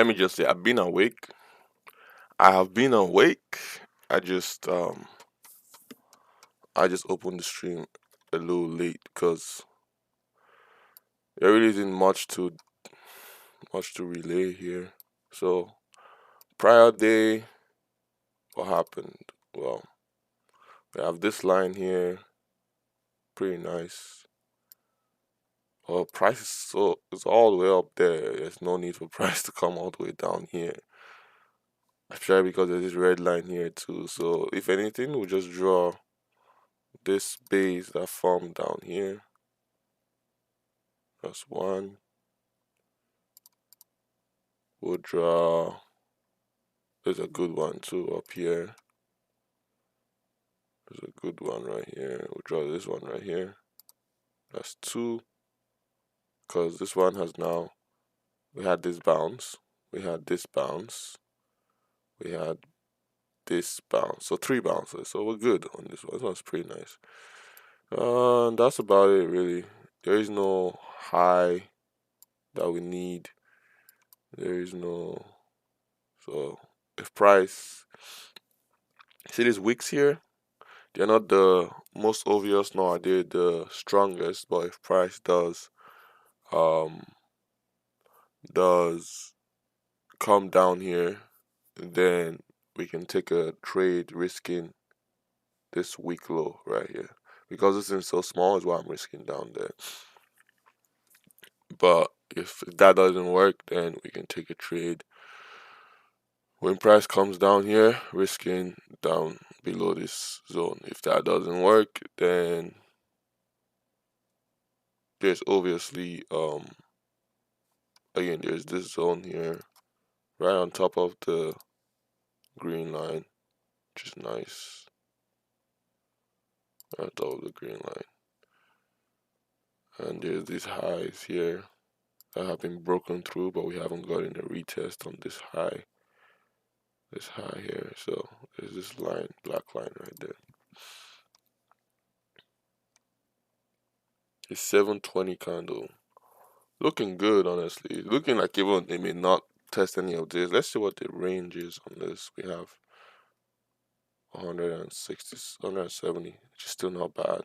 let me just say I've been awake. I have been awake. I just um I just opened the stream a little late because there really isn't much to relay here. So prior day, what happened? Well, we have this line here, pretty nice. Well, price is so it's all the way up there. There's no need for price to come all the way down here. Especially because there's this red line here too. So if anything, we'll just draw this base that formed down here. That's one. We'll draw. There's a good one too up here. There's a good one right here. We'll draw this one right here. That's two. Because this one has now. We had this bounce. We had this bounce. We had this bounce. So three bounces. So we're good on this one. This one's pretty nice. And that's about it really. There is no high that we need. There is no. So if price. See these wicks here? They're not the most obvious nor are they the strongest, but if price um does come down here, then we can take a trade risking this weak low right here. Because this is so small is why I'm risking down there. But if that doesn't work, then we can take a trade when price comes down here, risking down below this zone. If that doesn't work, then there's obviously again there's this zone here right on top of the green line, which is nice. Right on top of the green line. And there's these highs here that have been broken through, but we haven't gotten a retest on this high. This high here. So there's this line, black line right there. It's 720 candle. Looking good, honestly. Looking like even they may not test any of this. Let's see what the range is on this. We have 160, 170, which is still not bad.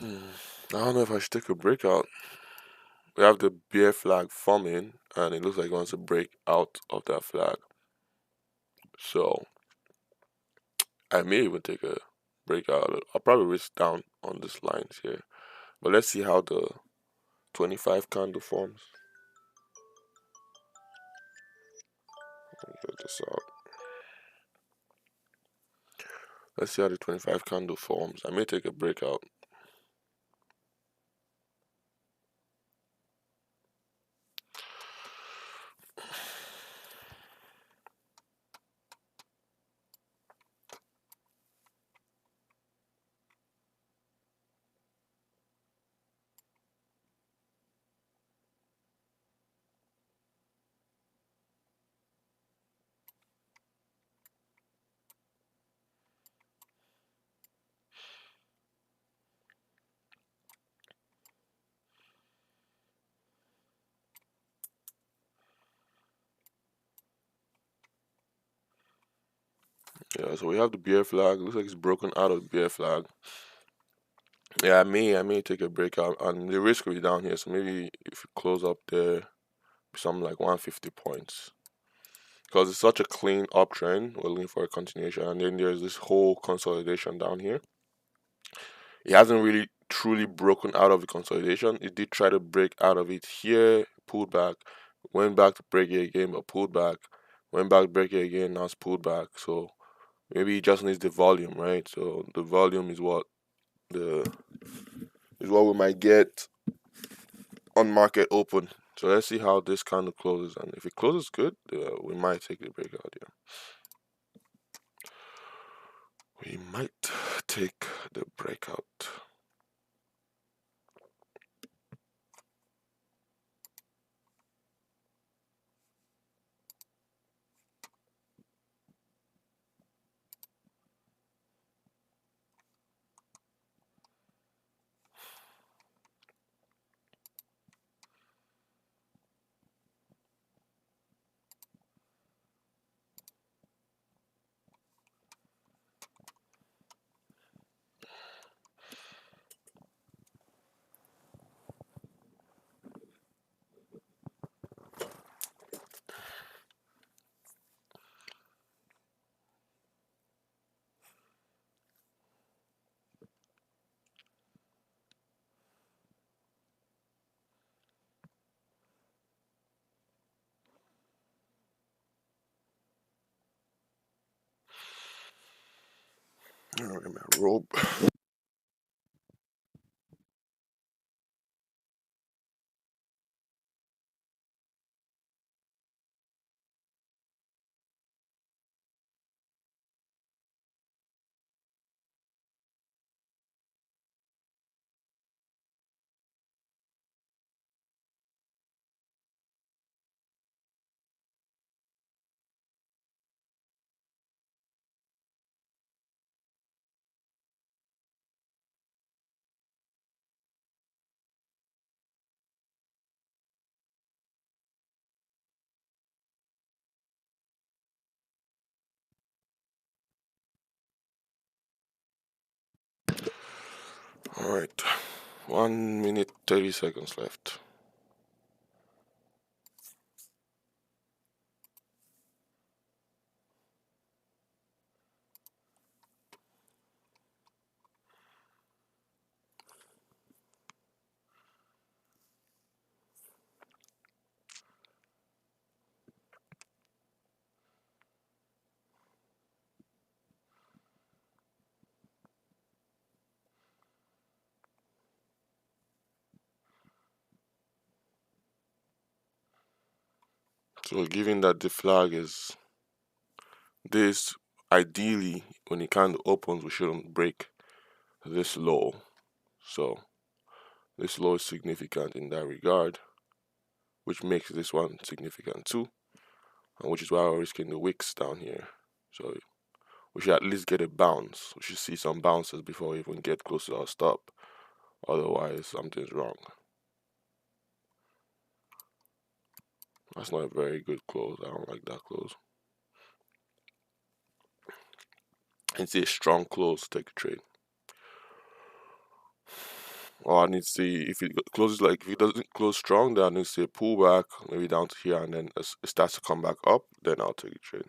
I don't know if I should take a breakout. We have the bear flag forming, and it looks like it wants to break out of that flag. So I may even take a breakout. I'll probably risk down on these lines here. But let's see how the 25 candle forms. Let me get this out. Let's see how the 25 candle forms. I may take a breakout. Yeah, so we have the bear flag. Looks like it's broken out of the bear flag. Yeah, I may take a breakout, and the risk will be down here. So maybe if you close up there, something like 150 points, because it's such a clean uptrend. We're looking for a continuation, and then there's this whole consolidation down here. It hasn't really truly broken out of the consolidation. It did try to break out of it here, pulled back, went back to break it again, but pulled back, went back to break it again, now it's pulled back. So maybe it just needs the volume, right? So the volume the is what we might get on market open. So let's see how this kind of closes, and if it closes good, we might take the breakout here. We might take the breakout. All right, my rope. All right, 1 minute 30 seconds left. So, given that the flag is this, ideally, when it kind of opens, we shouldn't break this low. So, this low is significant in that regard, which makes this one significant too, and which is why we're risking the wicks down here. So, we should at least get a bounce. We should see some bounces before we even get close to our stop. Otherwise, something's wrong. That's not a very good close. I don't like that close. It's a strong close to take a trade. Or I need to see if it closes like if it doesn't close strong, then I need to see a pullback maybe down to here, and then it starts to come back up. Then I'll take a trade.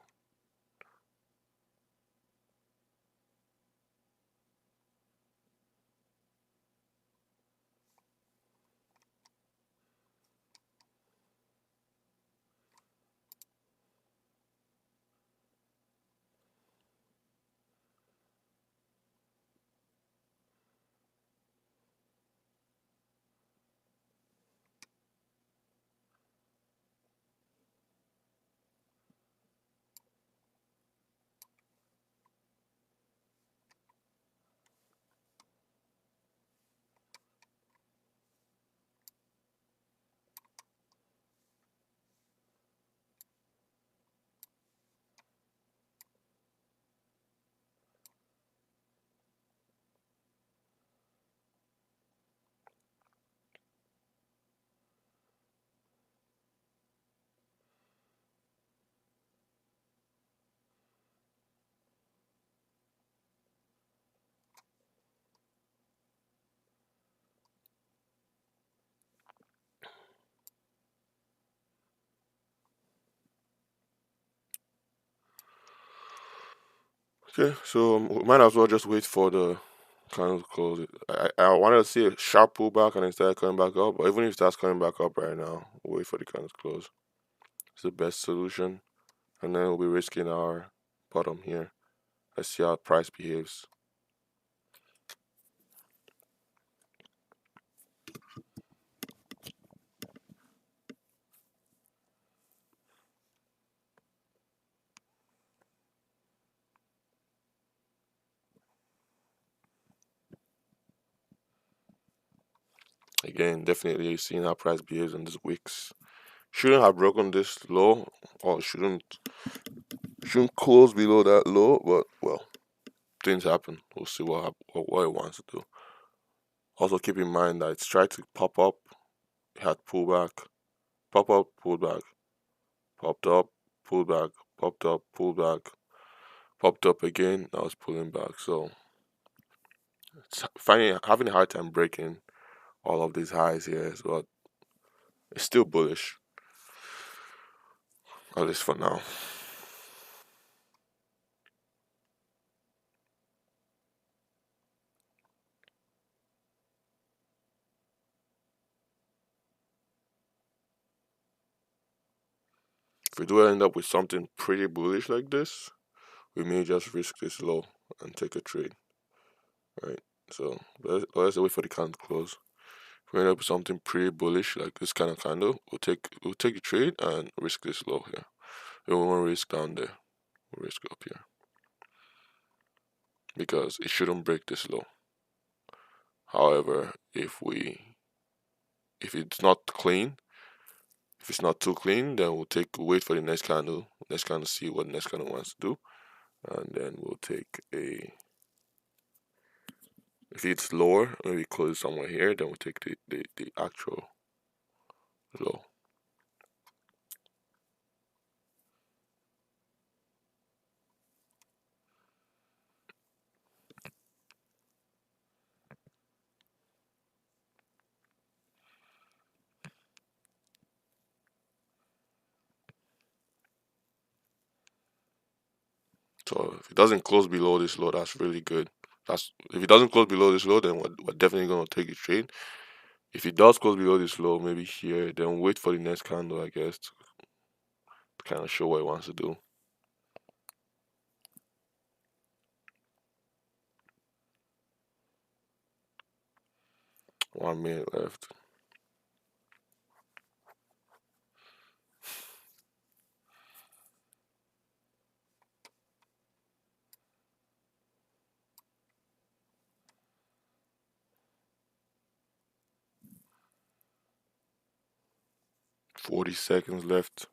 Okay, so we might as well just wait for the kind of close. I wanted to see a sharp pullback and instead coming back up, but even if that's coming back up right now, we'll wait for the kind of close. It's the best solution, and then we'll be risking our bottom here. Let's see how price behaves. Again, definitely seeing how price behaves in these weeks. Shouldn't have broken this low, or shouldn't close below that low, but well, things happen. We'll see what it wants to do. Also, keep in mind that it's tried to pop up, it had pullback, pop up, pulled back, popped up, pulled back, popped up, pulled back, popped up again. Now it's pulling back. So it's having a hard time breaking all of these highs here, but it's still bullish, at least for now. If we do end up with something pretty bullish like this, we may just risk this low and take a trade, right? So let's wait for the candle to close. If we end up with something pretty bullish like this kind of candle, we'll take a trade and risk this low here. We won't risk down there. We'll risk up here because it shouldn't break this low. However, if it's not clean, if it's not too clean, then we'll wait for the next candle. Next candle, see what next candle wants to do, and then we'll take a. If it's lower, maybe close somewhere here, then we'll take the actual low. So if it doesn't close below this low, that's really good. That's if it doesn't close below this low, then we're definitely gonna take a trade. If it does close below this low, maybe here, then wait for the next candle, I guess, to kind of show what it wants to do. 1 minute left. 40 seconds left.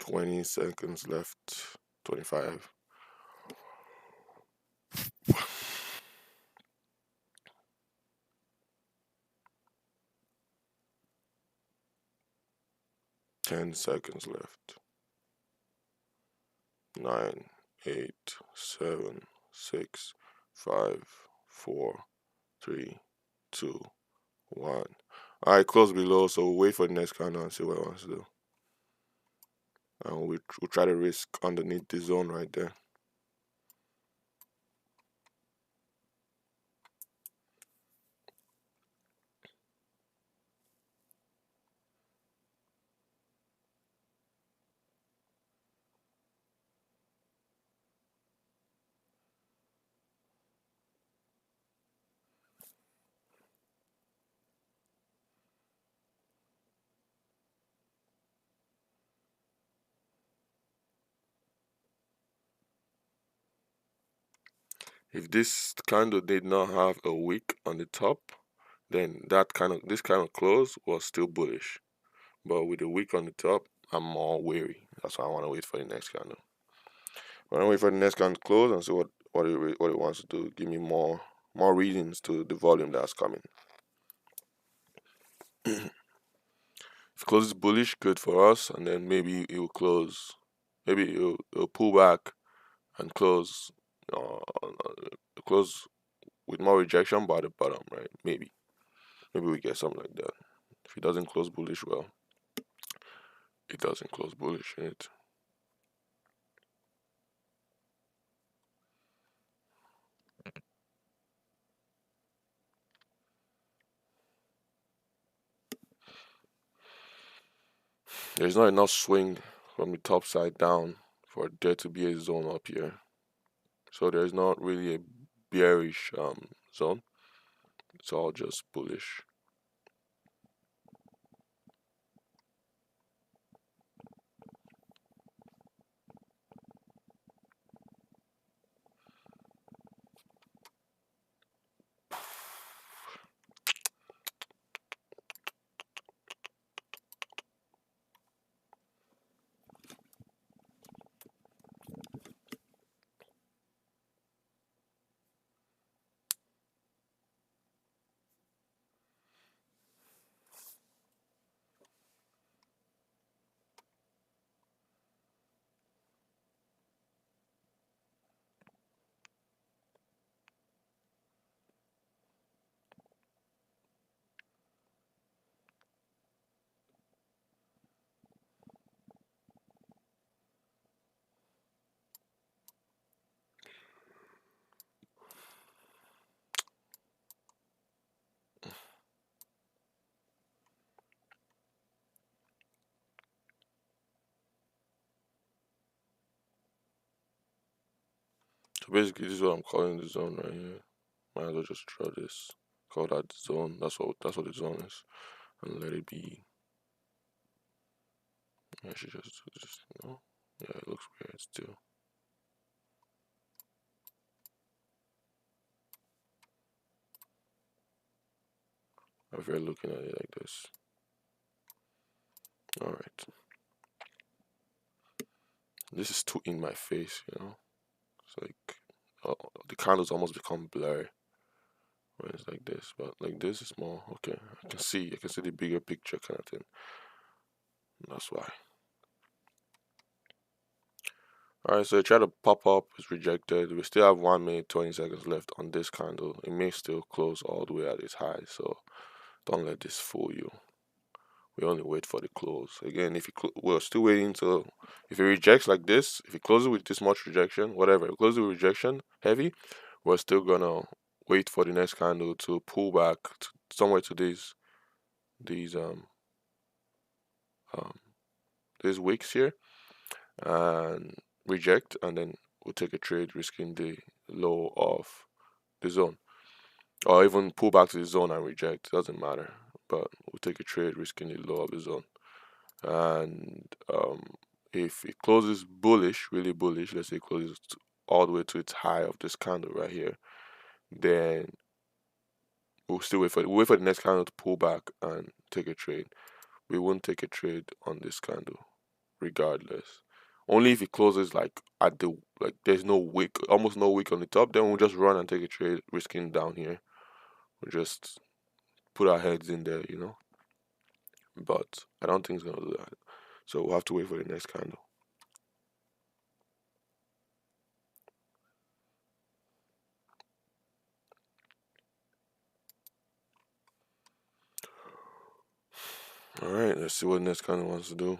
$20 left. 25. 10 seconds left. 9, 8, 7, 6, 5, 4, 3, 2, 1. Alright, close below, so we'll wait for the next candle and see what it wants to do. And we'll try to risk underneath the zone right there. If this candle did not have a wick on the top, then this kind of close was still bullish. But with a wick on the top, I'm more wary. That's why I want to wait for the next candle. I want to wait for the next candle to close and see what it wants to do. Give me more readings to the volume that's coming. If it closes bullish, good for us, and then maybe it will close. Maybe it'll pull back and close with more rejection by the bottom, right? Maybe we get something like that. If it doesn't close bullish, well, it doesn't close bullish, right? There's not enough swing from the top side down for there to be a zone up here. So there's not really a bearish zone. It's all just bullish. So basically, this is what I'm calling the zone right here. Might as well just draw this. Call that the zone. That's what the zone is, and let it be. I should just yeah, it looks weird still. If you're looking at it like this. All right. This is too in my face. It's like the candles almost become blurry when it's like this, but like this is more okay. I can see the bigger picture kind of thing. That's why. All right, so it tried to pop up, it's rejected. We still have 1 minute 20 seconds left on this candle. It may still close all the way at its high, so don't let this fool you. We only wait for the close. Again, if we're still waiting till if it rejects like this, if it closes with this much rejection, whatever, it closes with rejection heavy, we're still gonna wait for the next candle to pull back to somewhere to these um these wicks here and reject, and then we'll take a trade risking the low of the zone, or even pull back to the zone and reject. Doesn't matter, but we'll take a trade risking the low of the zone. And if it closes bullish, really bullish, let's say it closes all the way to its high of this candle right here, then we'll still wait for the next candle to pull back and take a trade. We won't take a trade on this candle regardless. Only if it closes like at the like there's no wick, almost no wick on the top, then we'll just run and take a trade, risking down here. We'll just put our heads in there. But I don't think it's gonna do that. So we'll have to wait for the next candle. All right, let's see what next candle wants to do.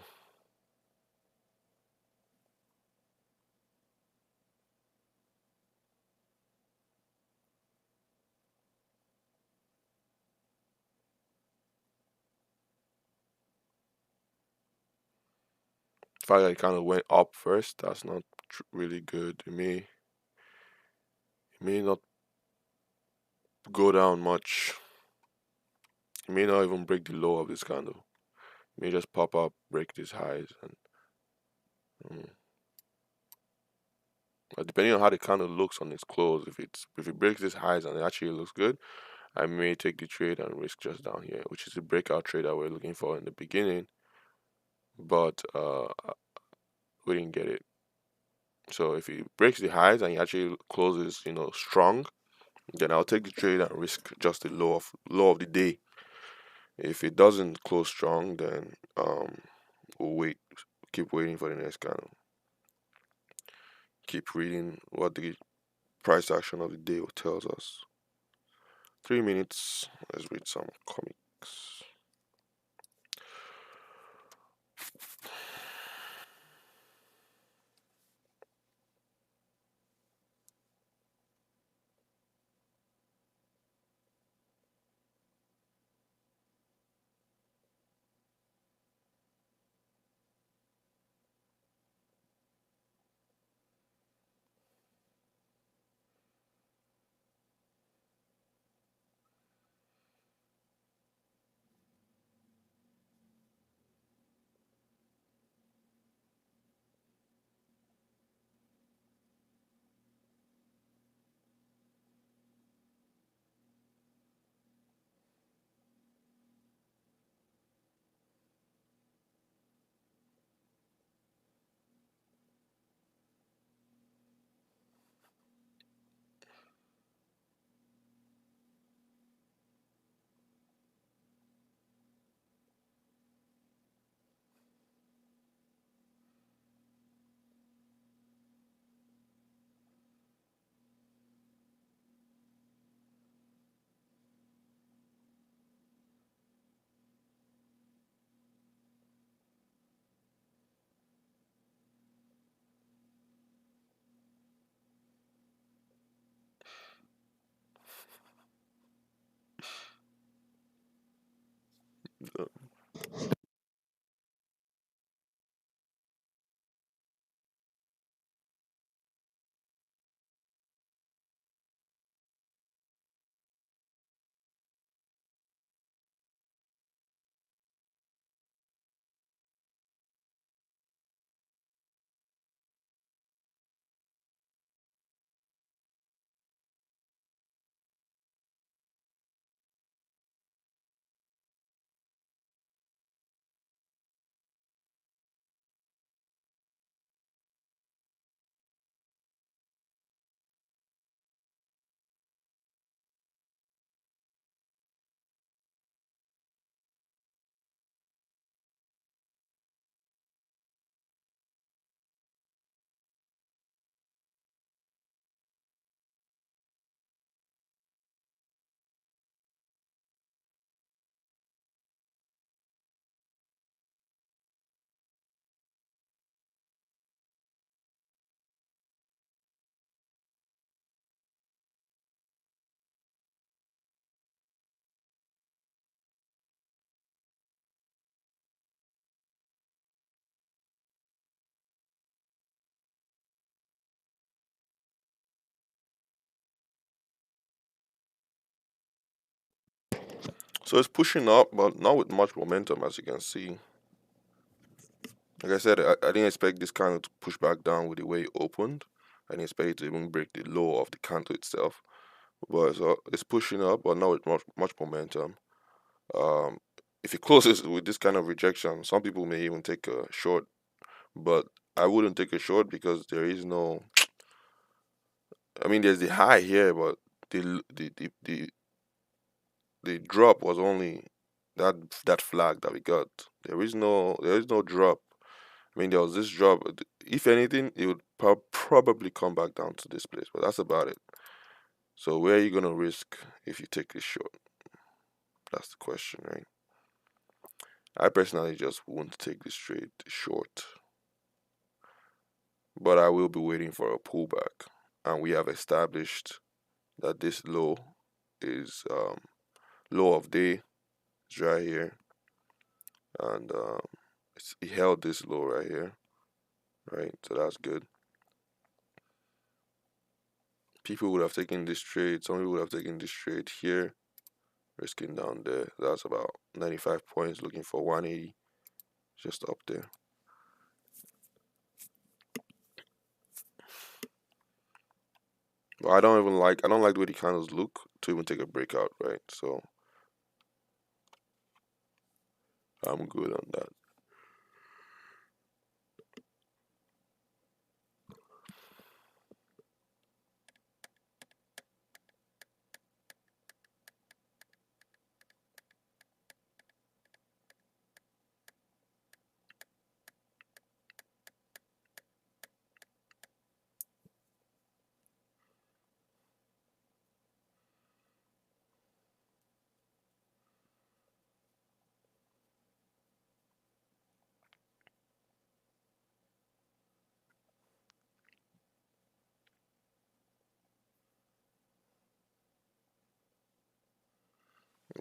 The fact that it kind of went up first, that's not really good. It may not go down much. It may not even break the low of this candle. It may just pop up, break these highs, and um, depending on how the candle looks on its close, if it breaks these highs and it actually looks good, I may take the trade and risk just down here, which is the breakout trade that we're looking for in the beginning, but we didn't get it. So if it breaks the highs and it actually closes, strong, then I'll take the trade and risk just the low of the day. If it doesn't close strong, then we'll keep waiting for the next candle. Keep reading what the price action of the day tells us. 3 minutes. Let's read some comics. So it's pushing up, but not with much momentum, as you can see. Like I said, I didn't expect this candle to push back down with the way it opened. I didn't expect it to even break the low of the candle itself. But so it's pushing up, but not with much momentum. Um, if it closes with this kind of rejection, some people may even take a short, but I wouldn't take a short because there is no. I mean, there's the high here, but the drop was only that flag that we got. There is no drop. I mean, there was this drop. If anything, it would probably come back down to this place, but that's about it. So where are you gonna risk if you take this short? That's the question, right? I personally just won't take this trade short, but I will be waiting for a pullback, and we have established that this low is low of day. It's right here, and it held this low right here, right? So that's good. People would have taken this trade. Some people would have taken this trade here, risking down there. That's about 95 points, looking for 180, just up there. But I don't like the way the candles look to even take a breakout, right? So I'm good on that.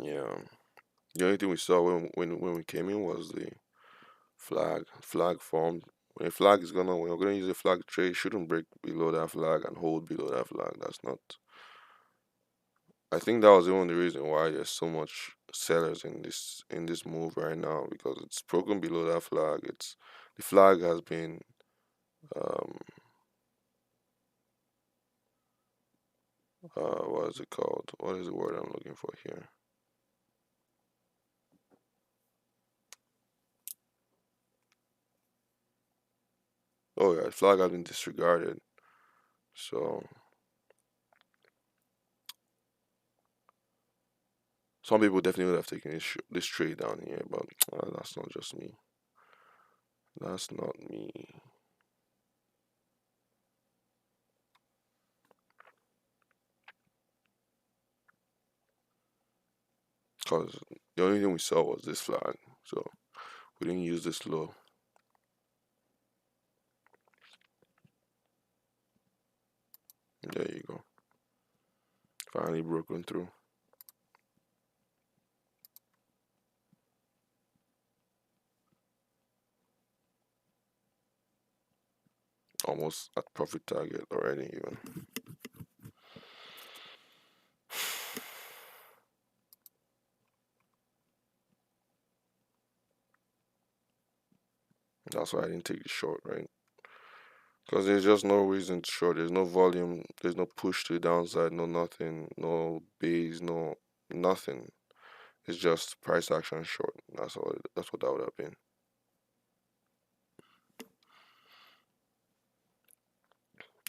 Yeah. The only thing we saw when we came in was the flag. Flag formed. When a flag is gonna when we're gonna use a flag trade, it shouldn't break below that flag and hold below that flag. That's not. I think that was even the reason why there's so much sellers in this move right now because it's broken below that flag. It's the flag has been um what is it called? What is the word I'm looking for here? Oh yeah, the flag has been disregarded. So some people definitely would have taken this trade down here, but that's not just me. That's not me. Because the only thing we saw was this flag. So we didn't use this low. There you go. Finally broken through. Almost at profit target already even. That's why I didn't take the short, right? Because there's just no reason to short. There's no volume. There's no push to the downside. No nothing. No base. No nothing. It's just price action short. That's all. That's what that would have been.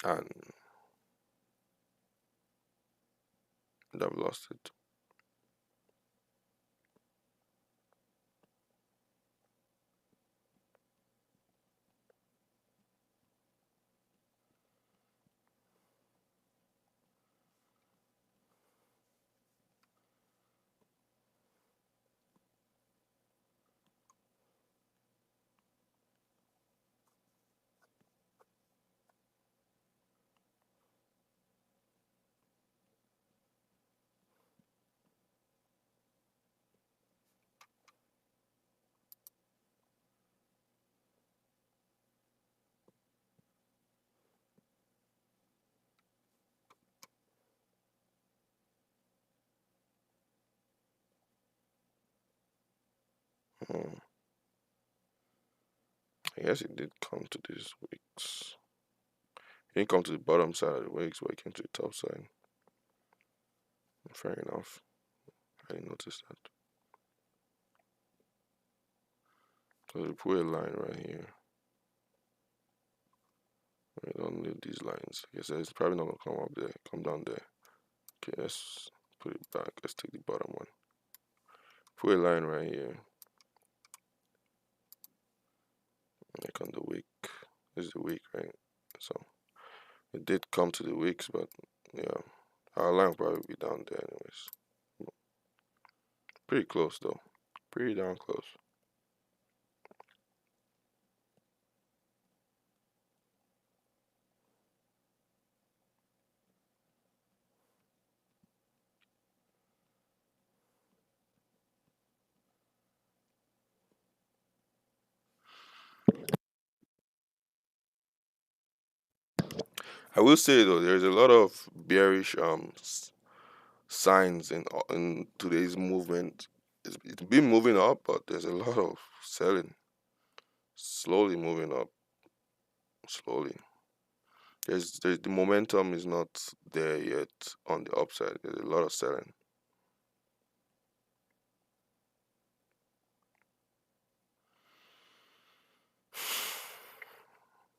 And I've lost it. Hmm. I guess it did come to these wicks. It didn't come to the bottom side of the wicks, but it came to the top side. Fair enough. I didn't notice that. So we put a line right here. We don't need these lines. I guess it's probably not gonna come up there, come down there. Okay, let's put it back. Let's take the bottom one. Put a line right here. Like on the wick. This is the wick, right? So it did come to the wicks, but yeah, our line will probably be down there anyways. Pretty close though. Pretty darn close. I will say though, there's a lot of bearish signs in today's movement. It's been moving up, but there's a lot of selling. Slowly moving up, slowly. There's the momentum is not there yet on the upside. There's a lot of selling.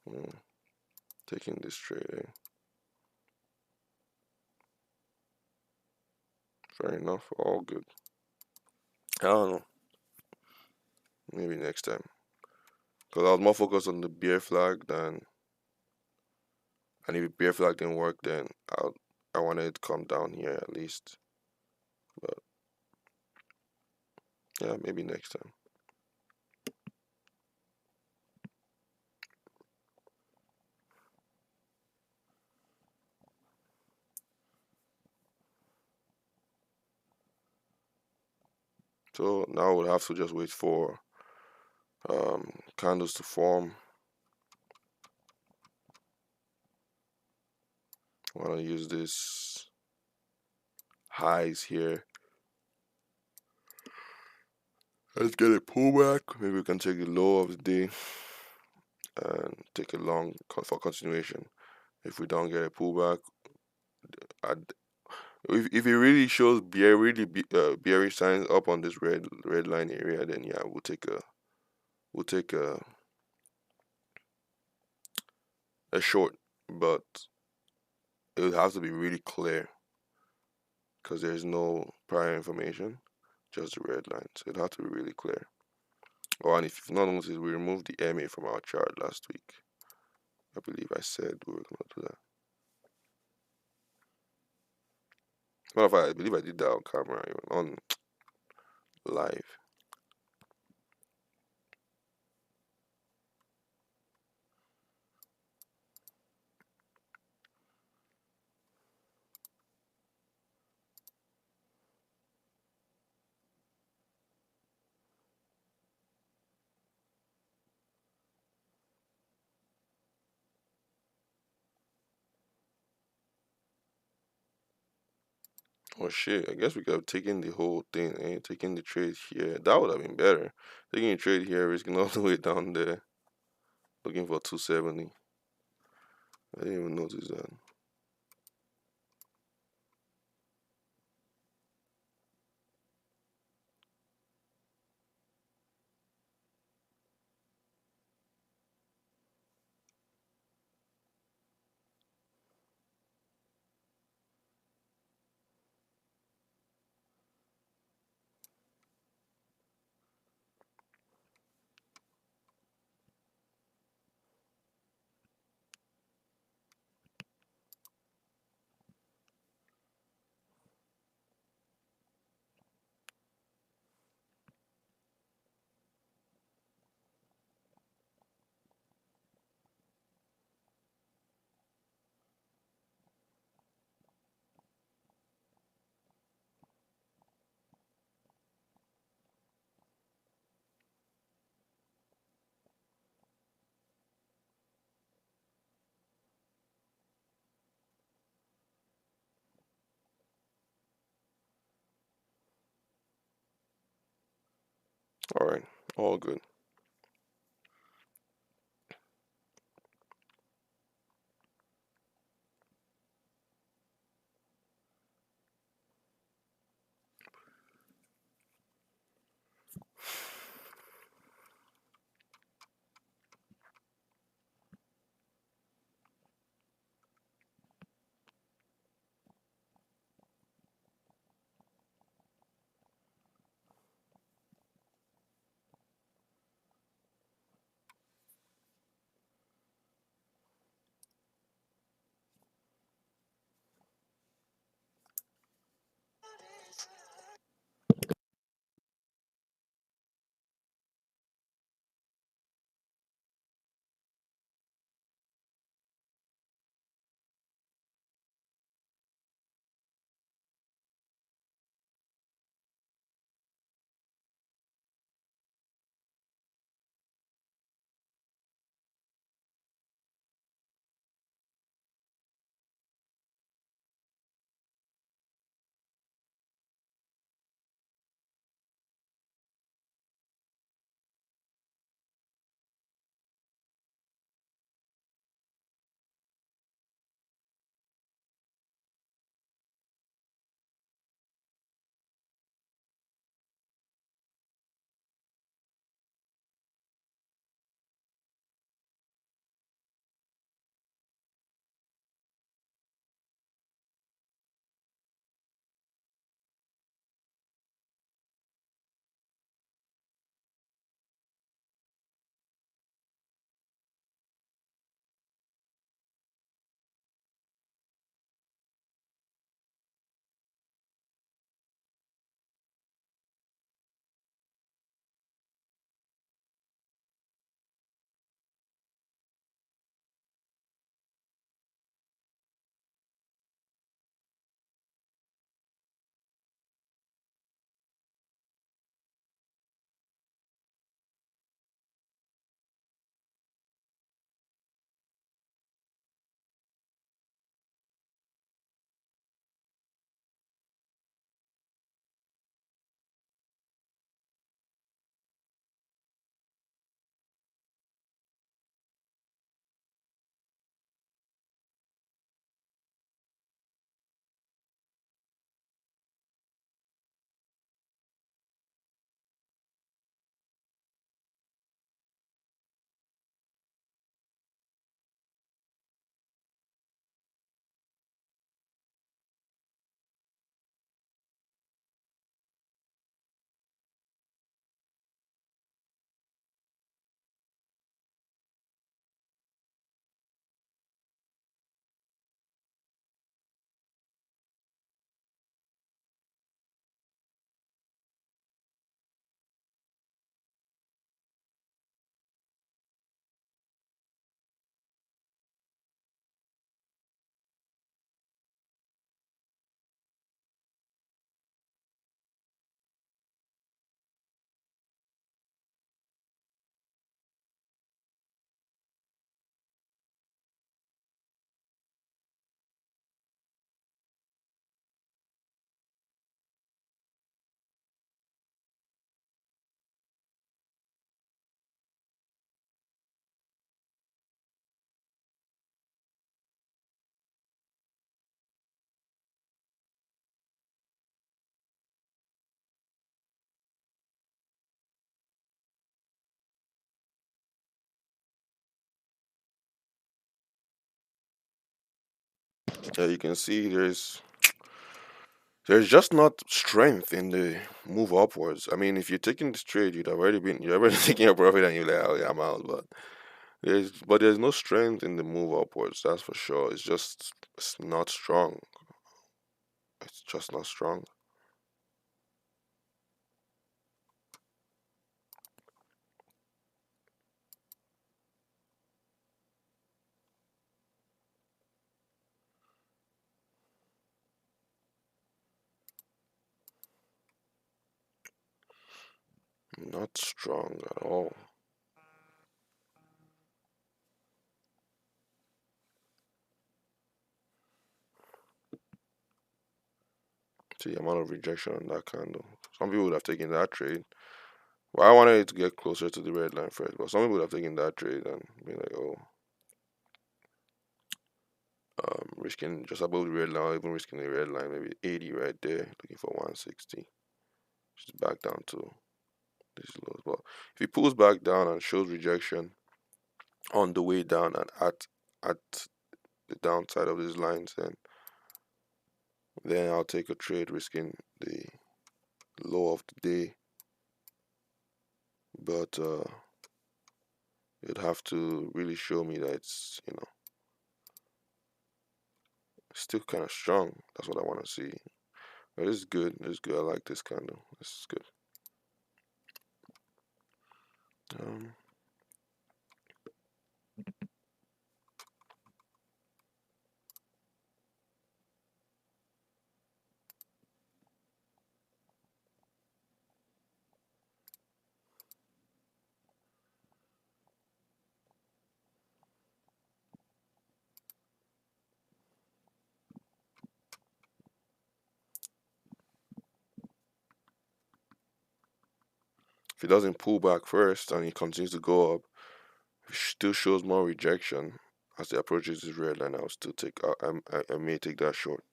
Hmm, taking this trade, eh? Fair enough. All good. I don't know. Maybe next time. Because I was more focused on the bear flag than, and if the bear flag didn't work, then I wanted it to come down here at least. But yeah, maybe next time. So now we'll have to just wait for candles to form. I want to use this highs here. Let's get a pullback. Maybe we can take the low of the day and take a long for continuation. If we don't get a pullback, if it really shows bearish signs up on this red line area, then yeah, we'll take a short, but it would have to be really clear because there's no prior information, just the red line. So it'd have to be really clear. Oh, and if you've not noticed, we removed the MA from our chart last week. I believe I said we were gonna do that. Matter of fact, I believe I did that on camera, even on live. Oh shit, I guess we could have taken the whole thing and taken the trade here. That would have been better. Taking a trade here, risking all the way down there, looking for 270. I didn't even notice that. All right. All good. Yeah, you can see there's just not strength in the move upwards. I mean, if you're taking this trade, you're already taking a profit and you're like, oh yeah, I'm out. But there's no strength in the move upwards. That's for sure. It's not strong. It's just not strong. Not strong at all. See the amount of rejection on that candle. Some people would have taken that trade, Well, I wanted it to get closer to the red line first, but some people would have taken that trade and been like, oh, risking just above the red line, or even risking the red line, maybe 80 right there, looking for 160. Just back down to this low. But if he pulls back down and shows rejection on the way down and at the downside of these lines, then I'll take a trade risking the low of the day. But you'd have to really show me that it's still kind of strong. That's what I want to see. But this is good. This is good. I like this candle. This is good. Um, if he doesn't pull back first and he continues to go up, if he still shows more rejection as he approaches this red line, I'll still take. I may take that short.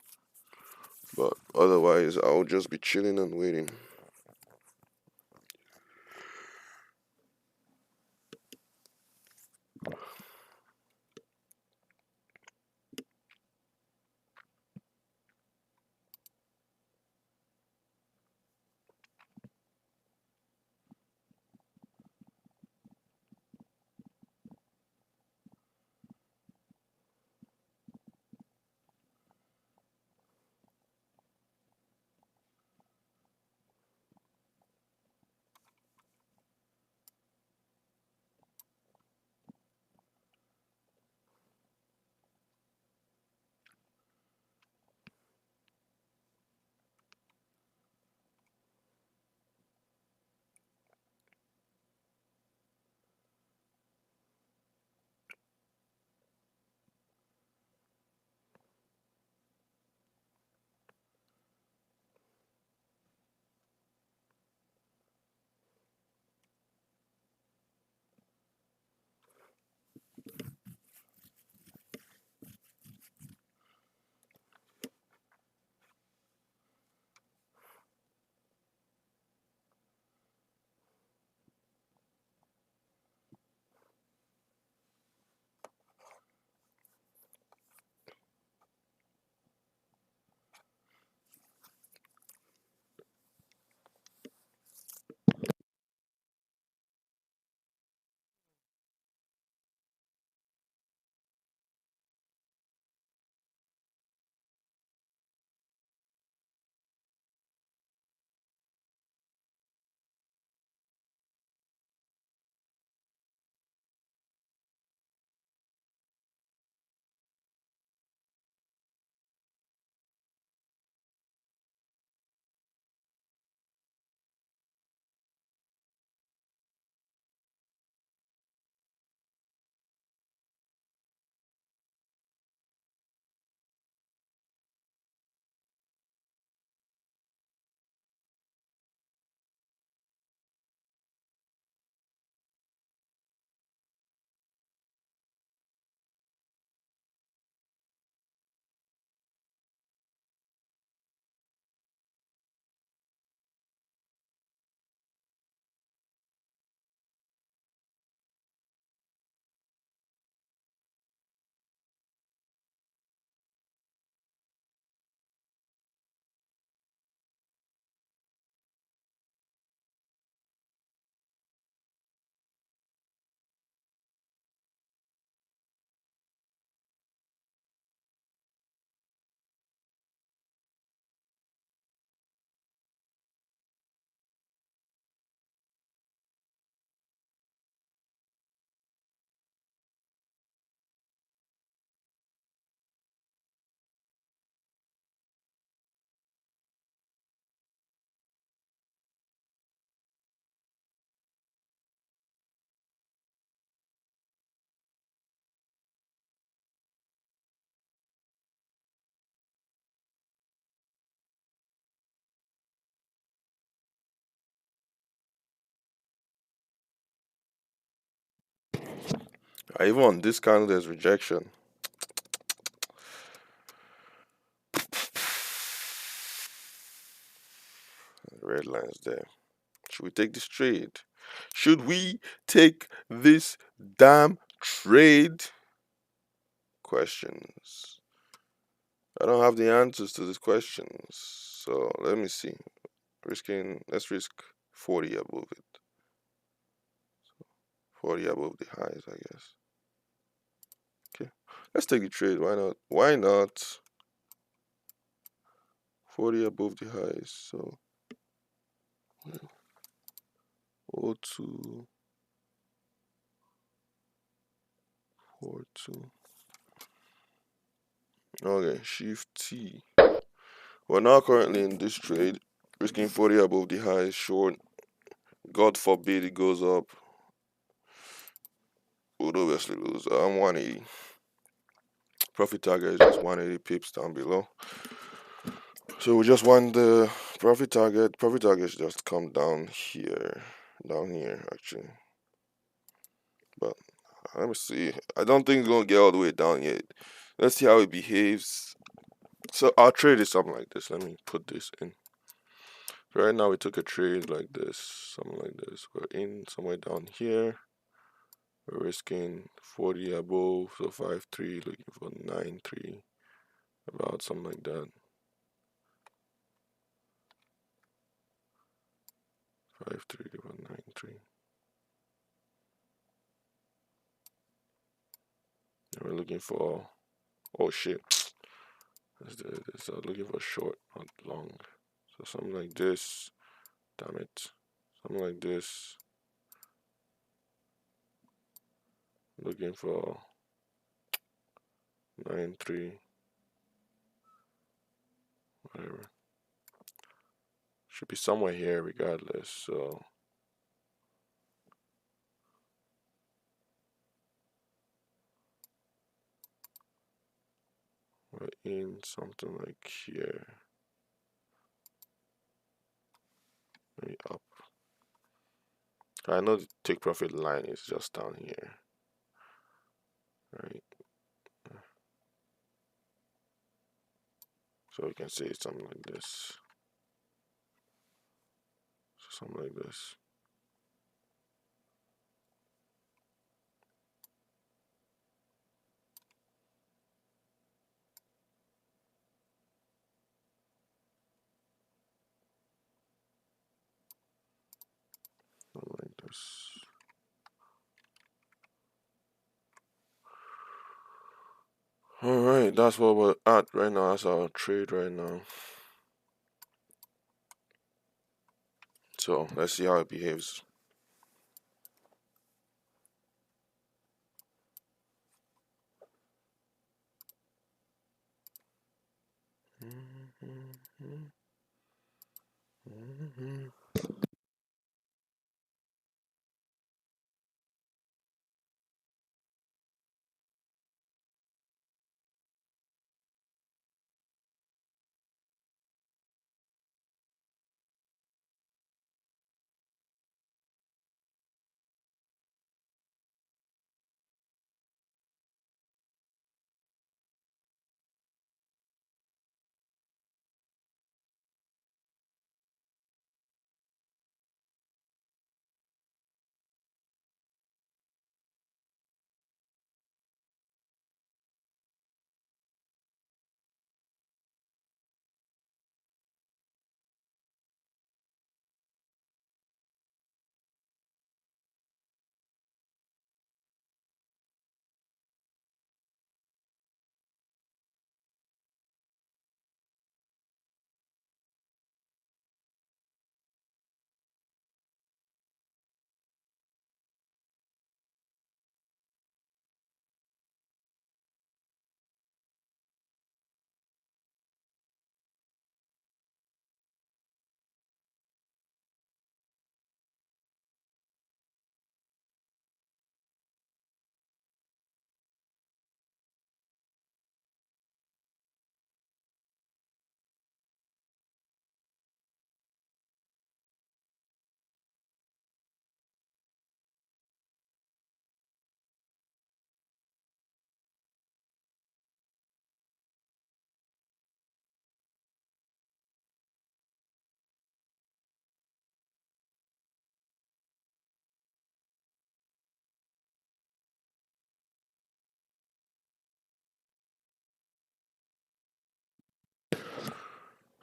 But otherwise, I'll just be chilling and waiting. Even on this candle, there's rejection. Red lines there. Should we take this trade? Should we take this damn trade? Questions. I don't have the answers to these questions. So let me see. Let's risk 40 above it. 40 above the highs, I guess. Okay. Let's take the trade. Why not? Why not? 40 above the highs. So 02, 42. Okay, shift T. We're now currently in this trade, risking 40 above the highs short. God forbid it goes up. Would obviously lose. I'm 180. Profit target is just 180 pips down below. So we just want the profit target. Profit target should just come down here actually. But let me see. I don't think it's gonna get all the way down yet. Let's see how it behaves. So our trade is something like this. Let me put this in. Right now we took a trade like this, something like this. We're in somewhere down here. We're risking 40 above, so 5.3, looking for 9.3, about something like that. 5.3 about 9.3. And we're looking for, oh shit, let's do this. I'm looking for short, not long. So something like this, damn it, something like this. Looking for 9.3, whatever. Should be somewhere here regardless, so we're in something like here. Maybe up. I know the take profit line is just down here. Right. So we can say something like this. Something like this. Something like this. Alright, that's what we're at right now. That's our trade right now. So let's see how it behaves.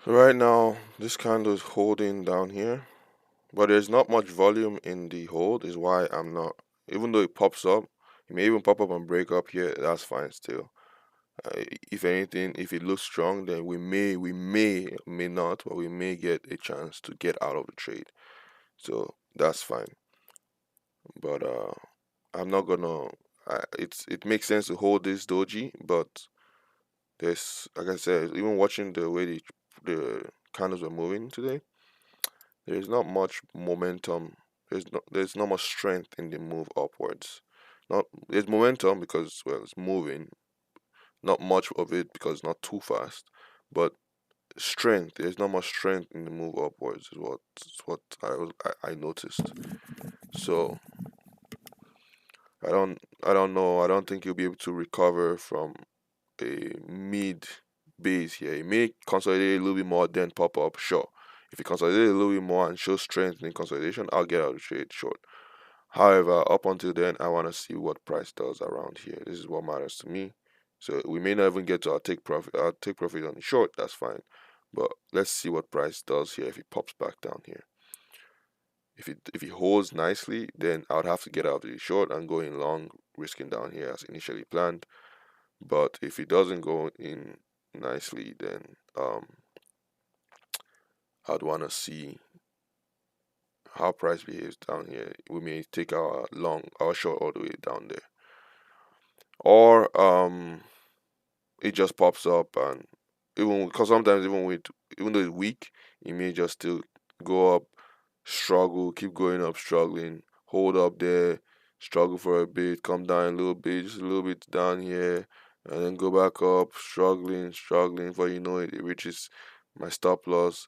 Right now, this candle is holding down here, but there's not much volume in the hold, is why I'm not. Even though it pops up, it may even pop up and break up here. That's fine still. If anything, if it looks strong, then may not, but we may get a chance to get out of the trade. So that's fine. But I'm not gonna. It makes sense to hold this doji, but there's, like I said, even watching the way the candles are moving today, there's not much momentum. There's not much strength in the move upwards. Not There's momentum because, well, it's moving. Not much of it because it's not too fast, but strength. There's not much strength in the move upwards. Is what I noticed. So I don't know. I don't think you'll be able to recover from a mid base here. It may consolidate a little bit more, then pop up. Sure. If it consolidates a little bit more and shows strength in consolidation, I'll get out of the trade short. However, up until then, I want to see what price does around here. This is what matters to me. So we may not even get to our take profit. I'll take profit on the short. That's fine. But let's see what price does here if it pops back down here. If it holds nicely, then I would have to get out of the short and go in long, risking down here as initially planned. But if it doesn't go in nicely, then I'd want to see how price behaves down here. We may take our short all the way down there, or it just pops up, and even because sometimes even though it's weak, it may just still go up, struggle, keep going up, struggling, hold up there, struggle for a bit, come down a little bit, just a little bit down here, and then go back up, struggling. Before you know it, it reaches my stop loss,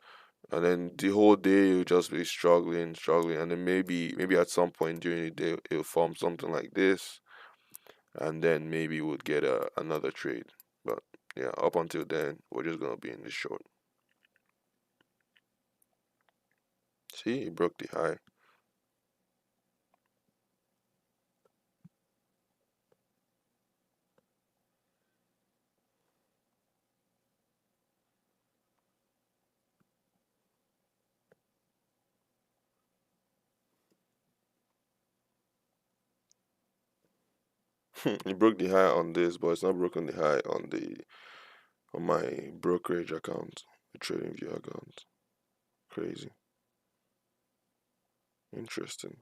and then the whole day you'll just be struggling, and then maybe at some point during the day it'll form something like this, and then maybe we'll get another trade. But yeah, up until then, we're just gonna be in this short. See, it broke the high. It broke the high on this, but it's not broken the high on my brokerage account, the trading view account. Crazy. Interesting.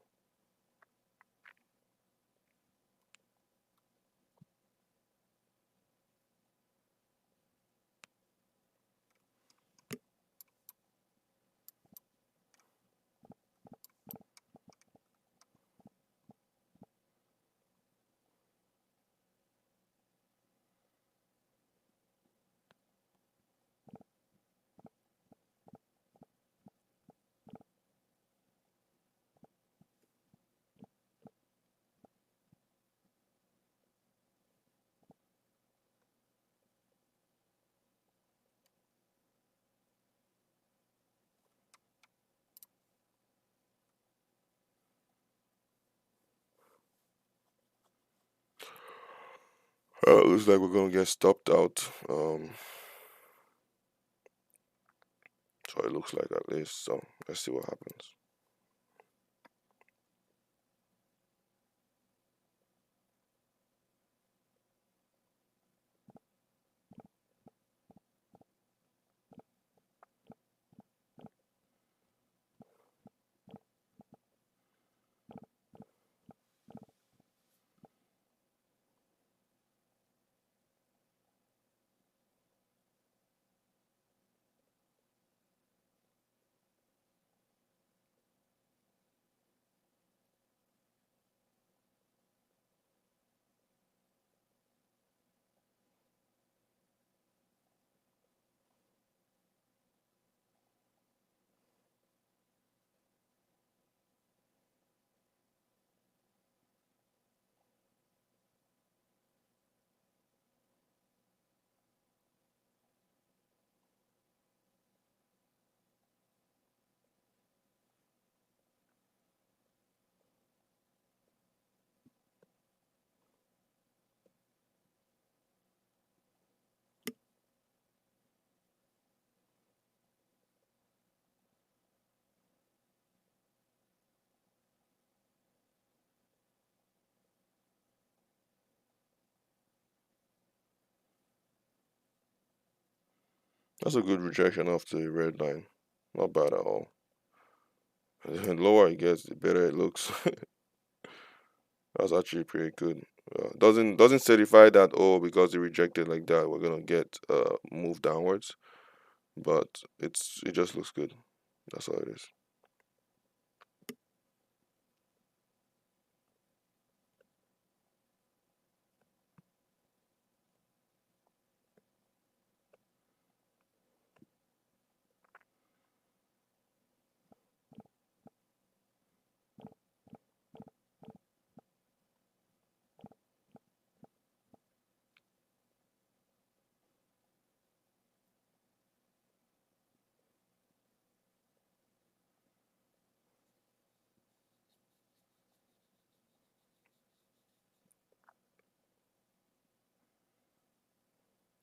Looks like we're gonna get stopped out. So it looks like, at least. So let's see what happens. That's a good rejection off the red line. Not bad at all. The lower it gets, the better it looks. That's actually pretty good. Doesn't certify that, oh, because they rejected like that we're gonna get move downwards, but it just looks good. That's all it is.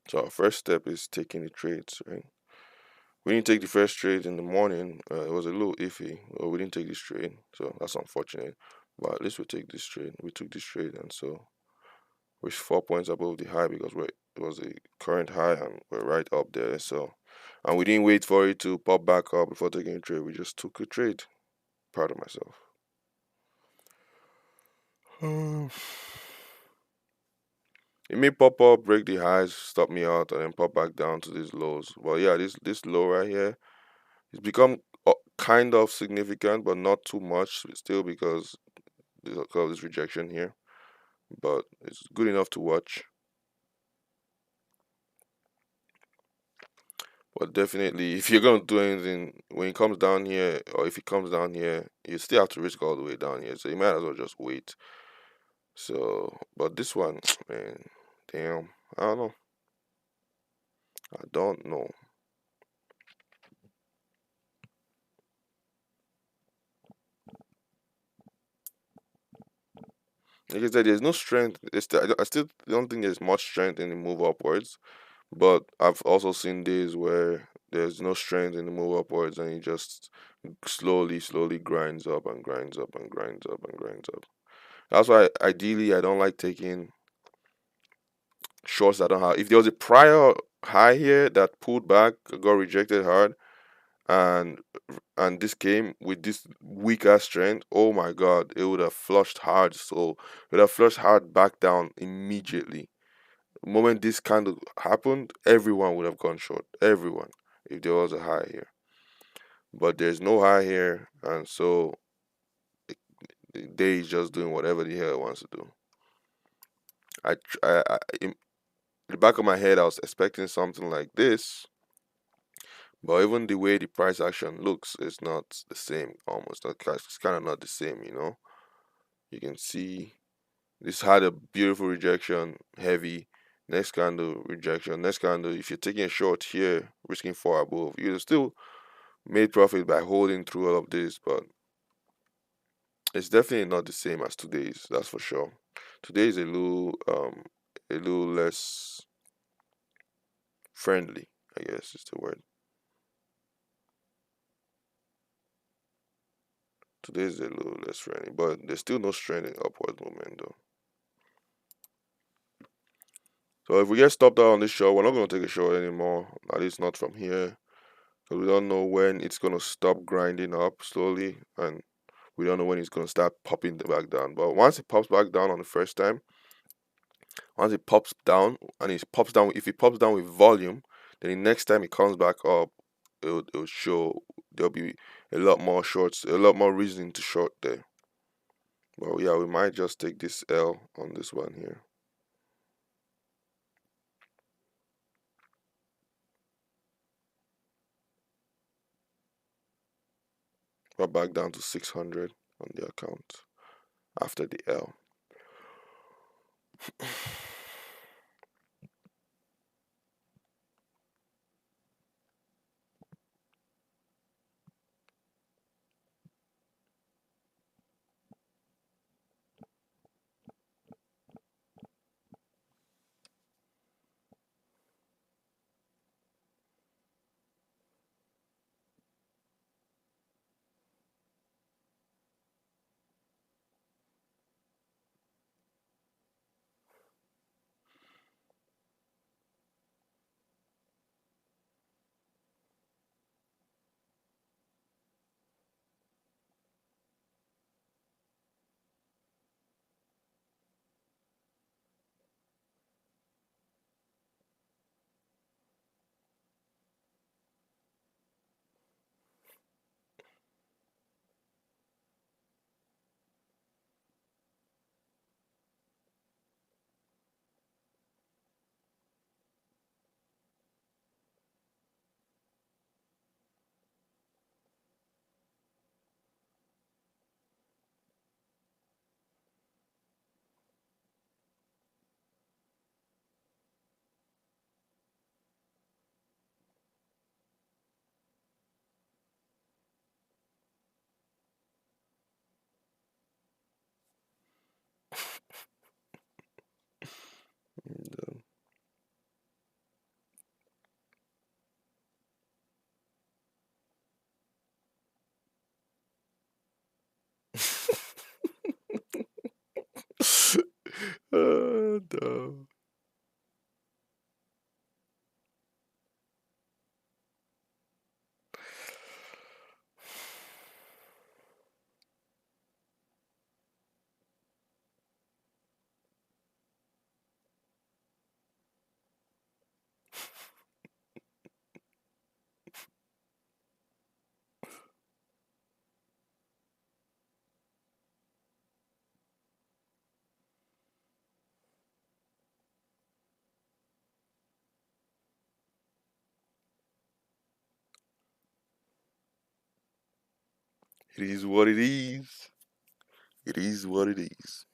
So our first step is taking the trades, right? We didn't take the first trade in the morning. It was a little iffy. Well, we didn't take this trade, so that's unfortunate. But at least we take this trade. We took this trade, and so we're 4 points above the high because it was a current high, and we're right up there. So, and we didn't wait for it to pop back up before taking a trade. We just took a trade. Proud of myself. It may pop up, break the highs, stop me out, and then pop back down to these lows. But yeah, this low right here, it's become kind of significant, but not too much still because of this rejection here. But it's good enough to watch. But definitely, if you're gonna do anything when it comes down here, or if it comes down here, you still have to risk all the way down here. So you might as well just wait. So, but this one, man, damn, I don't know. I don't know. Like I said, there's no strength. I still don't think there's much strength in the move upwards. But I've also seen days where there's no strength in the move upwards, and it just slowly grinds up and grinds up and grinds up and grinds up. That's why ideally I don't like taking shorts that don't have. If there was a prior high here that pulled back, got rejected hard, and this came with this weaker strength, oh my god, it would have flushed hard. So it would have flushed hard back down immediately. The moment this kind of happened, everyone would have gone short. Everyone, if there was a high here. But there's no high here, and so the day is just doing whatever the hell it wants to do. In the back of my head, I was expecting something like this, but even the way the price action looks, it's not the same. Almost, it's kind of not the same. You can see this had a beautiful rejection, heavy. Next candle rejection. Next candle. If you're taking a short here, risking four above, you still made profit by holding through all of this, but it's definitely not the same as today's. That's for sure. Today is a little less friendly. I guess is the word. Today is a little less friendly, but there's still no strength in upward movement though. So if we get stopped out on this short, we're not gonna take a short anymore. At least not from here, because we don't know when it's gonna stop grinding up slowly, and we don't know when it's gonna start popping back down. But once it pops back down on the first time, once it pops down and it pops down, if it pops down with volume, then the next time it comes back up, it'll show there'll be a lot more shorts, a lot more reasoning to short there. But yeah, we might just take this L on this one here. We're back down to 600 on the account after the L. No. It is what it is. It is what it is.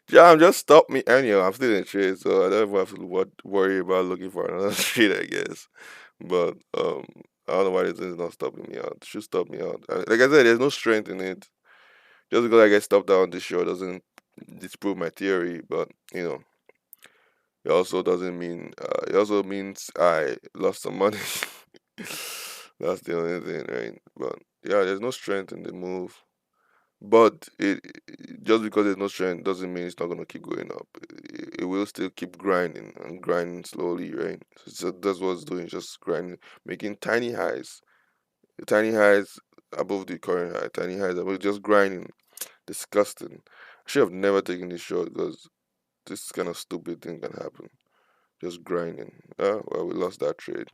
Yeah, just stop me anyhow. I'm still in trade, so I don't even have to worry about looking for another trade, I guess. But I don't know why this is not stopping me out. It should stop me out. Like I said, there's no strength in it. Just because I get stopped out on this show doesn't disprove my theory. But it also doesn't mean. It also means I lost some money. That's the only thing, right? But yeah, there's no strength in the move. But just because there's no strength doesn't mean it's not gonna keep going up. It will still keep grinding and grinding slowly, right? So that's what it's doing, just grinding, making tiny highs above the current high, tiny highs above, just grinding. Disgusting. I should have never taken this shot because this kind of stupid thing can happen. Just grinding. Well, we lost that trade.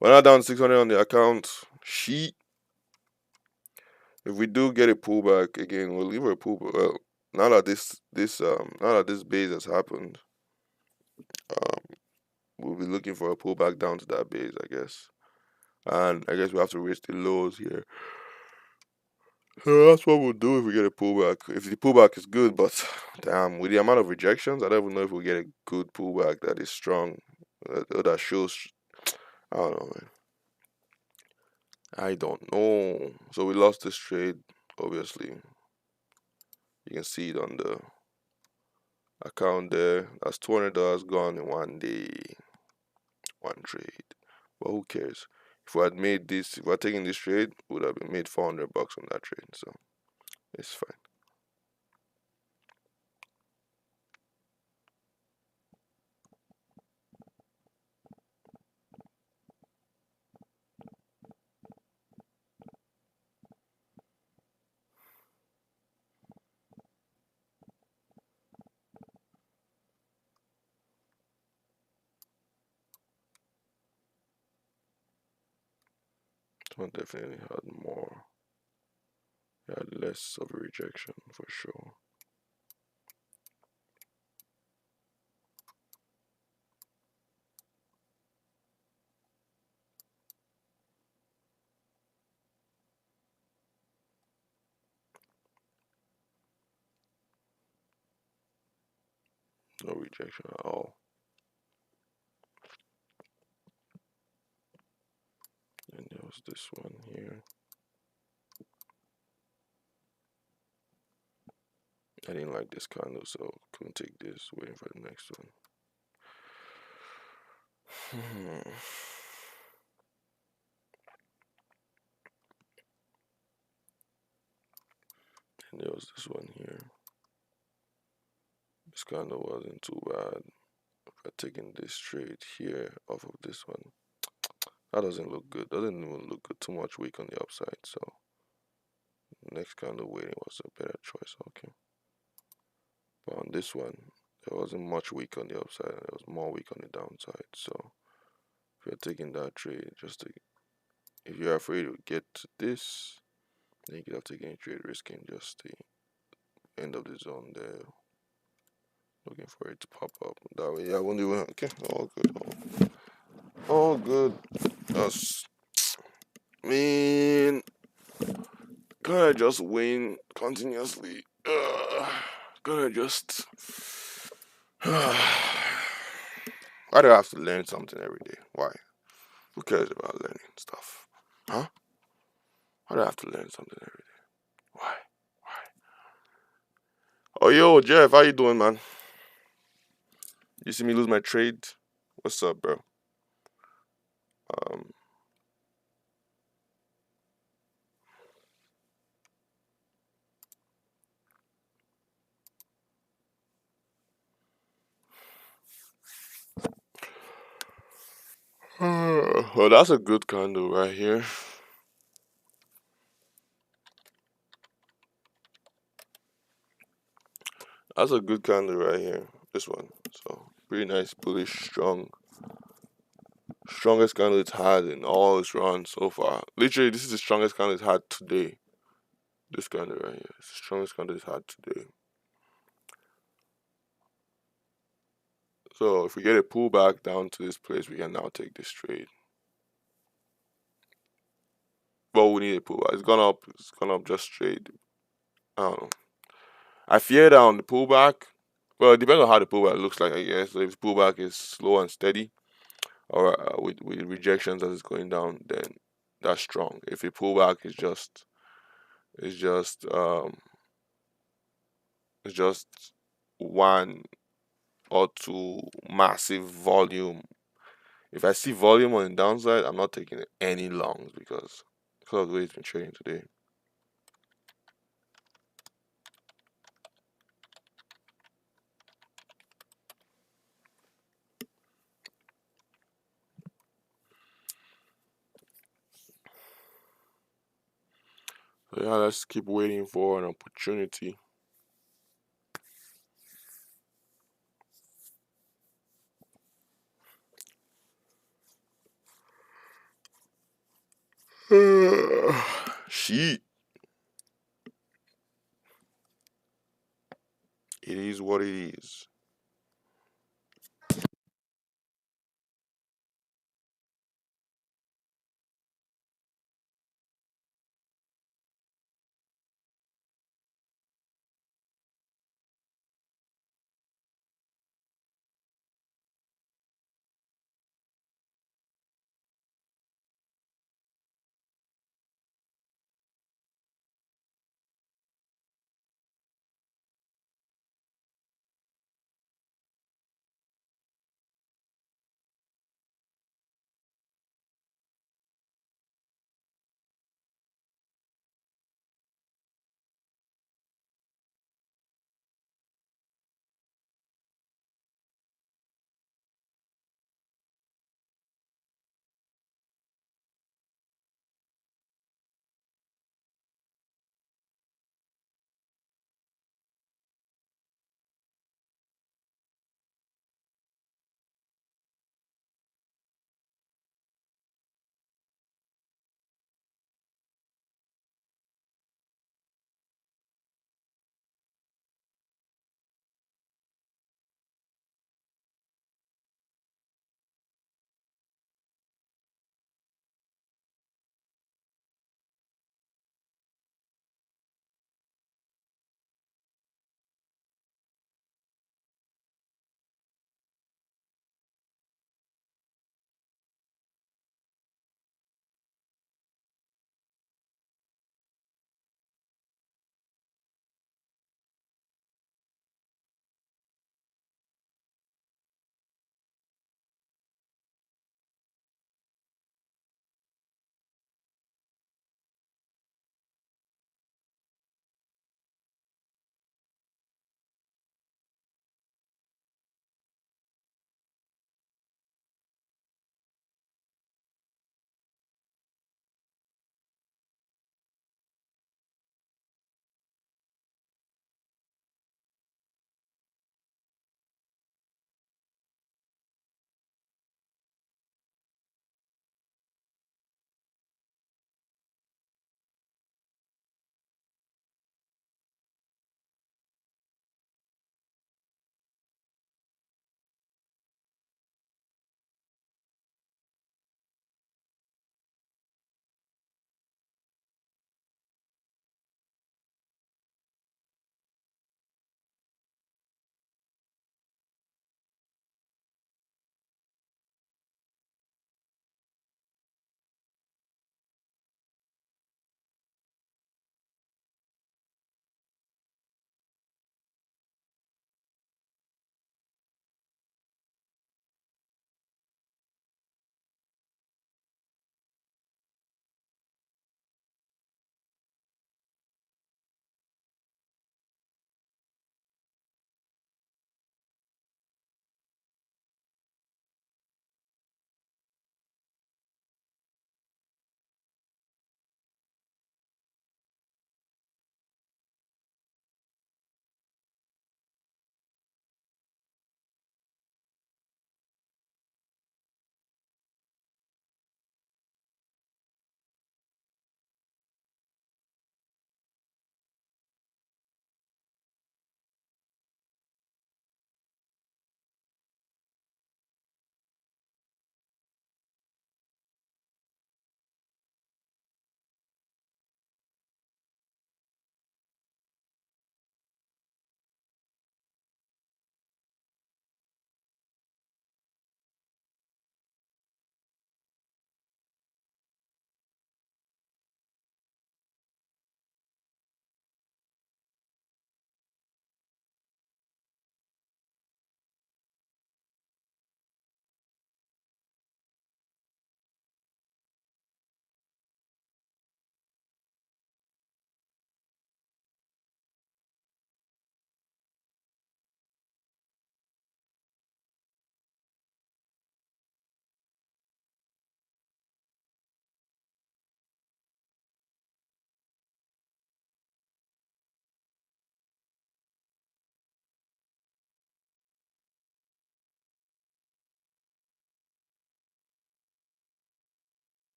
We're now down 600 on the account. Sheet. If we do get a pullback again, we'll leave a pullback. Well, now that this base has happened, um, we'll be looking for a pullback down to that base, I guess. And I guess we have to reach the lows here. So that's what we'll do if we get a pullback. If the pullback is good, but damn, with the amount of rejections, I don't even know if we'll get a good pullback that is strong, that shows. I don't know, man. I don't know. So we lost this trade, obviously. You can see it on the account there. That's $200 gone in one day, one trade. But who cares? If we had made this, if we had taken this trade, we would have been made $400 on that trade. So it's fine. This one definitely had more. It had less of a rejection for sure. No rejection at all. And there was this one here. I didn't like this candle, so couldn't take this. Waiting for the next one. And there was this one here. This candle wasn't too bad. By taking this trade here off of this one, that doesn't look good. Doesn't even look good. Too much weak on the upside. So next candle waiting was a better choice. Okay. But on this one, there wasn't much weak on the upside. There was more weak on the downside. So if you're taking that trade, if you're afraid to get to this, then you could have taken a trade risking just the end of the zone there. Looking for it to pop up. That way, I won't even. Okay, all good. All good. That's mean. Gonna just win continuously. Gonna just. Why do I have to learn something every day? Why? Who cares about learning stuff? Huh? Why do I have to learn something every day? Why? Why? Oh, yo, Jeff, how you doing, man? You see me lose my trade? What's up, bro? Um, Well, that's a good candle right here. That's a good candle right here. This one. So pretty nice, bullish, strong. Strongest candle it's had in all its runs so far. Literally, this is the strongest candle it's had today. This candle right here. It's the strongest candle it's had today. So if we get a pullback down to this place, we can now take this trade. But we need a pullback. It's gone up. It's gone up just straight. I don't know. I fear that on the pullback. Well, it depends on how the pullback looks like, I guess. So if the pullback is slow and steady, or with rejections as it's going down, then that's strong. If the pullback is just it's just one or two massive volume. If I see volume on the downside, I'm not taking any longs because of the way it's been trading today. So yeah, let's keep waiting for an opportunity. Sheet. It is what it is.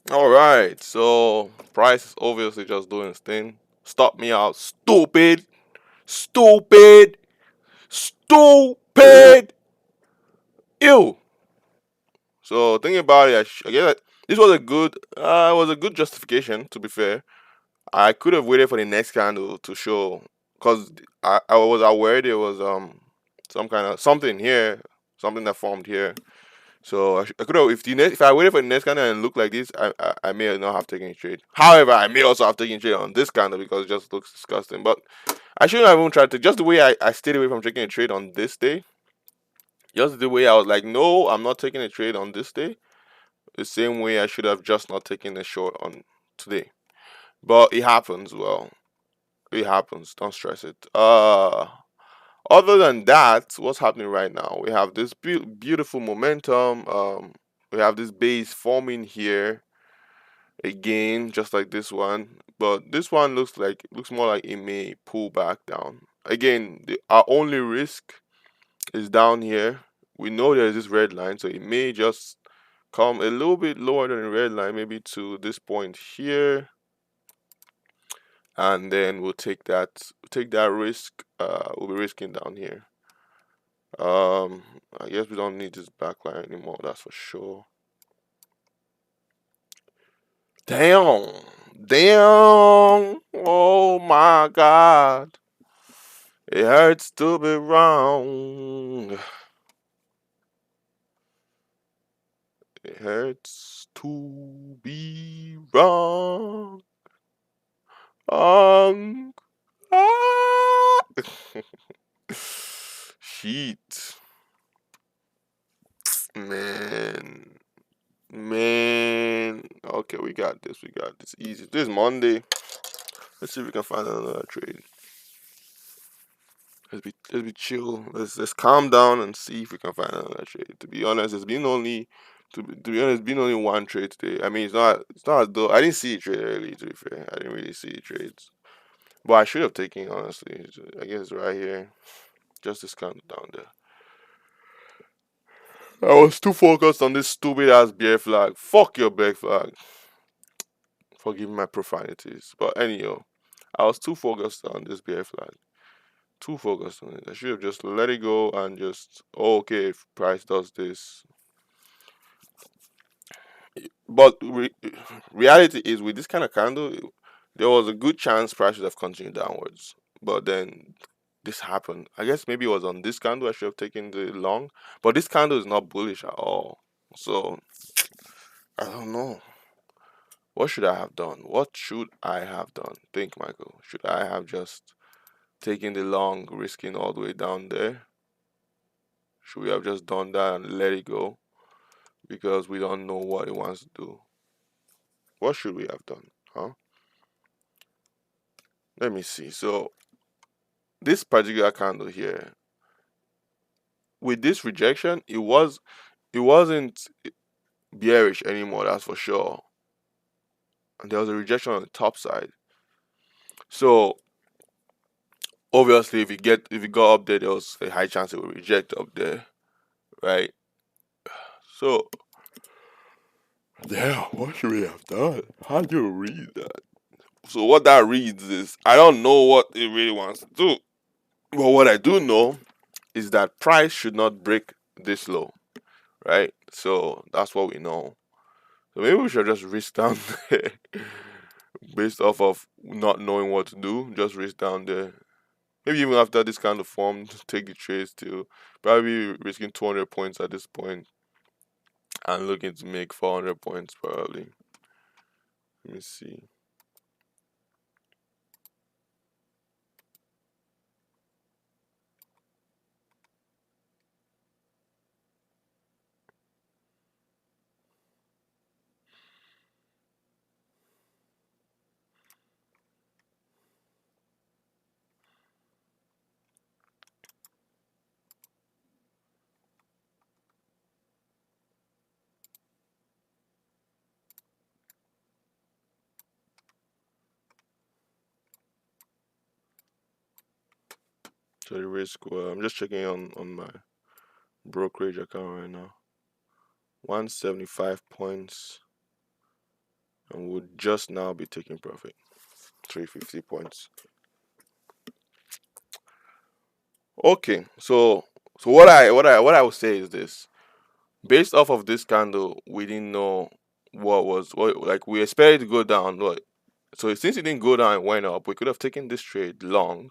All right, so Price is obviously just doing his thing. Stop me out, stupid, stupid, stupid. Ew. So thinking about it, I guess this was a good justification. To be fair, I could have waited for the next candle to show, cause I was aware there was some kind of something here, something that formed here. So I could have, if I waited for the next candle and looked like this, I may not have taken a trade. However, I may also have taken a trade on this candle because it just looks disgusting. But I shouldn't have even tried to. Just the way I stayed away from taking a trade on this day, just the way I was like, no, I'm not taking a trade on this day. The same way I should have just not taken a short on today. But it happens. Well, it happens. Don't stress it. Other than that, what's happening right now? We have this beautiful momentum. We have this base forming here again, just like this one. But this one looks more like it may pull back down. Again, our only risk is down here. We know there's this red line, so it may just come a little bit lower than the red line, maybe to this point here, and then we'll take that risk. We'll be risking down here. I guess we don't need this backline anymore. That's for sure. Damn, damn. Oh my God, it hurts to be wrong. It hurts to be wrong. Um. Ah. Sheet, man. Man, okay, we got this. We got this easy. This is Monday. Let's see if we can find another trade. Let's be chill. Let's calm down and see if we can find another trade. To be honest, it's been only one trade today. I mean, it's not as though I didn't see a trade early. To be fair, I didn't really see trades, but I should have taken honestly. I guess it's right here. Just discount down there. I was too focused on this stupid ass bear flag. Fuck your bear flag. Forgive my profanities. But anyhow, I was too focused on this bear flag. Too focused on it. I should have just let it go and just, oh, okay, if price does this. But reality is, with this kind of candle, there was a good chance price should have continued downwards. But then this happened. I guess maybe it was on this candle I should have taken the long. But this candle is not bullish at all. So I don't know. What should I have done? What should I have done? Think, Michael. Should I have just taken the long, risking all the way down there? Should we have just done that and let it go? Because we don't know what it wants to do. What should we have done? Huh? Let me see. So this particular candle here, with this rejection, it wasn't bearish anymore, that's for sure. And there was a rejection on the top side. So obviously if it got up there was a high chance it would reject up there, right? So yeah, what should we have done? How do you read that? So what that reads is I don't know what it really wants to do. But what I do know is that price should not break this low, right? So that's what we know. So maybe we should just risk down there based off of not knowing what to do. Just risk down there. Maybe even after this kind of form, take the trades to probably risking 200 points at this point and looking to make 400 points probably. Let me see. So the risk, well, I'm just checking on my brokerage account right now. 175 points. and we'll just now be taking profit. 350 points. Okay, so what I would say is this: based off of this candle, we didn't know what like we expected to go down, but so since it didn't go down and went up, we could have taken this trade long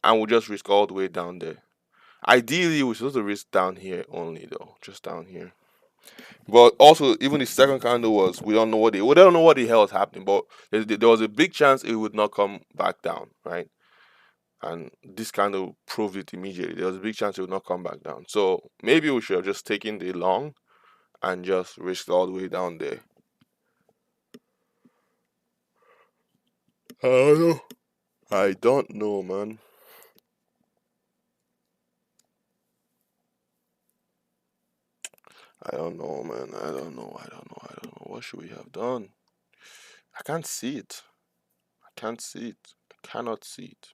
and we'll just risk all the way down there. Ideally, we're supposed to risk down here only though, just down here. But also, even the second candle was we don't know what the hell is happening, but there was a big chance it would not come back down, right? And this candle proved it immediately. There was a big chance it would not come back down. So maybe we should have just taken the long and just risked all the way down there. I don't know. I don't know, man. I don't know, man. I don't know. I don't know. I don't know. What should we have done? I can't see it. I can't see it. I cannot see it.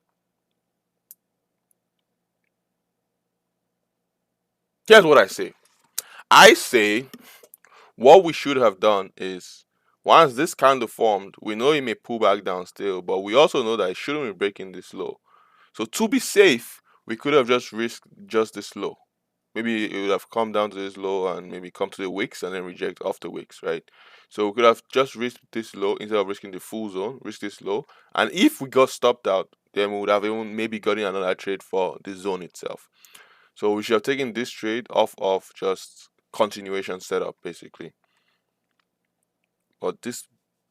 Here's what I say. I say what we should have done is once this candle formed, we know it may pull back down still, but we also know that it shouldn't be breaking this low. So to be safe, we could have just risked just this low. Maybe it would have come down to this low and maybe come to the wicks and then reject off the wicks, right? So we could have just risked this low instead of risking the full zone, risk this low. And if we got stopped out, then we would have even maybe gotten another trade for the zone itself. So we should have taken this trade off of just continuation setup basically. But this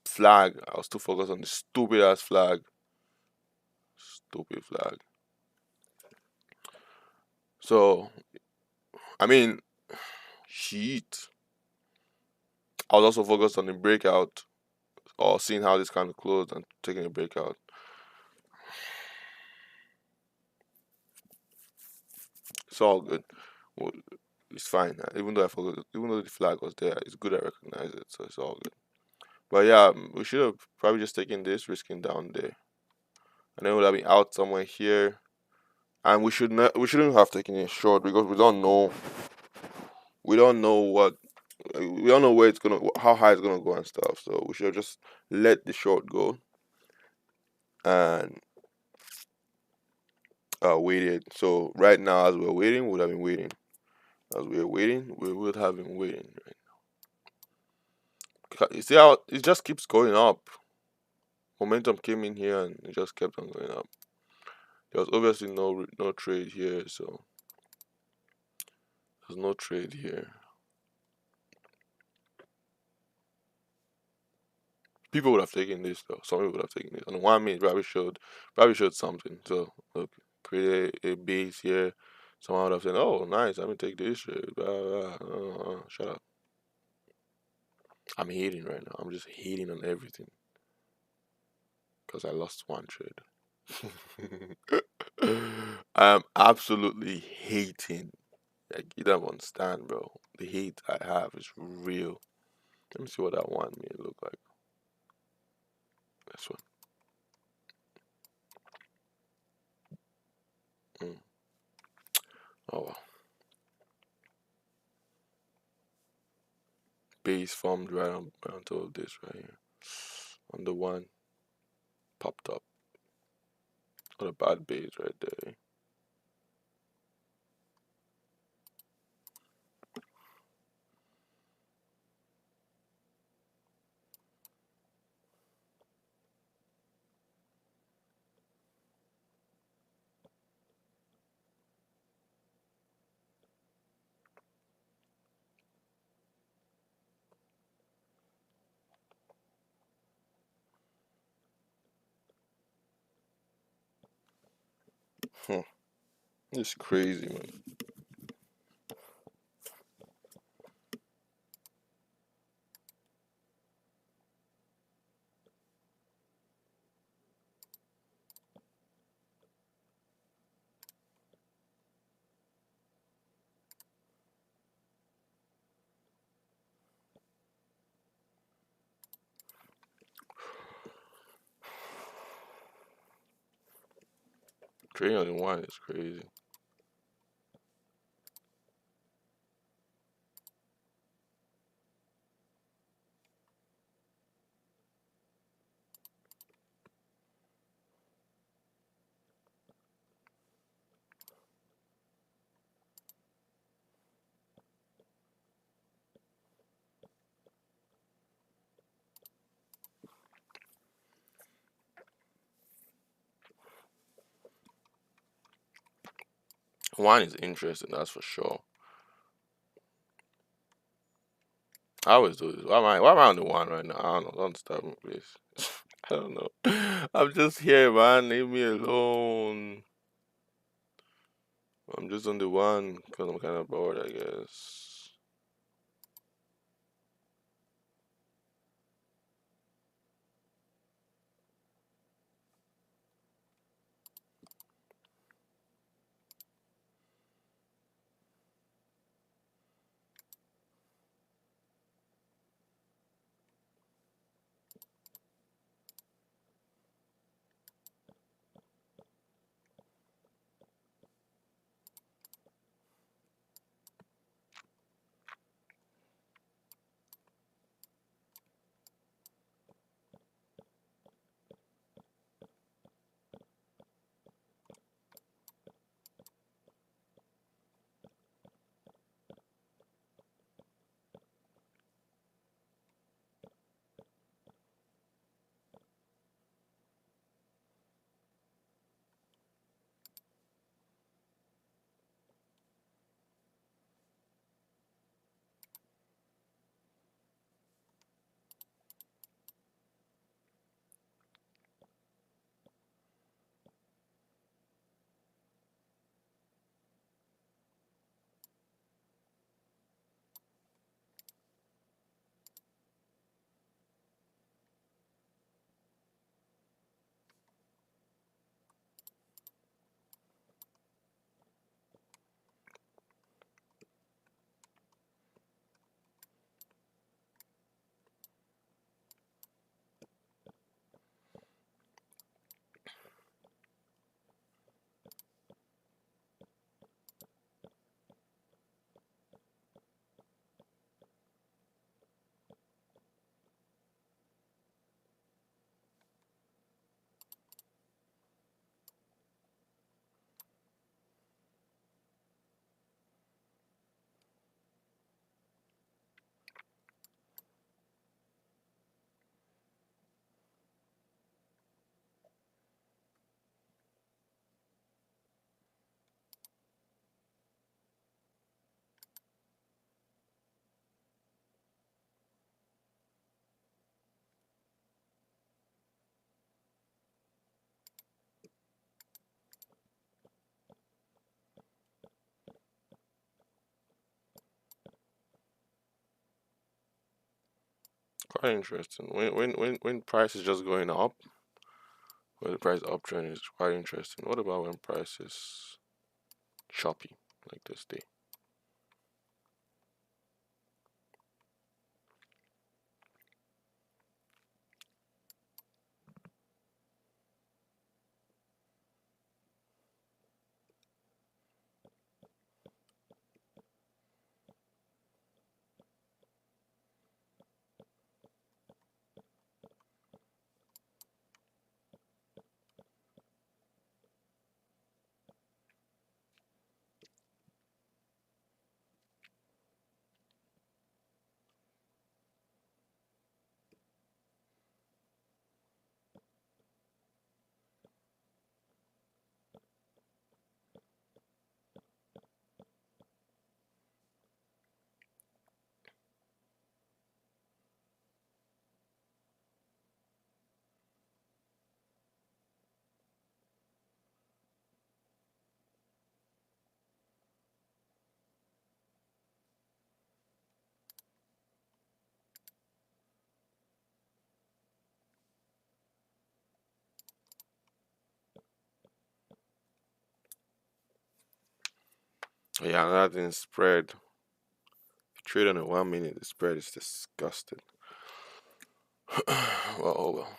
flag, I was too focused on the stupid ass flag. Stupid flag. So I mean, shit. I was also focused on the breakout or seeing how this kind of closed and taking a breakout. It's all good. Well, it's fine. Even though I forgot, even though the flag was there, it's good I recognize it, so it's all good. But yeah, we should have probably just taken this, risking down there, and then we'll have been out somewhere here. And we shouldn't have taken it short because we don't know what we don't know where it's gonna how high it's gonna go and stuff. So we should have just let the short go and waited. So right now, as we're waiting, we would have been waiting. As we're waiting, we would have been waiting. You see how it just keeps going up. Momentum came in here and it just kept on going up. There was obviously no trade here, so there's no trade here. People would have taken this though. Some people would have taken this. And 1 minute probably showed something. So look, create a base here. Someone would have said, "Oh, nice. I'm gonna take this trade." Blah, blah, blah. Shut up. I'm hating right now. I'm just hating on everything because I lost one trade. I'm absolutely hating. Like you don't understand, bro. The hate I have is real. Let me see what that one may look like. This one. Mm. Oh well. Base formed right on top of this right here. On the one popped up. What a bad base right there. Hmm. It's crazy, man. Trading on the one is crazy. Wine is interesting, that's for sure. I always do this. Why am I on the one right now? I don't know. Don't stop me, please. I don't know. I'm just here, man. Leave me alone. I'm just on the one because I'm kind of bored, I guess. Quite interesting. When price is just going up, when the price uptrend is quite interesting. What about when price is choppy like this day? Yeah, another thing, spread. Trade on a 1 minute, the spread is disgusting. Well, oh well.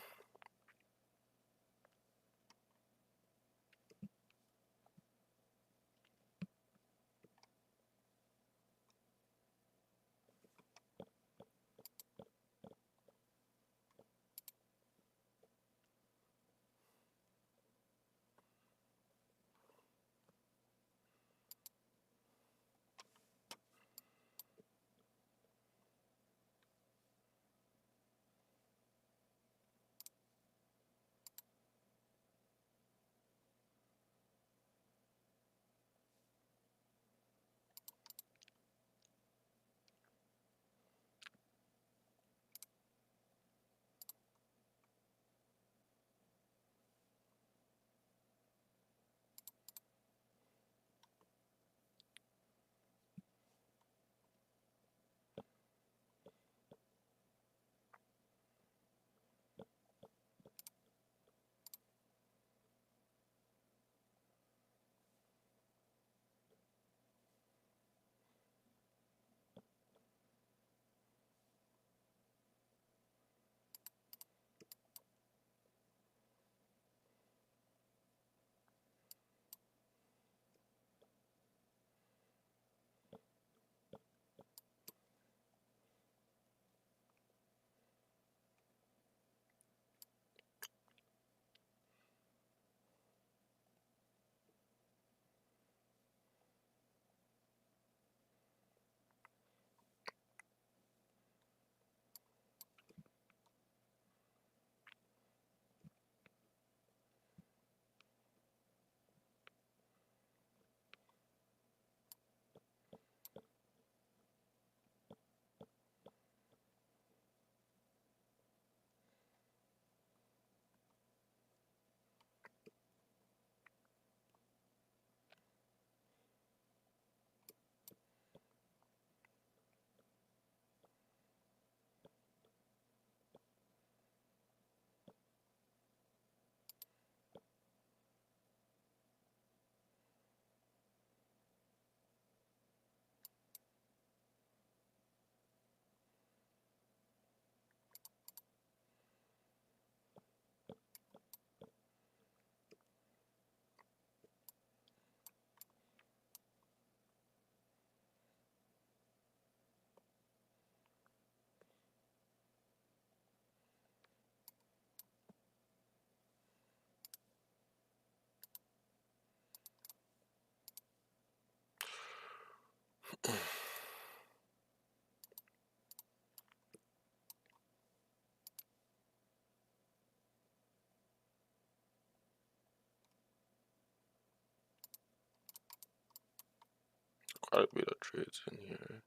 quite a bit of trades in here.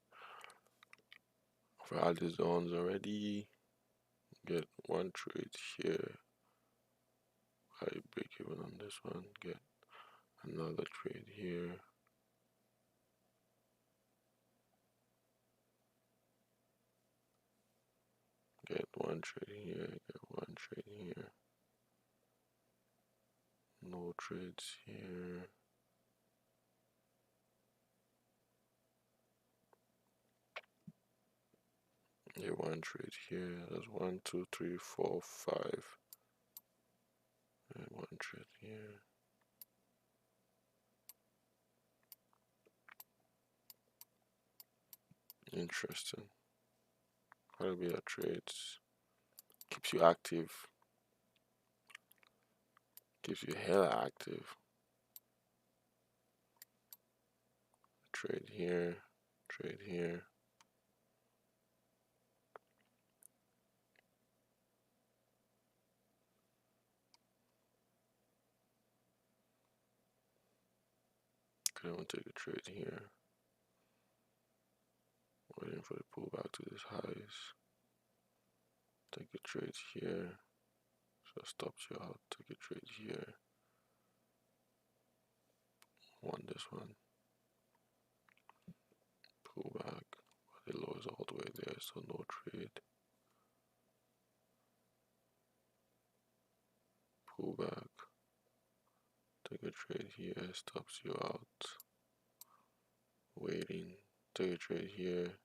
For all the zones already, get one trade here. I break even on this one, get another trade here. Get one trade here, get one trade here. No trades here. Get one trade here. That's 1, 2, 3, 4, 5. And one trade here. Interesting. Quite a bit of trades. Keeps you active. Keeps you hella active. Trade here. Trade here. Could even take a trade here. Waiting for the pullback to these highs. Take a trade here. So stops you out. Take a trade here. Want this one. Pull back. But the low is all the way there, so no trade. Pull back. Take a trade here. Stops you out. Waiting. Take a trade here.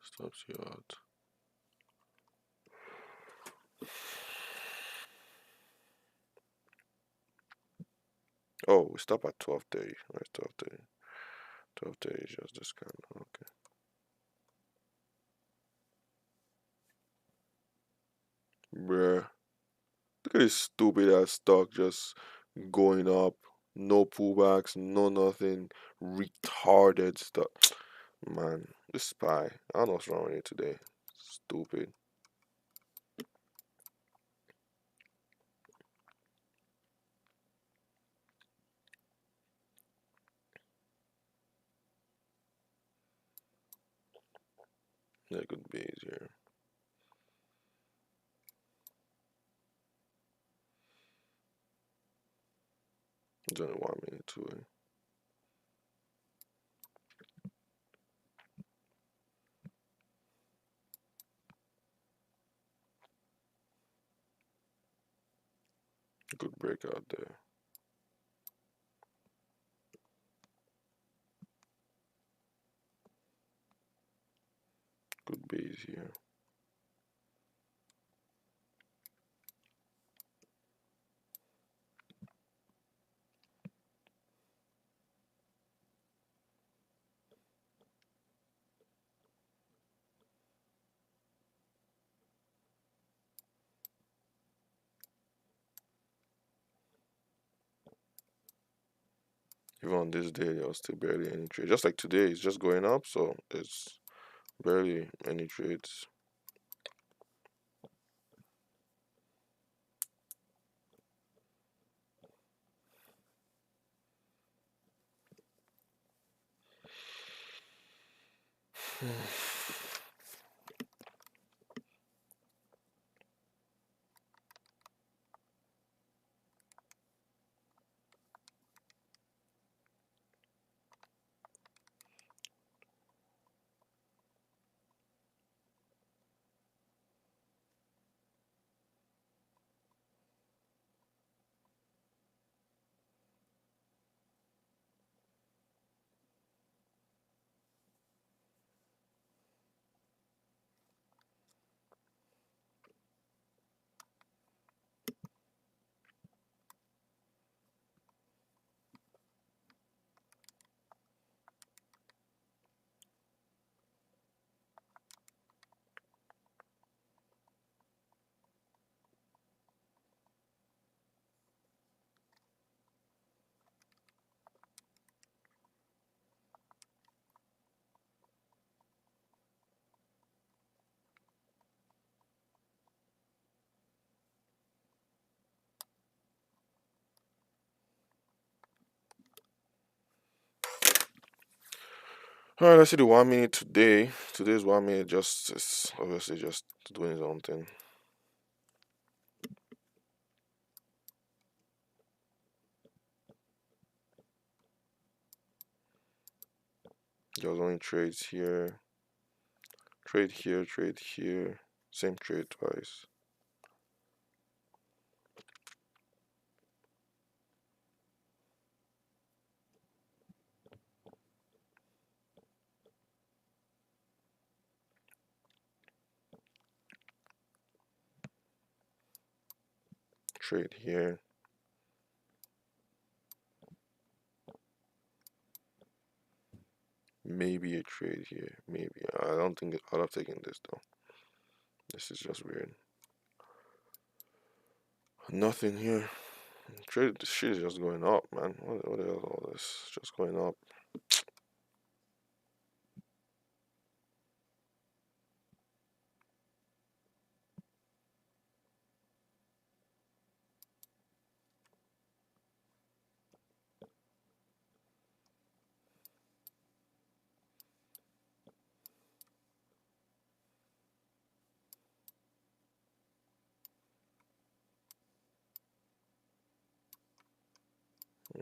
Stops you out. Oh, we stop at 12:30. Where's 12:30? 12:30 is just this kind. Okay. Bruh. Look at this stupid ass stock just going up. No pullbacks, no nothing. Retarded stuff. Man, this spy. I don't know what's wrong with you today. Stupid. That could be easier. It's only 1 minute to it. Good breakout there. Good base here. Even on this day, there was still barely any trade. Just like today, it's just going up, so it's barely any trades. All right, let's see the 1 minute today. Today's 1 minute just is obviously just doing his own thing. There's only trades here, trade here, trade here, same trade twice. Trade here. Maybe a trade here. Maybe. I don't think I'd have taken this though. This is just weird. Nothing here. Trade this shit is just going up, man. What the hell is all this? Just going up.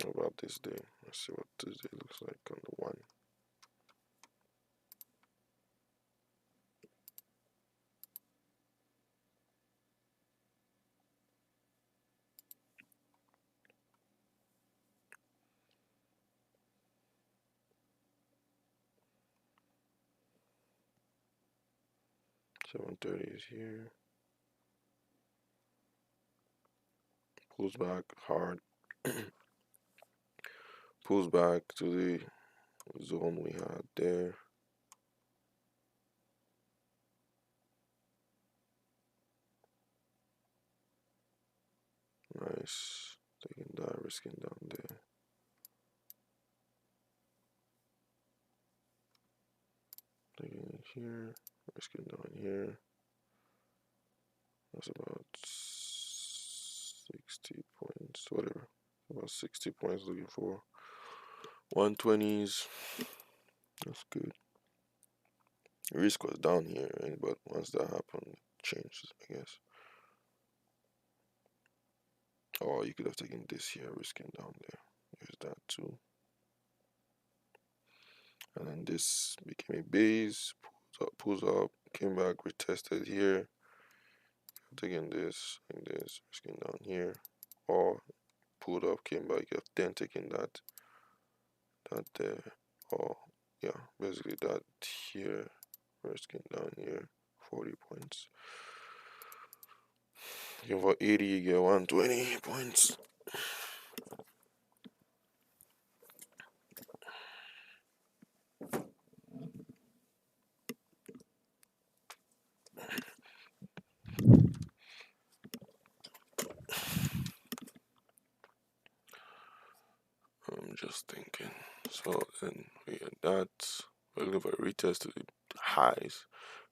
What about this day? Let's see what this day looks like on the one. $7.30 is here. Pulls back hard. Pulls back to the zone we had there. Nice. Taking that, risking down there. Taking it here, risking down here. That's about 60 points, whatever. About 60 points looking for 120s. That's good. Risk was down here, right? But once that happened, it changed, I guess. Or you could have taken this here, risking down there. There's that too. And then this became a base, pulls up, came back, retested here. Taking this, and this, risking down here. Or pulled up, came back, then taking that there. Or yeah, basically that here, risking down here, 40 points. Looking for 80, you get 120 points. I'm just thinking. So then we had that. We're looking for a retest to the highs.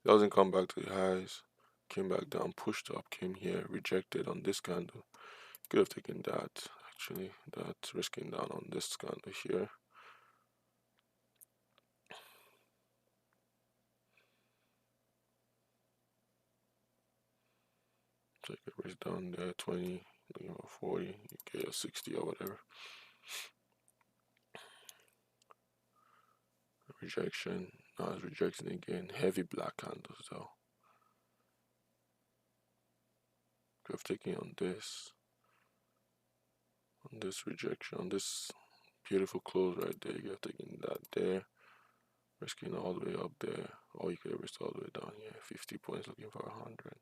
Doesn't come back to the highs. Came back down, pushed up, came here, rejected on this candle. Could have taken that actually. That risking down on this candle here. Take a risk down there, 20, looking for 40, you get a 60 or whatever. Rejection. Now it's rejecting again. Heavy black candles though. Could have taken on this rejection, on this beautiful close right there. You could have taken that there, risking all the way up there, or you could have risked all the way down here. 50 points, looking for 100.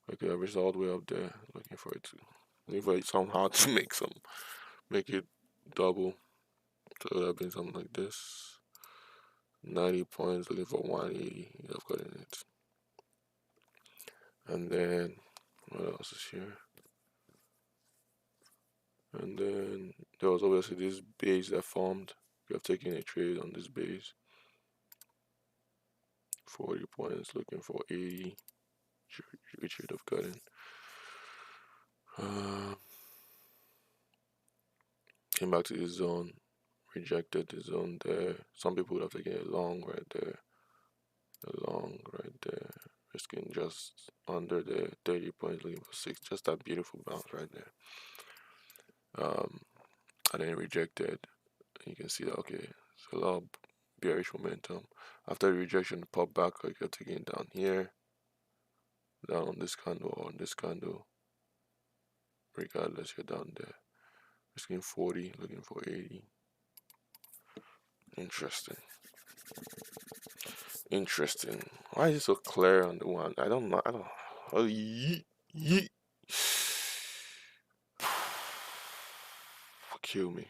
Or you could have risked all the way up there, looking for it somehow to make it double. So it would have been something like this. 90 points, looking for 180. You have gotten it. And then what else is here? And then there was obviously this base that formed. You have taken a trade on this base. 40 points, looking for 80. You should have gotten. Came back to this zone, rejected the zone there. Some people would have taken a long right there, a long right there, risking just under the 30 points, looking for six. Just that beautiful bounce right there. And then rejected. You can see that okay, it's a lot of bearish momentum. After the rejection, pop back, like you're taking down here, down on this candle or on this candle. Regardless, you're down there. Risking 40, looking for 80. Interesting. Interesting. Why is it so clear on the one? I don't know. I don't. Oh, yeet, yeet. Kill me.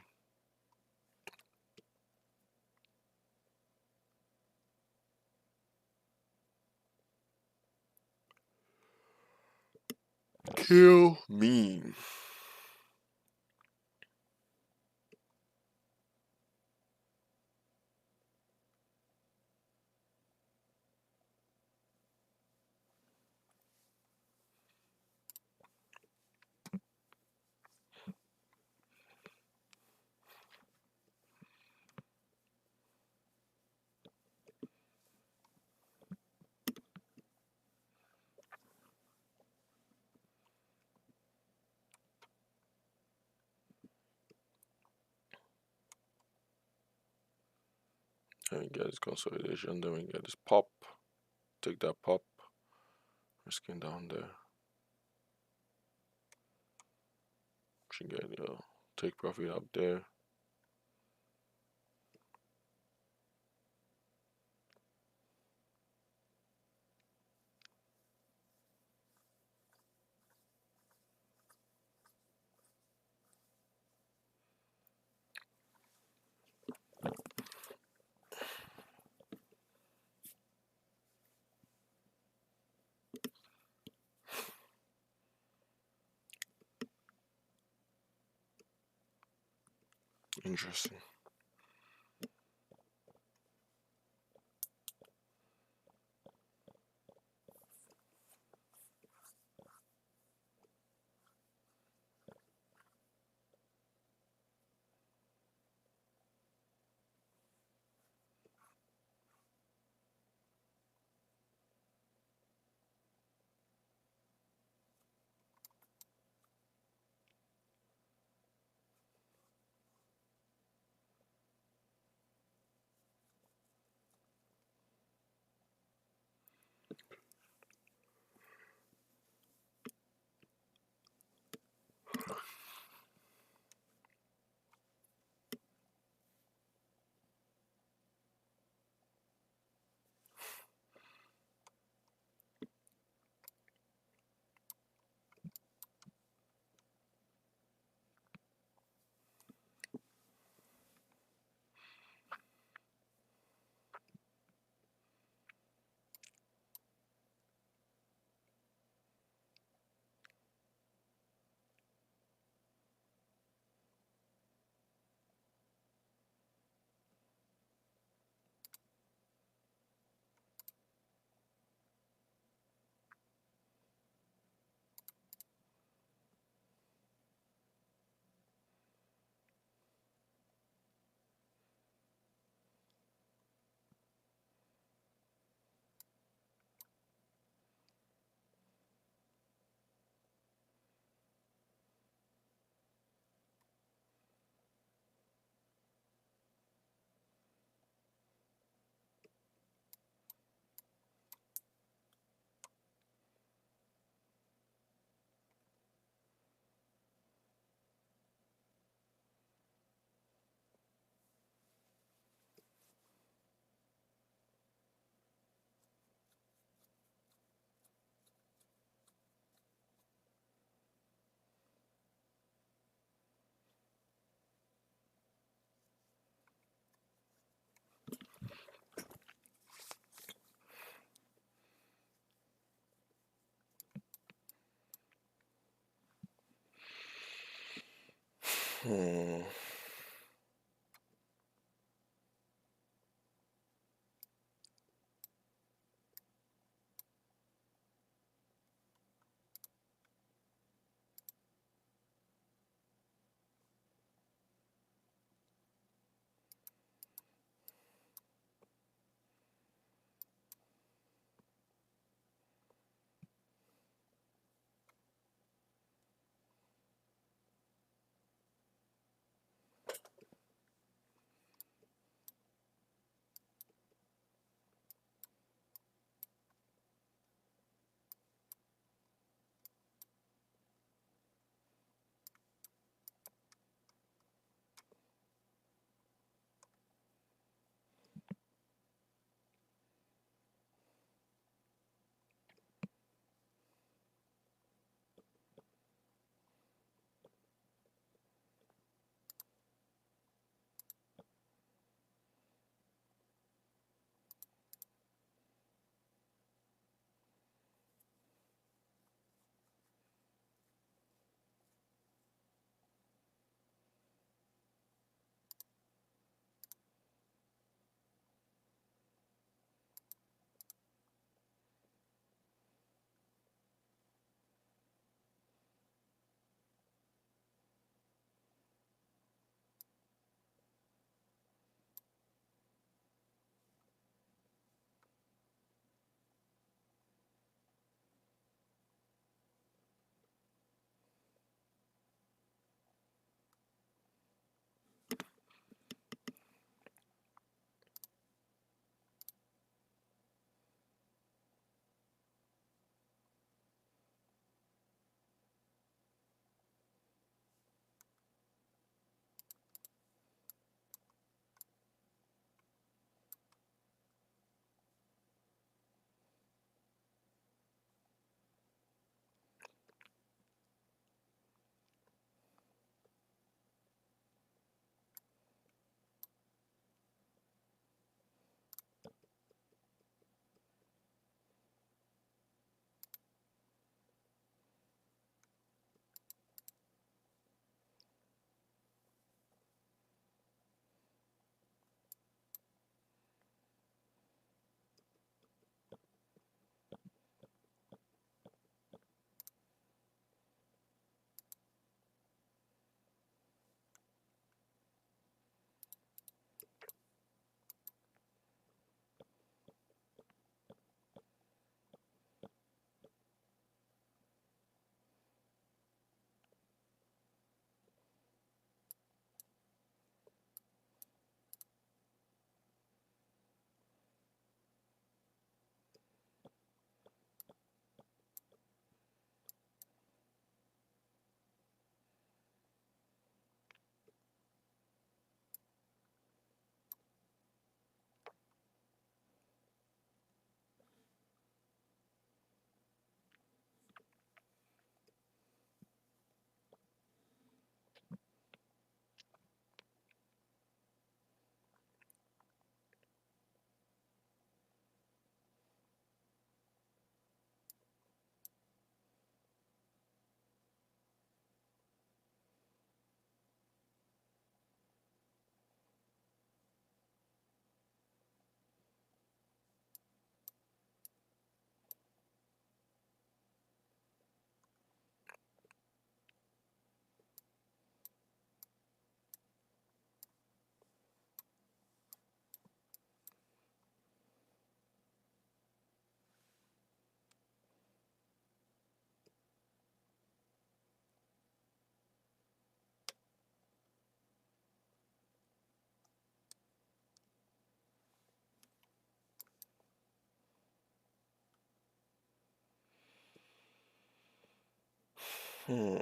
Kill me. Then we get this consolidation. Then we get this pop. Take that pop. Risking down there. Should get take profit up there. Interesting. Hmm. Hmm.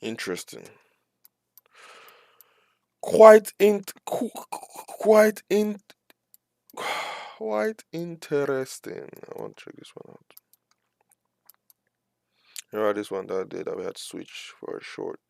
Interesting. Quite in quite in quite interesting. I want to check this one out. You this one that day that we had switch for a short.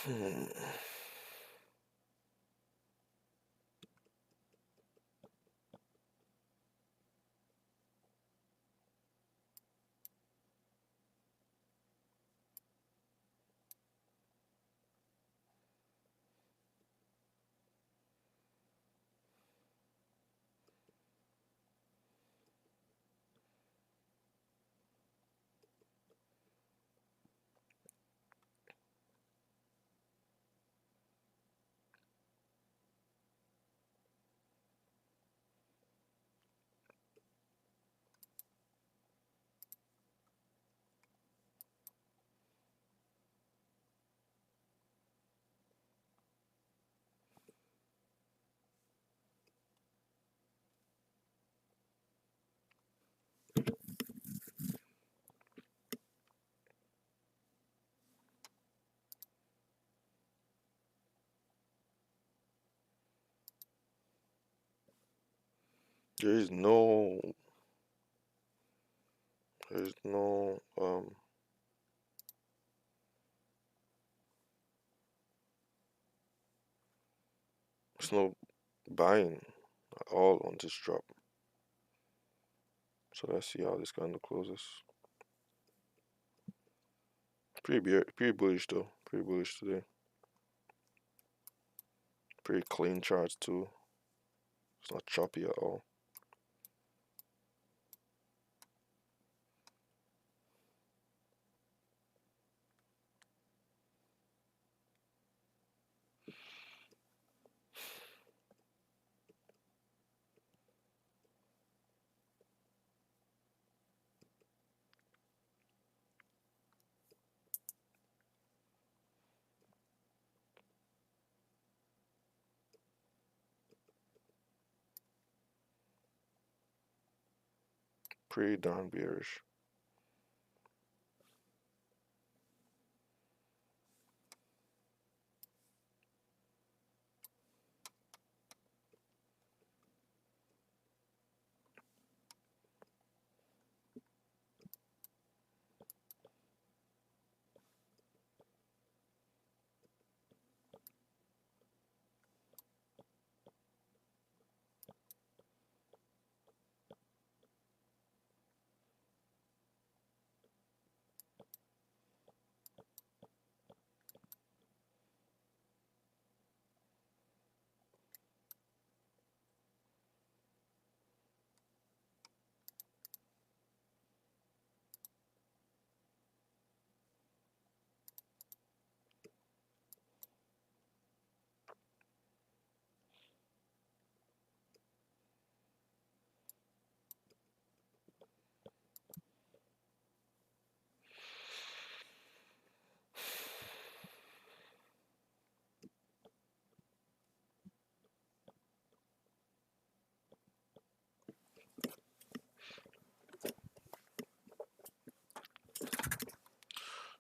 Hmm. There is no, there's no, there's no buying at all on this drop. So let's see how this kind of closes. Pretty bullish though. Pretty bullish today. Pretty clean charts too. It's not choppy at all. Pretty darn bearish.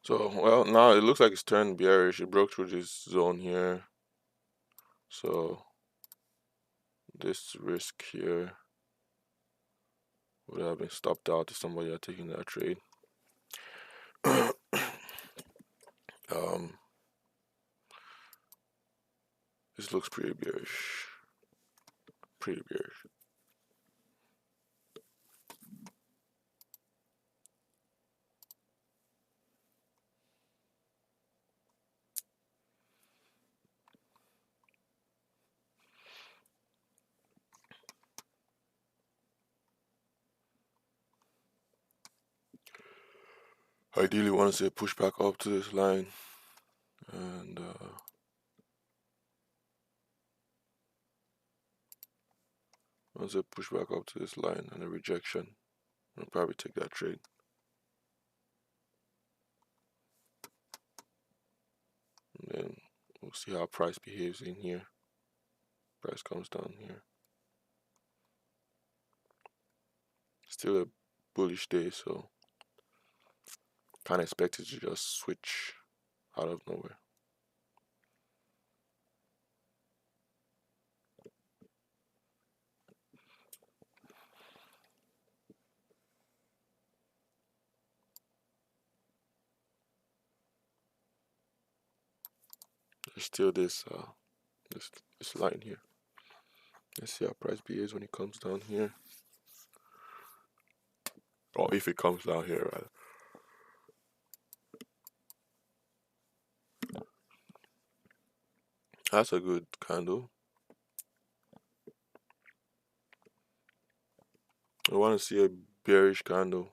So, well, now it looks like it's turned bearish. It broke through this zone here. So, this risk here would have been stopped out if somebody had taken that trade. This looks pretty bearish. Pretty bearish. Ideally, want to say push back up to this line, and once I push back up to this line and a rejection, I'll probably take that trade. And then we'll see how price behaves in here. Price comes down here. Still a bullish day, so can't expect it to just switch out of nowhere. There's still this line here. Let's see how price behaves when it comes down here, or if it comes down here rather. That's a good candle. I want to see a bearish candle.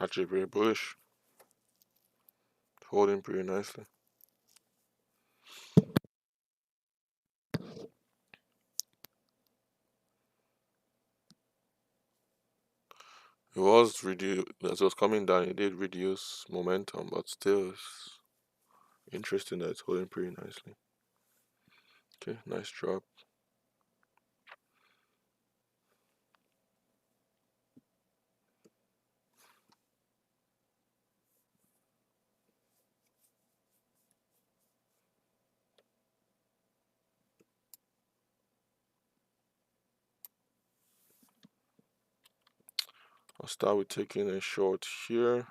Actually, very bullish, holding pretty nicely. It was reduced as it was coming down. It did reduce momentum, but still, it's interesting that it's holding pretty nicely. Okay, nice drop. I'll start with taking a short here.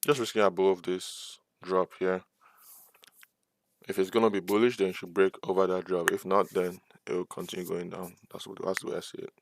Just risking above this drop here. If it's gonna be bullish, then it should break over that drop. If not, then it will continue going down. That's the way I see it.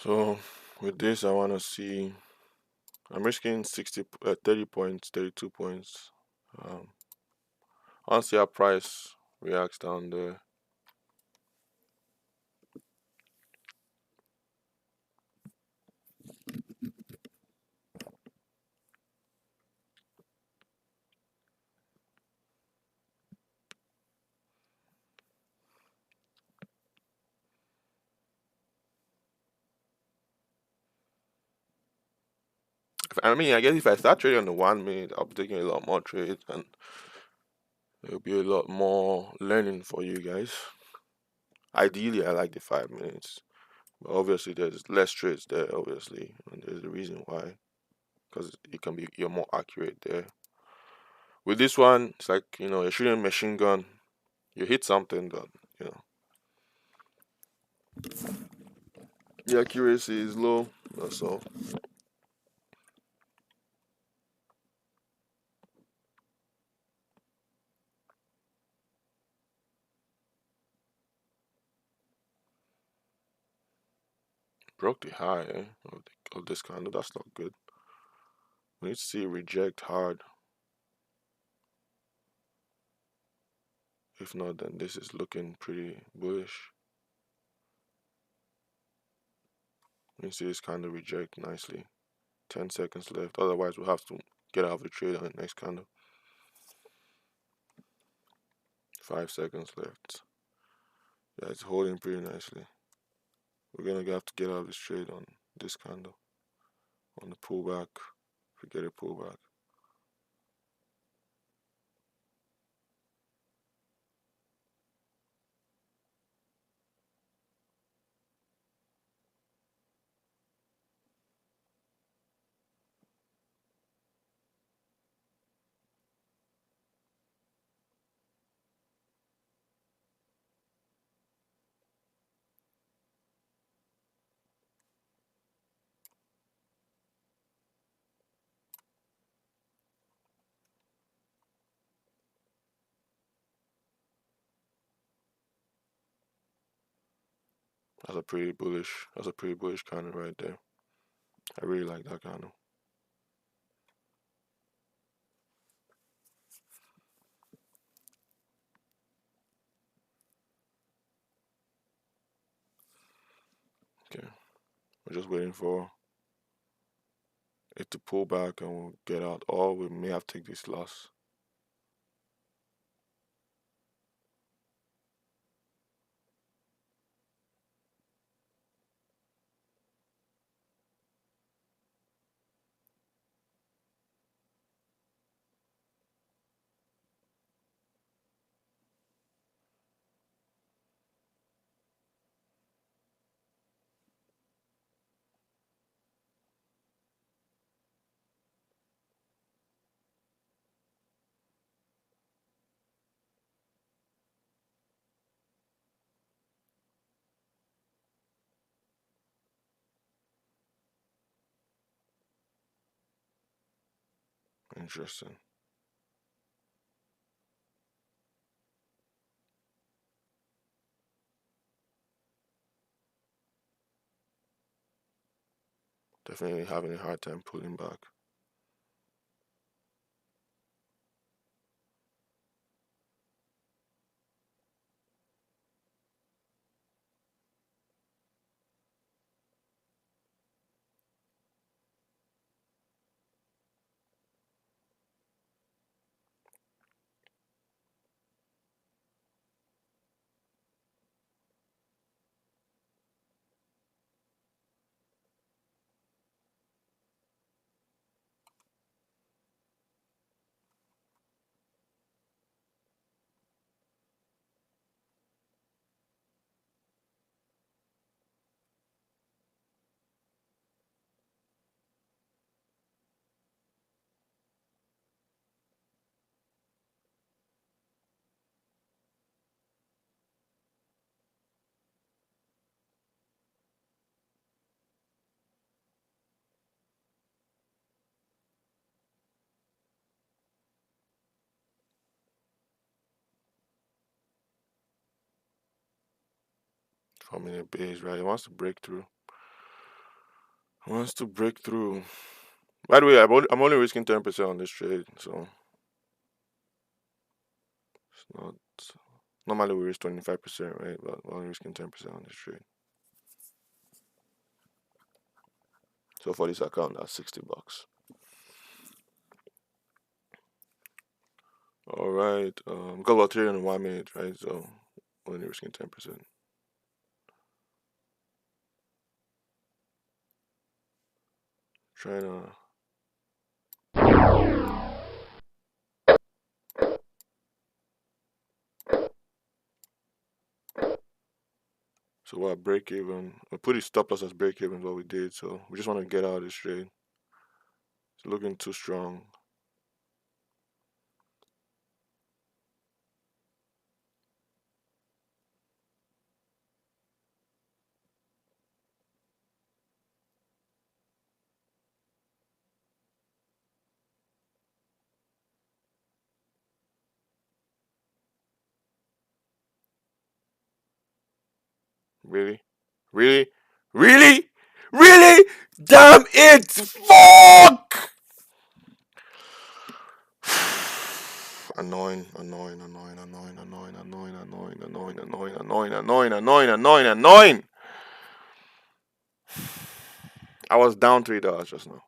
So with this, I want to see. I'm risking 30 points, 32 points. I want to see how price reacts down there. I mean, I guess if I start trading on the 1 minute, I'll be taking a lot more trades and it'll be a lot more learning for you guys. Ideally, I like the 5 minutes, but obviously there's less trades there. Obviously, and there's a reason why, because you're more accurate there. With this one, it's like you're shooting a machine gun. You hit something, but you know the accuracy is low. That's all. Broke the high of this candle. That's not good. We need to see it reject hard. If not, then this is looking pretty bullish. You see this candle reject nicely. 10 seconds left. Otherwise, we'll have to get out of the trade on the next candle. 5 seconds left. Yeah, it's holding pretty nicely. We're gonna have to get out of this trade on this candle. On the pullback. Forget a pullback. That's a pretty bullish candle right there. I really like that candle. Okay. We're just waiting for it to pull back and we'll get out. Or we may have to take this loss. Interesting. Definitely having a hard time pulling back. Forming a base, right? It wants to break through. It wants to break through. By the way, I'm only risking 10% on this trade, so it's not. Normally we risk 25%, right? But we're only risking 10% on this trade. So for this account, that's $60. All right. Got about 3 in 1 minute, right? So only risking 10%. Trying to. So we're at break even. We put the stop loss as break even, what we did. So we just want to get out of this trade. It's looking too strong. Really? Really? Really? Really? Damn it! Fuck! Annoying, annoying, annoying, annoying, annoying, annoying, annoying, annoying, annoying, annoying, annoying, annoying, annoying, annoying. I was down $3 just now.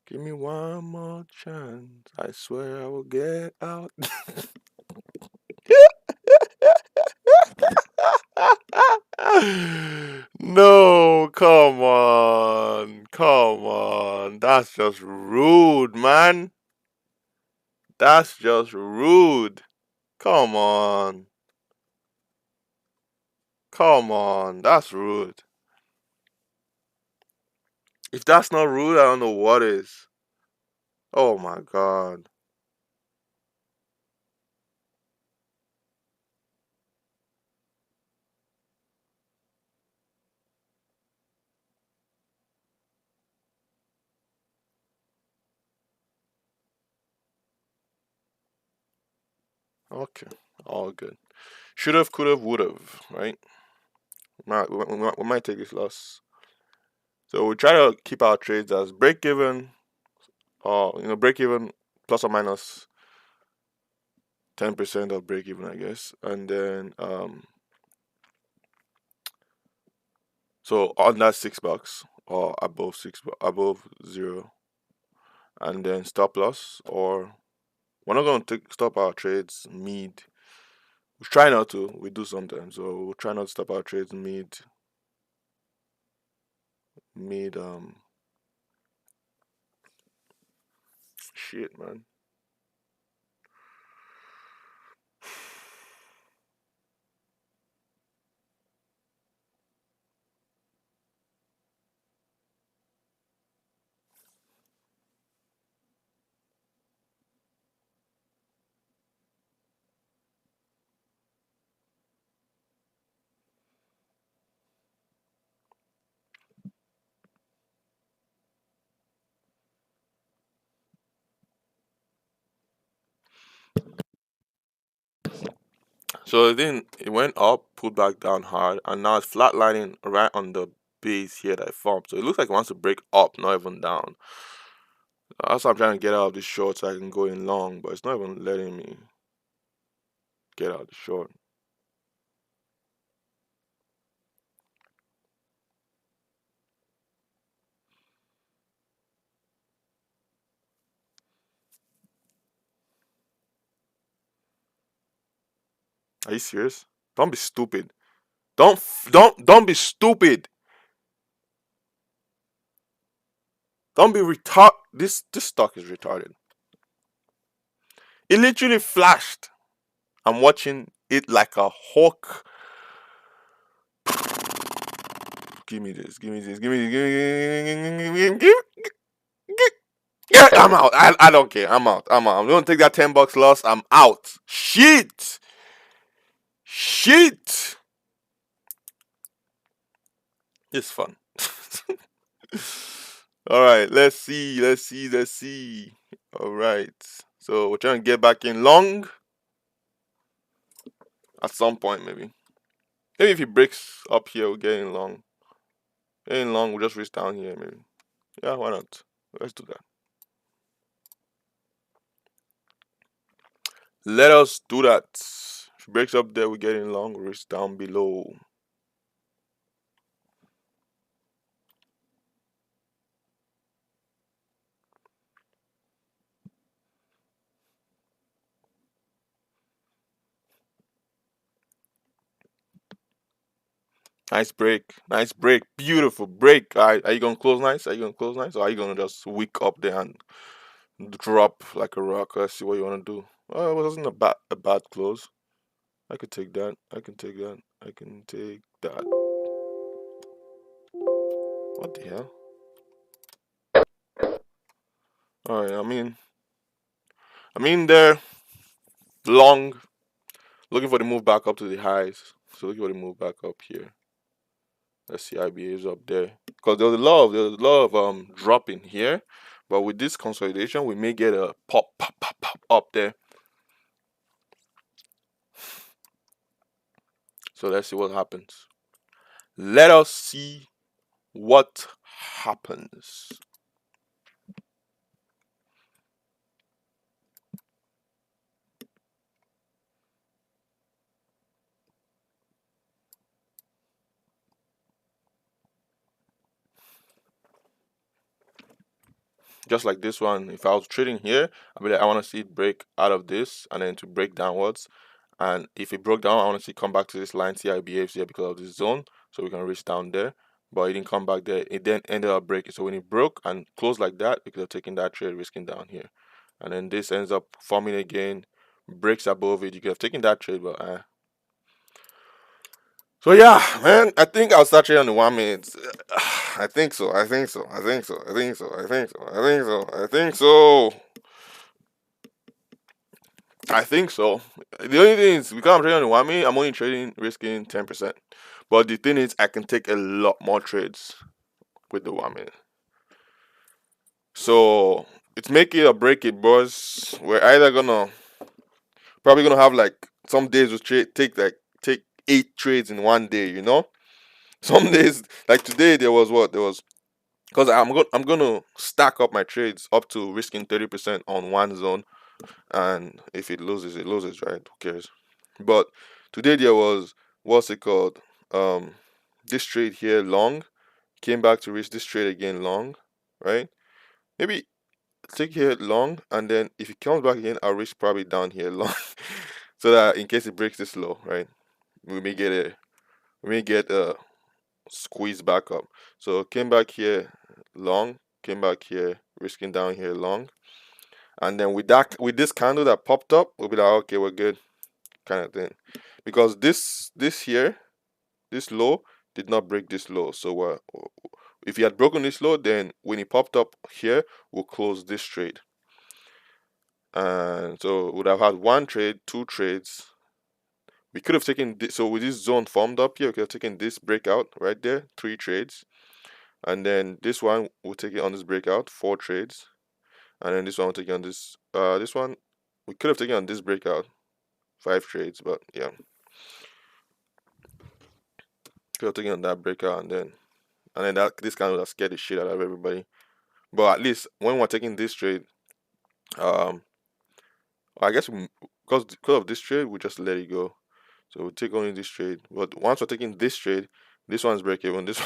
Give me one more chance. I swear I will get out. No, come on. Come on. That's just rude, man. That's just rude. Come on. Come on. That's rude. If that's not rude, I don't know what is. Oh my god. Okay. All good. Should have, could have, would have, right? We might take this loss. So we try to keep our trades as break even, or break even plus or minus 10% of break even, I guess. And then so on that $6 or above above zero, and then stop loss, or we're not gonna stop our trades mid. We try not to. We do sometimes. So we'll try not to stop our trades mid shit, man. So then it went up, pulled back down hard, and now it's flatlining right on the base here that I formed. So it looks like it wants to break up, not even down. That's why I'm trying to get out of this short so I can go in long, but it's not even letting me get out of the short. Are you serious? Don't be stupid. Don't be stupid. Don't be retard. This stock is retarded. It literally flashed. I'm watching it like a hawk. Give me this. Give me this. Give me this. Yeah, I'm out. I don't care. I'm out. I'm out. I'm gonna take that $10 loss. I'm out. Shit. Shit. It's fun. All right. Let's see. Let's see. Let's see. All right. So we're trying to get back in long at some point, maybe. Maybe if he breaks up here, we'll get in long. Get in long, we'll just reach down here, maybe. Yeah, why not? Let's do that. Let us do that. If it breaks up there, we get in long, reach down below. Nice break. Nice break. Beautiful break. Are you gonna close nice? Are you gonna close nice? Or are you gonna just wick up there and drop like a rock? Let's see what you wanna do. Oh, it wasn't a bad close. I could take that. I can take that. I can take that. What the hell? Alright, I mean they're long, looking for the move back up to the highs. So looking for the move back up here. Let's see IBA is up there. Because there's a lot of dropping here. But with this consolidation, we may get a pop, pop, pop, pop up there. So let's see what happens. Let us see what happens. just like this one, if I was trading here, I'd be like, I want to see it break out of this and then to break downwards. And if it broke down, I want to see it come back to this line, see how it behaves here because of this zone, so we can reach down there. But it didn't come back there. It then ended up breaking. So when it broke and closed like that, we could have taken that trade, risking down here. And then this ends up forming again, breaks above it. You could have taken that trade, but so yeah, man, I think I'll start trading on the 1 minute. I think so. I think so. I think so. I think so. I think so. I think so. I think so. I think so. The only thing is, because I'm trading on the 1 minute, I'm only trading risking 10%. But the thing is, I can take a lot more trades with the 1 minute. So it's make it or break it, boys. We're either probably gonna have like some days we take 8 trades in one day. Some days like today there was because I'm gonna stack up my trades up to risking 30% on one zone, and if it loses, it loses, right? Who cares? But today there was, what's it called? Um, this trade here long came back to reach this trade again long, right? Maybe take here long, and then if it comes back again, I'll reach probably down here long, so that in case it breaks this low, right? We may get a squeeze back up. So came back here long, came back here risking down here long, and then with this candle that popped up, we'll be like, okay, we're good, kind of thing, because this here, this low did not break this low. So if he had broken this low, then when he popped up here, we'll close this trade. And so would have had one trade, two trades. We could have taken this, so with this zone formed up here, we could have taken this breakout right there, 3 trades. And then this one we'll take it on this breakout, 4 trades. And then this one we'll take it on this one we could have taken on this breakout, 5 trades, but yeah. Could have taken on that breakout, and then that this kind of scared the shit out of everybody. But at least when we're taking this trade, um, I guess because of this trade, we just let it go. So we'll take only this trade. But once we're taking this trade, this one's break even. This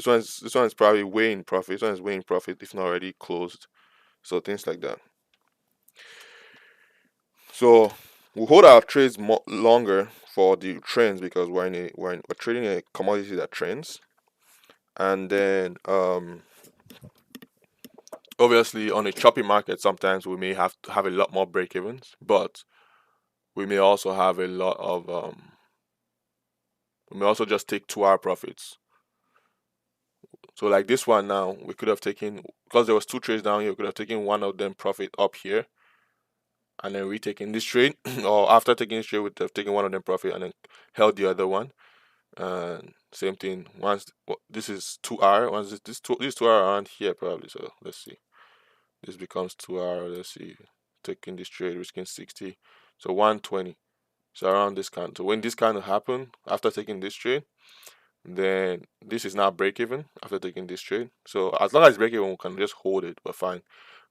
one's probably way in profit. This one is way in profit if not already closed. So things like that. So we'll hold our trades longer for the trends because we're trading a commodity that trends, and then obviously on a choppy market sometimes we may have to have a lot more break evens, but we may also have a lot of we may also just take 2 hour profits. So like this one now, we could have taken, because there was 2 trades down here, we could have taken one of them profit up here, and then retaking this trade, or after taking this trade, we would have taken one of them profit and then held the other one. And same thing. Once this is 2 hour, once this 2 hour around here probably. So let's see. This becomes 2 hour. Let's see. Taking this trade, risking 60. So 120. So around this kind. So when this kind of happen after taking this trade, then this is now break even after taking this trade. So as long as it's break even, we can just hold it. We're fine.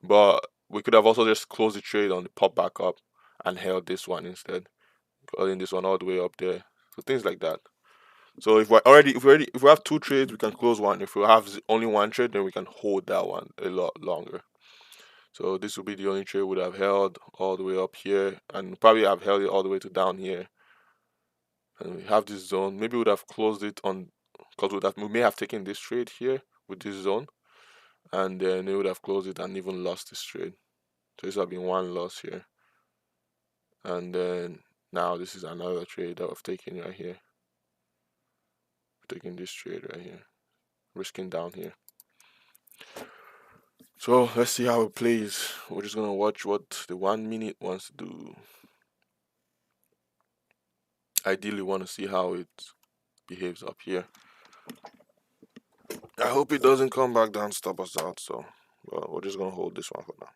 But we could have also just closed the trade on the pop back up and held this one instead, holding this one all the way up there. So things like that. So if we have 2 trades, we can close one. If we have only one trade, then we can hold that one a lot longer. So this will be the only trade we would have held all the way up here, and probably have held it all the way to down here. And we have this zone. Maybe we would have closed it on, because we may have taken this trade here with this zone, and then we would have closed it and even lost this trade. So this would have been one loss here, and then now this is another trade that we've taken right here. Taking this trade right here, risking down here. So let's see how it plays. We're just gonna watch what the 1 minute wants to do. Ideally, want to see how it behaves up here. I hope it doesn't come back down, stop us out. So, well, we're just gonna hold this one for now.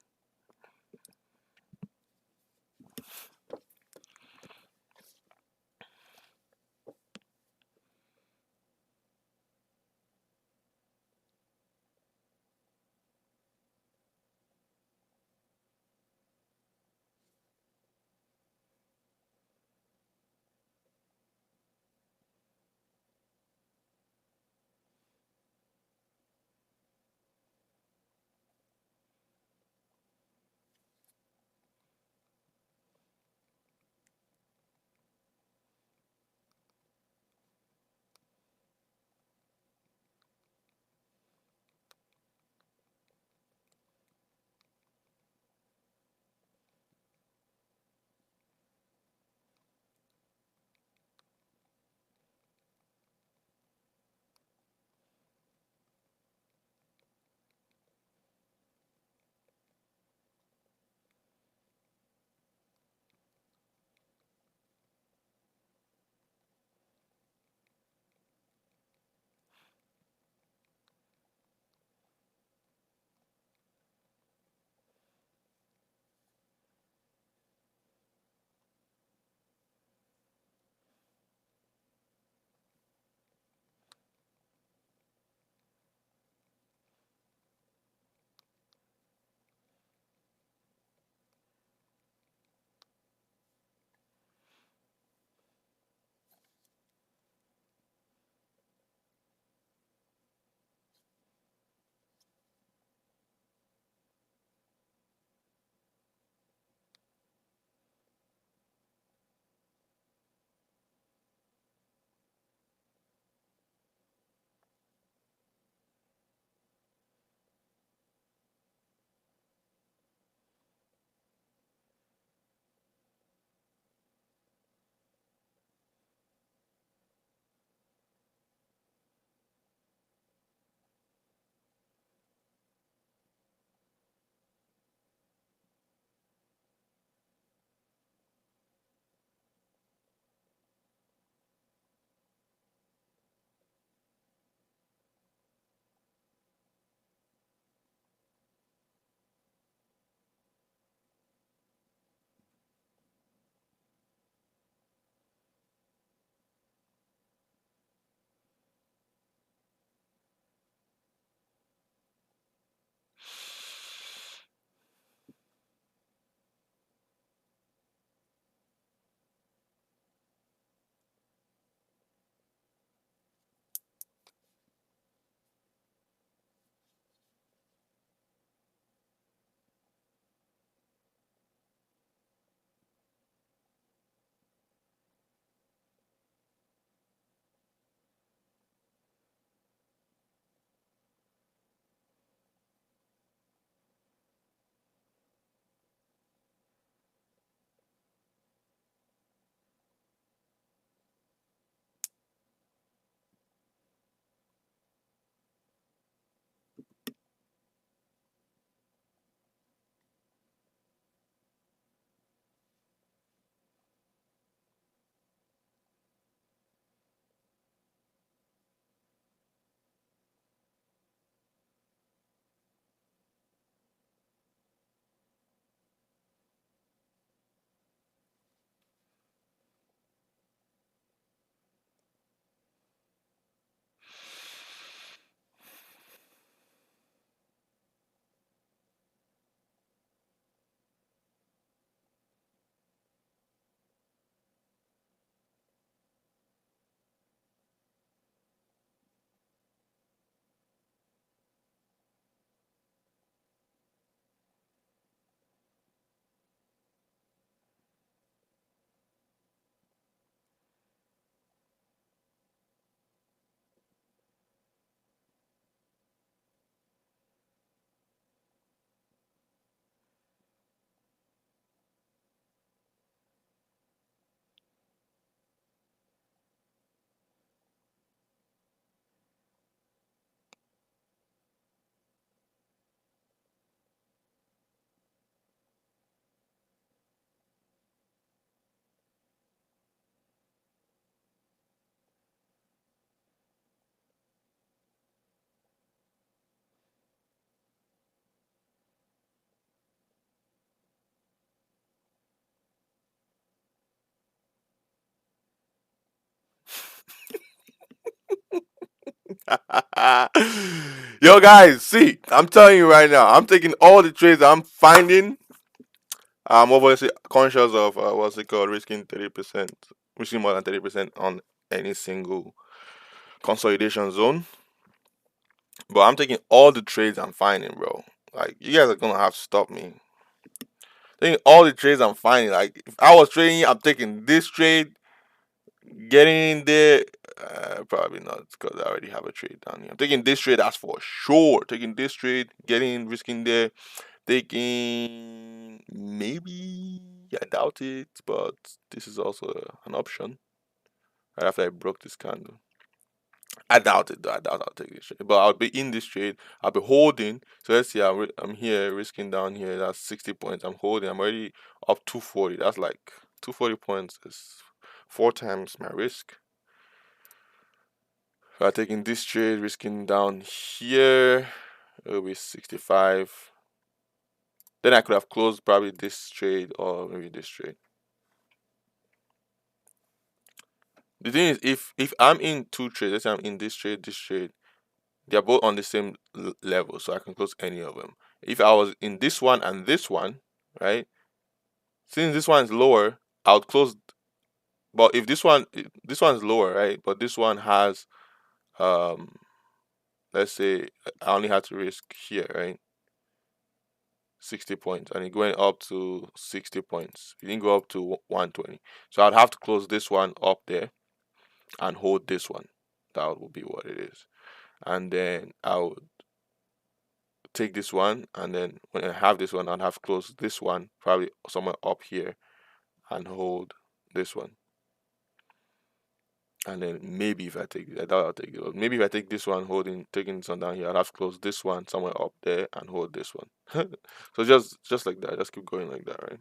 Yo, guys, see, I'm telling you right now, I'm taking all the trades I'm finding. I'm obviously conscious of what's it called, risking 30%, risking more than 30% on any single consolidation zone. But I'm taking all the trades I'm finding, bro. Like, you guys are gonna have to stop me. Taking all the trades I'm finding. Like, if I was trading, I'm taking this trade, getting in there. Probably not, because I already have a trade down here. I'm taking this trade, that's for sure. Taking this trade, getting risking there, taking maybe. I doubt it, but this is also an option. Right after I broke this candle. I doubt it though. I doubt I'll take this trade. But I'll be in this trade. I'll be holding. So let's see. I'm here risking down here. That's 60 points. I'm holding. I'm already up 240. That's like 240 points is 4 times my risk. If I'm taking this trade, risking down here, it'll be 65. Then I could have closed probably this trade or maybe this trade. The thing is, if I'm in two trades, let's say I'm in this trade, they're both on the same level, so I can close any of them. If I was in this one and this one, right? Since this one is lower, I would close. But if this one is lower, right? But this one has, um, let's say I only had to risk here, right? 60 points, and it went up to 60 points. It didn't go up to 120, so I'd have to close this one up there and hold this one. That would be what it is, and then I would take this one, and then when I have this one, I'd have to close this one probably somewhere up here and hold this one. And then maybe if I take I doubt I'll take it. But maybe if I take this one, taking this one down here, I'd have to close this one somewhere up there and hold this one. So just like that, just keep going like that, right?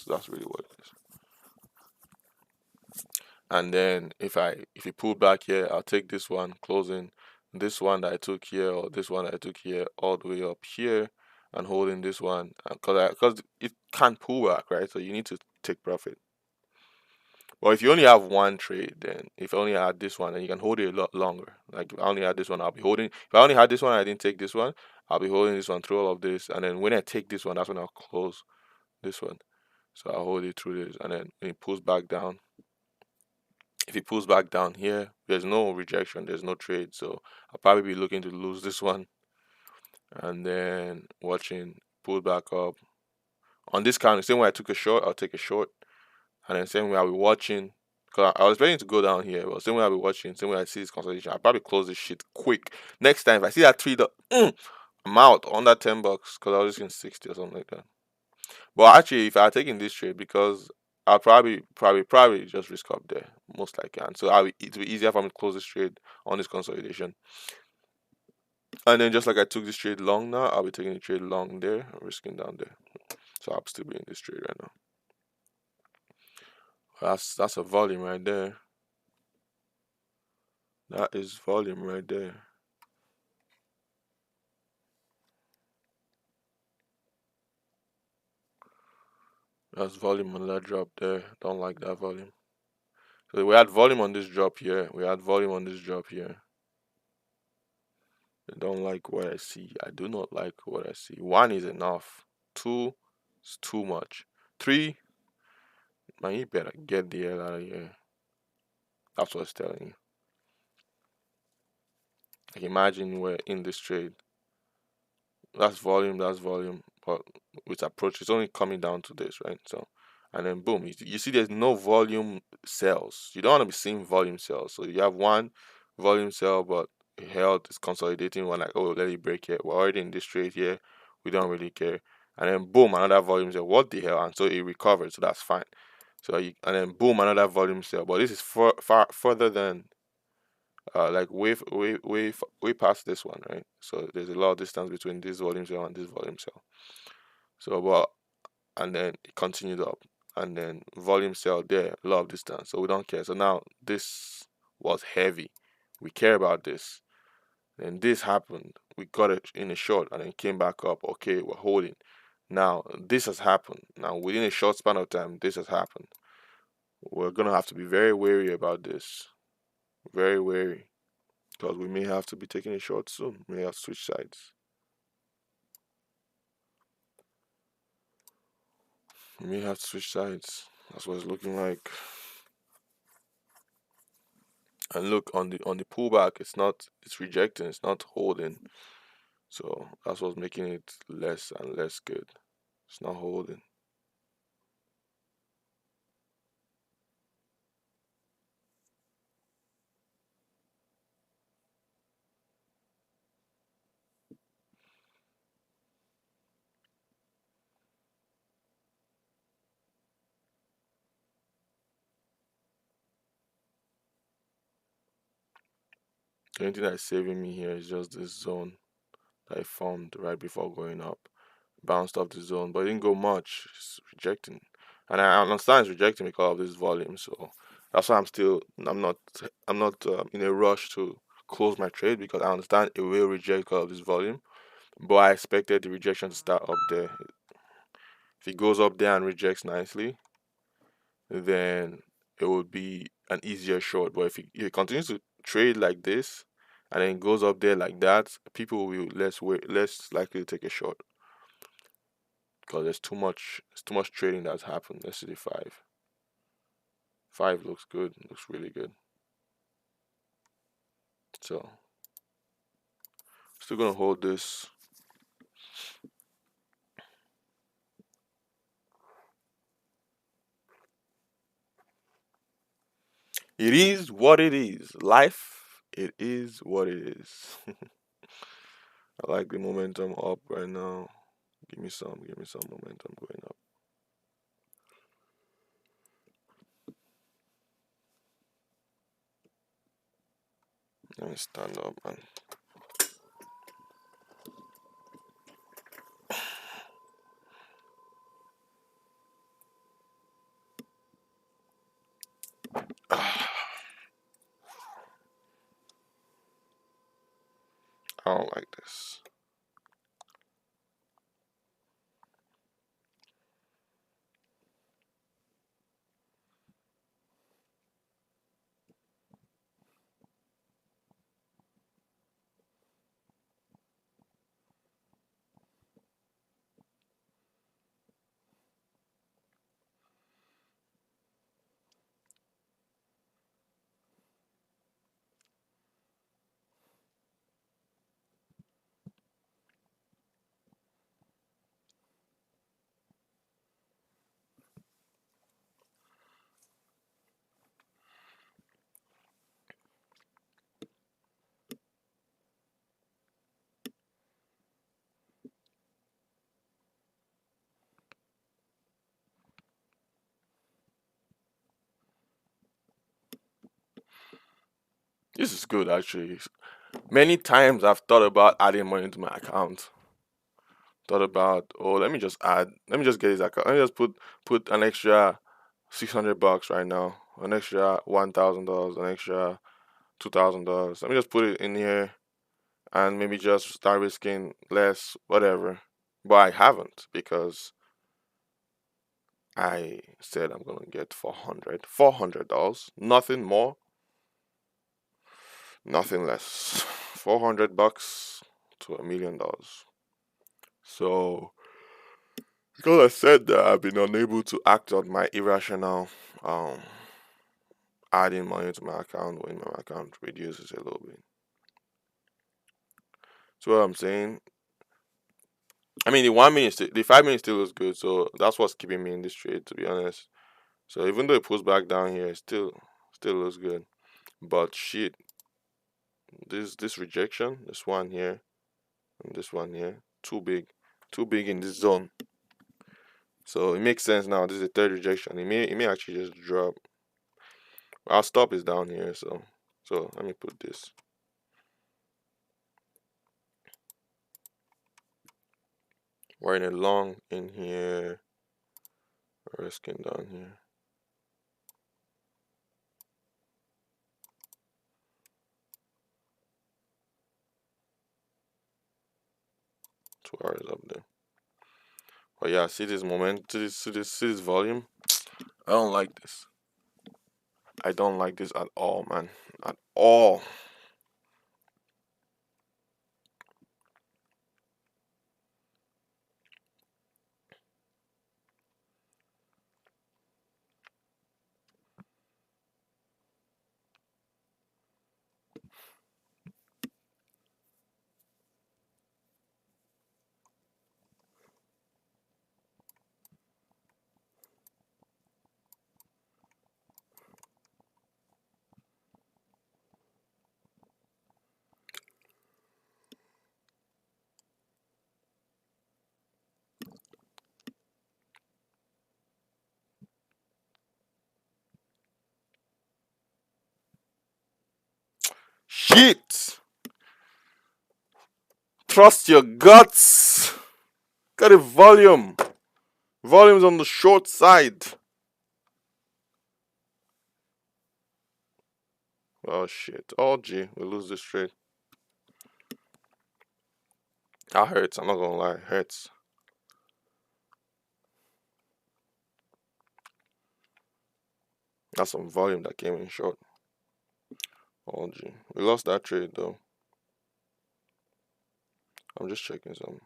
That's really what it is. And then if you pull back here, I'll take this one, closing this one that I took here or this one that I took here all the way up here and holding this one because it can't pull back, right? So you need to take profit. Well, if you only have one trade, then if I only had this one, then you can hold it a lot longer. Like if I only had this one, I'll be holding. If I only had this one, I didn't take this one, I'll be holding this one through all of this, and then when I take this one, that's when I'll close this one. So I'll hold it through this, and then when it pulls back down, if it pulls back down here, there's no rejection, there's no trade, so I'll probably be looking to lose this one, and then watching pull back up on this kind. The same way I took a short, I'll take a short, and then same way I'll be watching. Cause I was ready to go down here, but same way I'll be watching, same way I see this consolidation, I'll probably close this shit quick. Next time, if I see that I'm out on that $10 because I was just in 60 or something like that. But actually, if I had taken this trade, because I'll probably just risk up there, most likely. And so it'll be easier for me to close this trade on this consolidation. And then just like I took this trade long now, I'll be taking the trade long there, risking down there. So I'll still be in this trade right now. That's a volume right there. That is volume right there. That's volume on that drop there. Don't like that volume. So we had volume on this drop here. We had volume on this drop here. I don't like what I see. I do not like what I see. One is enough. Two is too much. Three, man, you better get the hell out of here. That's what it's telling you. Like imagine we're in this trade. That's volume. But with approach, it's only coming down to this, right? So, and then boom, you see there's no volume cells. You don't want to be seeing volume cells. So you have one volume cell, but held is consolidating one like, oh, let it break here. We're already in this trade here. We don't really care. And then boom, another volume cell. What the hell? And so it recovered. So that's fine. So and then boom, another volume cell. But this is far further than like way past this one, right? So there's a lot of distance between this volume cell and this volume cell. So but and then it continued up, and then volume cell there, a lot of distance. So we don't care. So now this was heavy. We care about this. Then this happened. We got it in a short and then came back up. Okay, we're holding. Now this has happened. Now within a short span of time, this has happened. We're gonna have to be very wary about this. Very wary because we may have to be taking a short soon. We may have to switch sides. We may have to switch sides. That's what it's looking like. And look on the pullback, it's rejecting, it's not holding. So that's what's making it less and less good. It's not holding. 20 that is saving me here is just this zone that I formed right before going up. Bounced off the zone, but it didn't go much. It's rejecting, and I understand it's rejecting because of this volume. So that's why I'm not in a rush to close my trade because I understand it will reject because of this volume. But I expected the rejection to start up there. If it goes up there and rejects nicely, then it would be an easier short. But if it continues to trade like this and then goes up there like that, people will less likely to take a short because there's too much trading that's happened. Let's see the five. Five looks good, looks really good. So still gonna hold this. It is what it is. Life, it is what it is. I like the momentum up right now. Give me some momentum going up. Let me stand up, man. I don't like this. This is good actually. Many times I've thought about adding money into my account. Thought about, oh, let me just get his account. Let me just put an extra $600 right now, an extra $1,000, an extra $2,000. Let me just put it in here and maybe just start risking less, whatever. But I haven't because I said I'm gonna get $400, nothing more, nothing less. $400 to $1 million. So because I said that I've been unable to act on my irrational um adding money to my account when my account reduces a little bit. So what I'm saying, I mean the 5 minutes still looks good, so that's what's keeping me in this trade to be honest. So even though it pulls back down here, it still looks good. But shit, this rejection, this one here and this one here, too big in this zone. So it makes sense now. This is the third rejection. It may actually just drop. Our stop is down here, so let me put this. We're in a long in here, risking down here. 2 hours up there. But yeah, see this moment, see this volume. I don't like this. I don't like this at all, man. At all. Shit! Trust your guts. Got a volume. Volume's on the short side. Oh shit. Oh gee, we lose this trade. That hurts, I'm not gonna lie. It hurts. That's some volume that came in short. Oh gee. We lost that trade though. I'm just checking some.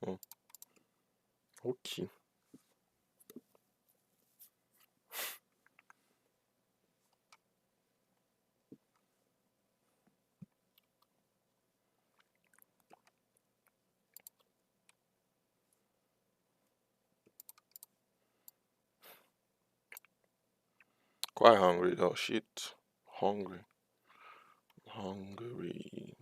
Hmm. Okay. Quite hungry though. Shit. Hungry. Hungry.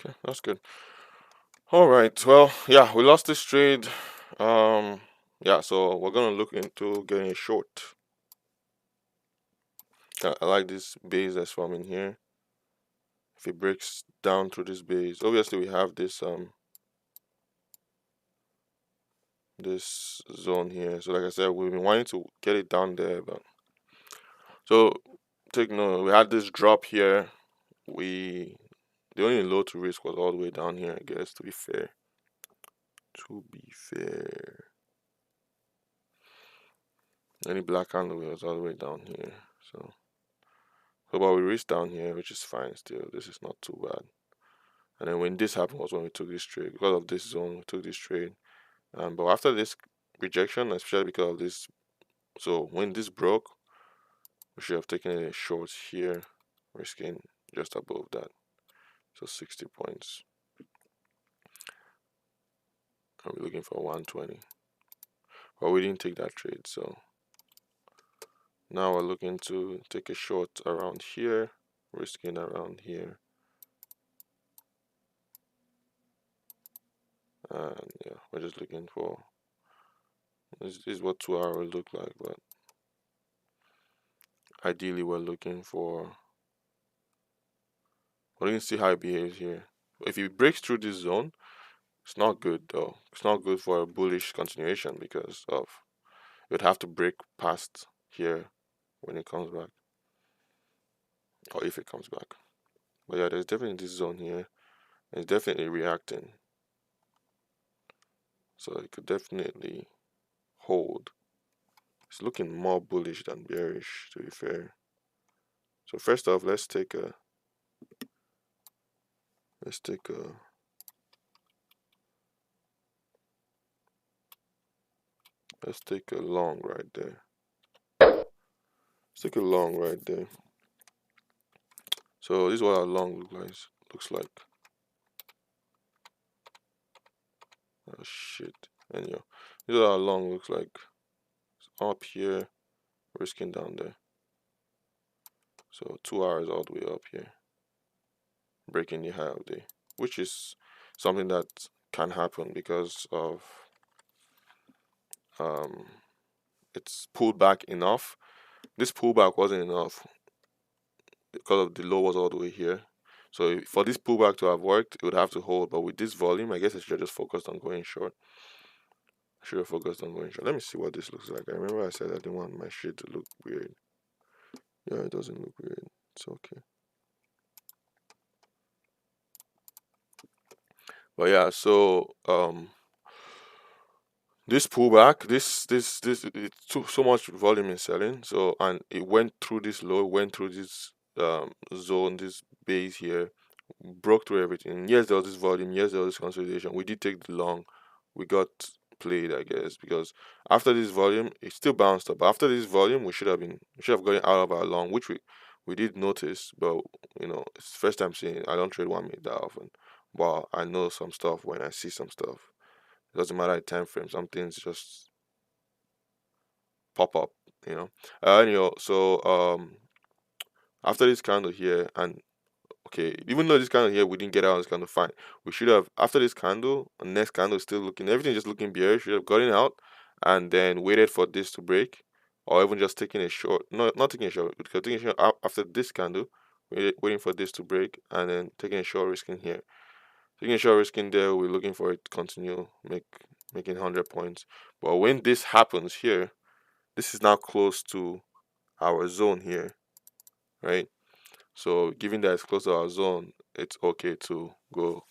Okay, that's good. All right. Well, yeah, we lost this trade. Yeah, so we're gonna look into getting a short. I like this base that's forming here. If it breaks down through this base, obviously we have this zone here. So like I said, we've been wanting to get it down there, but so take note. We had this drop here. We the only low to risk was all the way down here. I guess to be fair. To be fair, any black candle was all the way down here. So but we reached down here, which is fine still. This is not too bad. And then when this happened was when we took this trade. Because of this zone, we took this trade. But after this rejection, especially because of this, so when this broke, we should have taken a short here, risking just above that. So 60 points. And we're looking for 120. But we didn't take that trade, so now we're looking to take a short around here, risking around here. And yeah, we're just looking for this is what 2 hour will look like, but ideally we're looking for we can see how it behaves here. If it breaks through this zone, it's not good though. It's not good for a bullish continuation because of it would have to break past here when it comes back. Or if it comes back. But yeah, there's definitely this zone here. It's definitely reacting. So it could definitely hold. It's looking more bullish than bearish, to be fair. So first off, let's take a let's take a let's take a long right there. Let's take a long right there. So this is what our long looks like. Oh shit. Anyhow, this is what our long looks like. It's up here, risking down there. So 2 hours all the way up here. Breaking the high of day. Which is something that can happen because of it's pulled back enough. This pullback wasn't enough because of the low was all the way here. So for this pullback to have worked, it would have to hold. But with this volume, I guess I should have just focused on going short. I should have focused on going short. Let me see what this looks like. I remember I said I didn't want my shit to look weird. Yeah, it doesn't look weird. It's okay. But yeah, so this pullback, this it's so much volume in selling. So and it went through this low, went through this zone, this base here, broke through everything. Yes, there was this volume. Yes, there was this consolidation. We did take the long. We got played, I guess, because after this volume, it still bounced up. After this volume, we should have gotten out of our long, which we did notice, but it's the first time seeing it. I don't trade 1 minute that often, but I know some stuff when I see some stuff. It doesn't matter the time frame. Some things just pop up, you know. Anyhow, so after this candle here, and okay, even though this candle here we didn't get out on this candle, fine. We should have after this candle, the next candle is still looking everything just looking bearish. Should have gotten out and then waited for this to break, or even just taking a short. No, not taking a short. Because taking a short after this candle, waiting for this to break, and then taking a short risking here. Taking a short risking there, we're looking for it to continue making 100 points. But when this happens here, this is now close to our zone here, right? So given that it's close to our zone, it's okay to go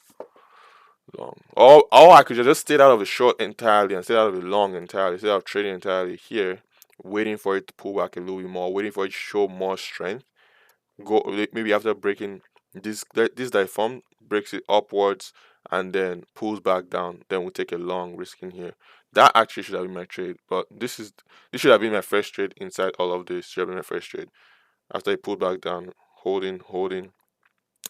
long. Or I could just stay out of the short entirely and stay out of the long entirely, stay out of trading entirely here, waiting for it to pull back a little bit more, waiting for it to show more strength. Go maybe after breaking this diform breaks it upwards and then pulls back down. Then we take a long risking here. That actually should have been my trade, but this should have been my first trade inside all of this. Should have been my first trade after it pulled back down, holding,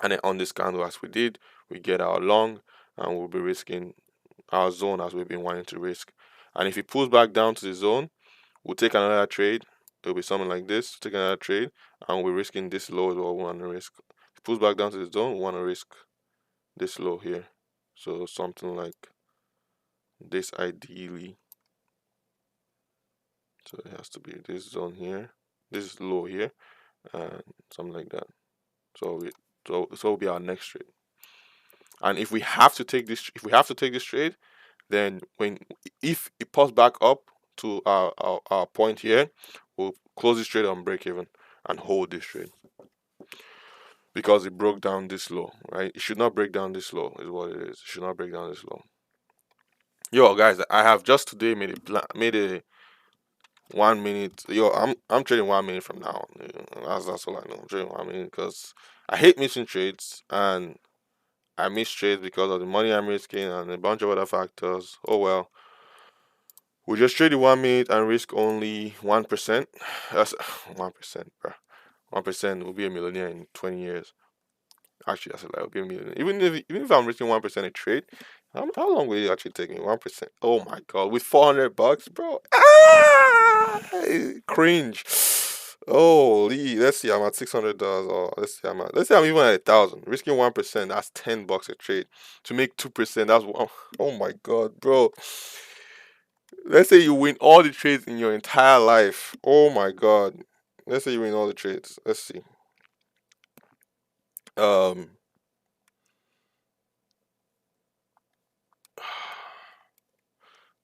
and then on this candle as we did, we get our long and we'll be risking our zone as we've been wanting to risk. And if it pulls back down to the zone, we'll take another trade. It'll be something like this. Take another trade, and we're risking this low as well. We want to risk. If it pulls back down to the zone, we want to risk this low here. So something like this ideally. So it has to be this zone here. This is low here, and something like that. So will be our next trade. And if we have to take this trade, then if it pops back up to our point here, we'll close this trade on break even and hold this trade because it broke down this low, right? It should not break down this low, is what it is. It should not break down this low. Yo, guys, I have just today made a 1 minute. Yo, I'm trading 1 minute from now. That's all I know. I'm trading 1 minute because I hate missing trades, and I miss trades because of the money I'm risking and a bunch of other factors. Oh well. We just trade the 1 minute and risk only 1%. That's 1%, bro. 1% will be a millionaire in 20 years. Actually, that's a lie. I'll be a millionaire. Even if I'm risking 1% a trade, how long will it actually take me? 1%. Oh my god, with $400, bro. Cringe. Holy, let's see. I'm at $600. Or let's say I'm even at 1,000. Risking 1%. That's $10 a trade. To make 2%, that's one. Oh my god, bro. Let's say you win all the trades in your entire life. Oh my god. Let's say you win all the trades. Let's see. Um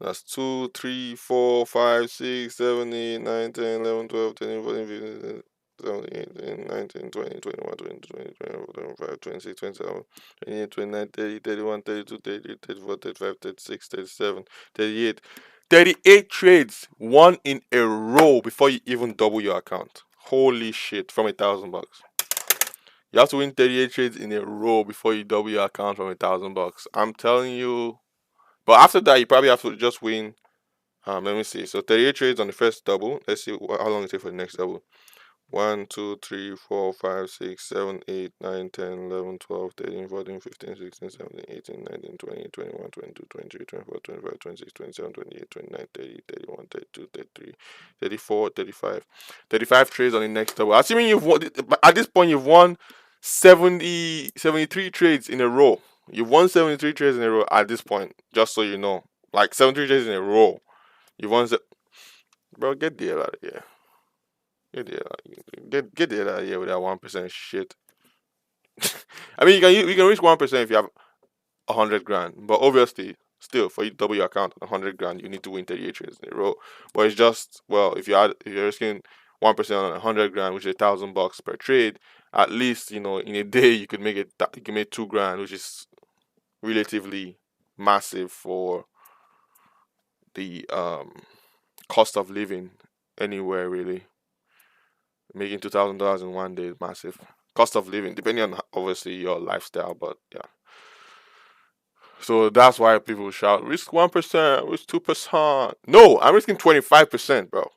That's 2, 3, 4, 5, 6, 7, 8, 9, 10, 11, 12, 13, 14, 15, 17, 18, 19, 20, 21, 22, 23, 24, 25, 26, 27, 28, 29, 30, 31, 32, 33, 34, 35, 36, 37, 38. 38 trades, one in a row before you even double your account. Holy shit, from $1,000. You have to win 38 trades in a row before you double your account from $1,000. I'm telling you. But after that, you probably have to just win. Let me see. So 38 trades on the first double. Let's see how long it takes for the next double. 1, 2, 3, 4, 5, 6, 7, 8, 9, 10, 11, 12, 13, 14, 15, 16, 17, 18, 19, 20, 21, 22, 23, 24, 25, 26, 27, 28, 29, 30, 31, 32, 33, 34, 35. 35 trades on the next double. Assuming you've won, at this point, you've won 73 trades in a row. You've won 73 trades in a row at this point, just so you know. Like 73 trades in a row. You've won. Bro, get the hell out of here. Get the hell out of here with that 1% shit. I mean, you can reach 1% if you have 100 grand, but obviously, still for you to double your account on 100 grand, you need to win 38 trades in a row. But it's just if you're risking 1% on 100 grand, which is $1,000 per trade, at least in a day you could make it. You can make 2 grand, which is relatively massive for the cost of living anywhere really. Making $2,000 in one day is massive. Cost of living, depending on obviously your lifestyle, but yeah. So that's why people shout, risk 1%, risk 2%. No, I'm risking 25%, bro.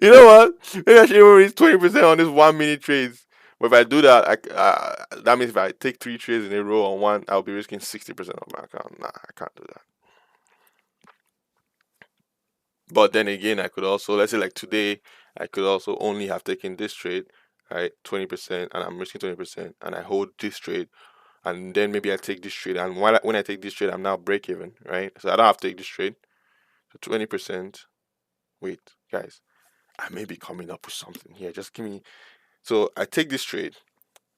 You know what? Maybe I should even risk 20% on this 1 minute trades. But if I do that, that means if I take 3 trades in a row on one, I'll be risking 60% of my account. Nah, I can't do that. But then again, I could also, let's say like today, I could also only have taken this trade, right, 20%, and I'm risking 20%, and I hold this trade, and then maybe I take this trade, and when I take this trade, I'm now break even, right? So I don't have to take this trade. So 20%. Wait, guys, I may be coming up with something here. Just give me. So I take this trade,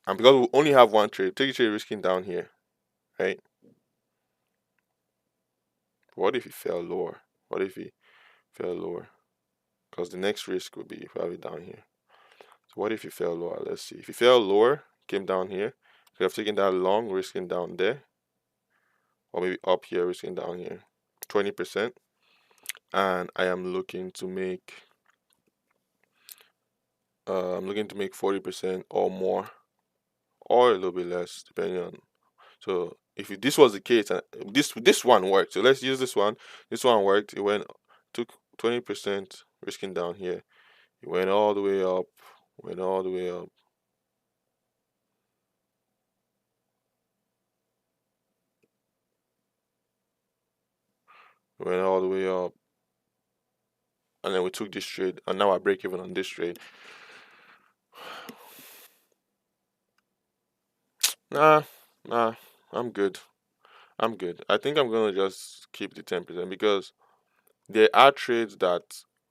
and because we only have one trade, take the trade risking down here, right? What if he fell lower? What if he fell lower? Because the next risk would be probably down here. So what if he fell lower? Let's see. If he fell lower, came down here, could have taken that long, risking down there, or maybe up here, risking down here, 20%. And I'm looking to make 40% or more, or a little bit less, depending on. So if this was the case, and this one worked, so let's use this one. This one worked. It took 20%, risking down here. It went all the way up, went all the way up. Went all the way up, and then we took this trade, and now I break even on this trade. Nah, nah, I'm good. I'm good. I think I'm gonna just keep the 10% because there are trades that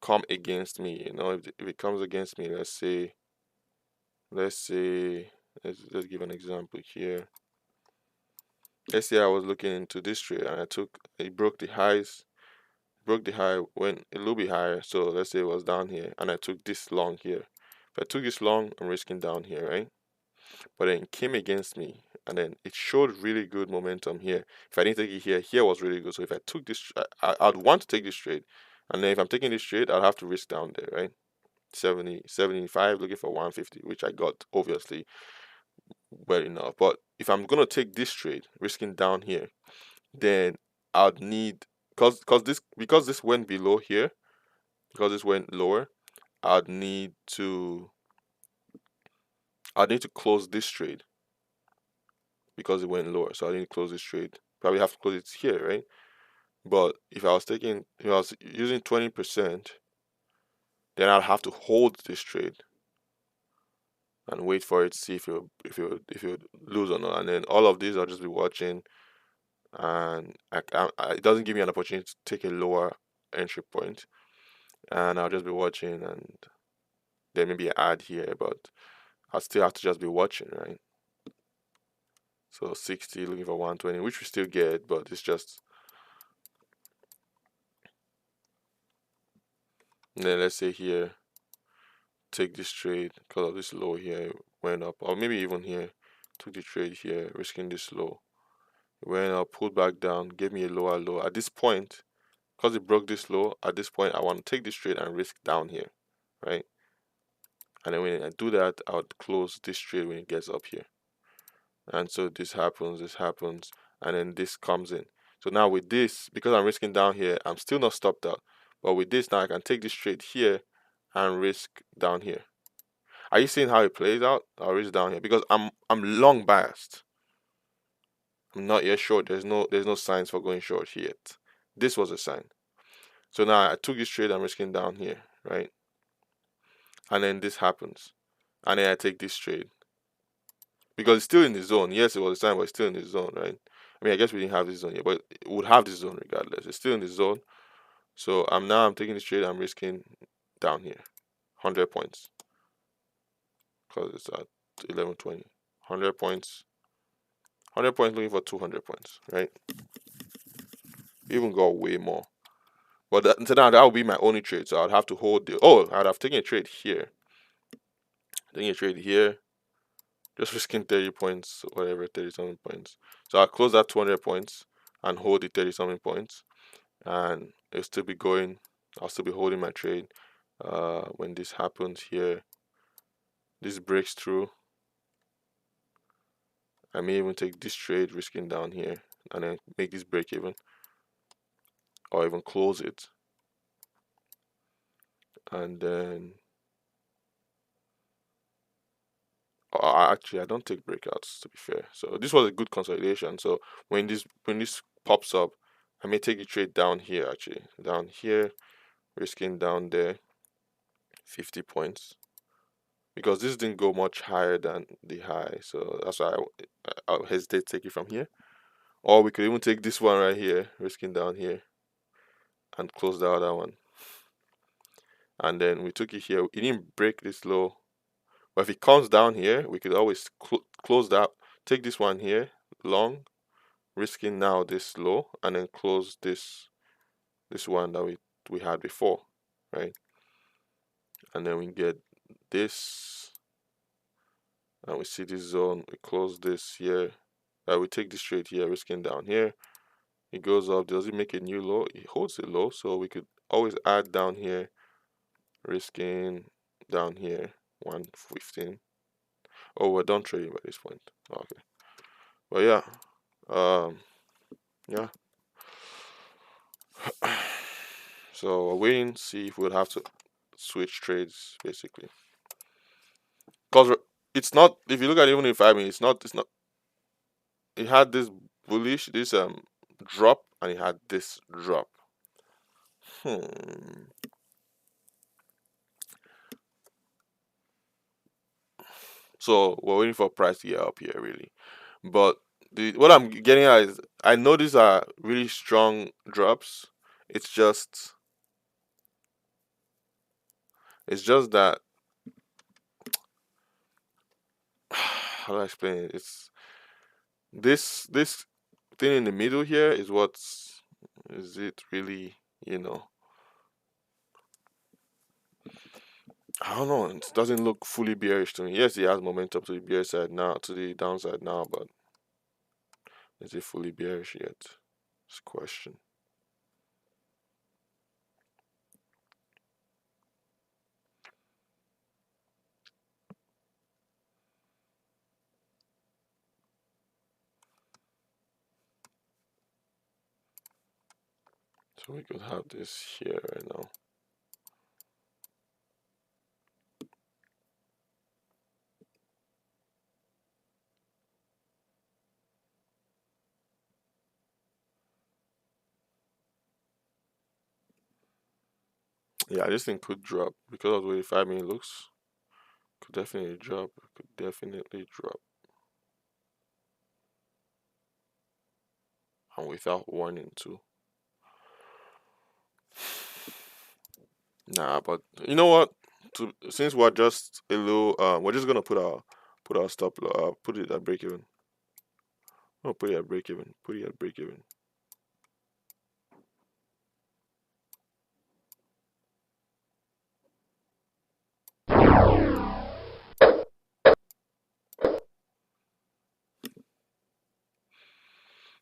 come against me. If it comes against me, let's say, let's give an example here. Let's say I was looking into this trade and it broke the high, went a little bit higher. So let's say it was down here and I took this long here. If I took this long, I'm risking down here, right? But then it came against me and then it showed really good momentum here. If I didn't take it here, here was really good. So if I took this, I'd want to take this trade. And then if I'm taking this trade, I'll have to risk down there, right? 70, 75, looking for 150, which I got obviously well enough. But if I'm gonna take this trade, risking down here, then I'd need because this went below here, because this went lower, I'd need to I'd need to close this trade because it went lower. So I need to close this trade. Probably have to close it here, right? But if I was using 20%, then I'd have to hold this trade and wait for it to see if it would lose or not. And then all of these I'll just be watching, and it doesn't give me an opportunity to take a lower entry point, and I'll just be watching, and there may be an ad here, but I still have to just be watching, right? So 60 looking for 120, which we still get, but it's just. And then let's say here, take this trade because of this low here, went up, or maybe even here, took the trade here, risking this low. It went up, pulled back down, gave me a lower low. At this point, because it broke this low, at this point, I want to take this trade and risk down here, right? And then when I do that, I would close this trade when it gets up here. And so this happens, and then this comes in. So now with this, because I'm risking down here, I'm still not stopped out. But with this now, I can take this trade here and risk down here. Are you seeing how it plays out? I'll risk down here because I'm long biased. I'm not yet short. There's no signs for going short yet. This was a sign. So now I took this trade. I'm risking down here, right? And then this happens, and then I take this trade because it's still in the zone. Yes, it was a sign, but it's still in the zone, right? I mean, I guess we didn't have this zone yet, but it would have this zone regardless. It's still in the zone. So I'm taking this trade. I'm risking down here, 100 points because it's at 1120. 100 points. 100 points looking for 200 points, right? Even got way more. But so now that would be my only trade. So I'd have to hold the. Oh, I'd have taken a trade here. Taking a trade here. Just risking 30 points, whatever, 30 something points. So I'll close that 200 points and hold the 30 something points. And it'll still be going. I'll still be holding my trade. When this happens here, this breaks through. I may even take this trade, risking down here, and then make this break even, or even close it. And then actually, I don't take breakouts to be fair. So this was a good consolidation. So when this pops up, I may take a trade down here actually, down here, risking down there, 50 points, because this didn't go much higher than the high. So that's why I'll hesitate to take it from here. Or we could even take this one right here, risking down here, and close the other one. And then we took it here. It didn't break this low, but if it comes down here, we could always close that. Take this one here, long, risking now this low, and then close this one that we had before, right? And then we get this, and we see this zone. We close this here. We take this trade here, risking down here. It goes up. Does it make a new low? It holds it low, so we could always add down here, risking down here 115. Oh, we're done trading by this point. Okay, but yeah, um, yeah. So we're waiting to see if we'll have to switch trades basically. Because it's not, if you look at it even in 5 minutes, it's not, it had this bullish, this drop, and it had this drop. Hmm. So we're waiting for price to get up here really. But what I'm getting at is I know these are really strong drops. It's just that how do I explain it? It's this thing in the middle here is what's is it really, you know. I don't know. It doesn't look fully bearish to me. Yes, it has momentum to the bearish side now, to the downside now, but is it fully bearish yet? It's a question. So we could have this here right now. Yeah, this thing could drop because of the way 5 minute looks. Could definitely drop. Could definitely drop. And without warning too. Nah, but you know what? Since we're just a little, we're just gonna put our put it at break even. No, put it at break even. Put it at break even.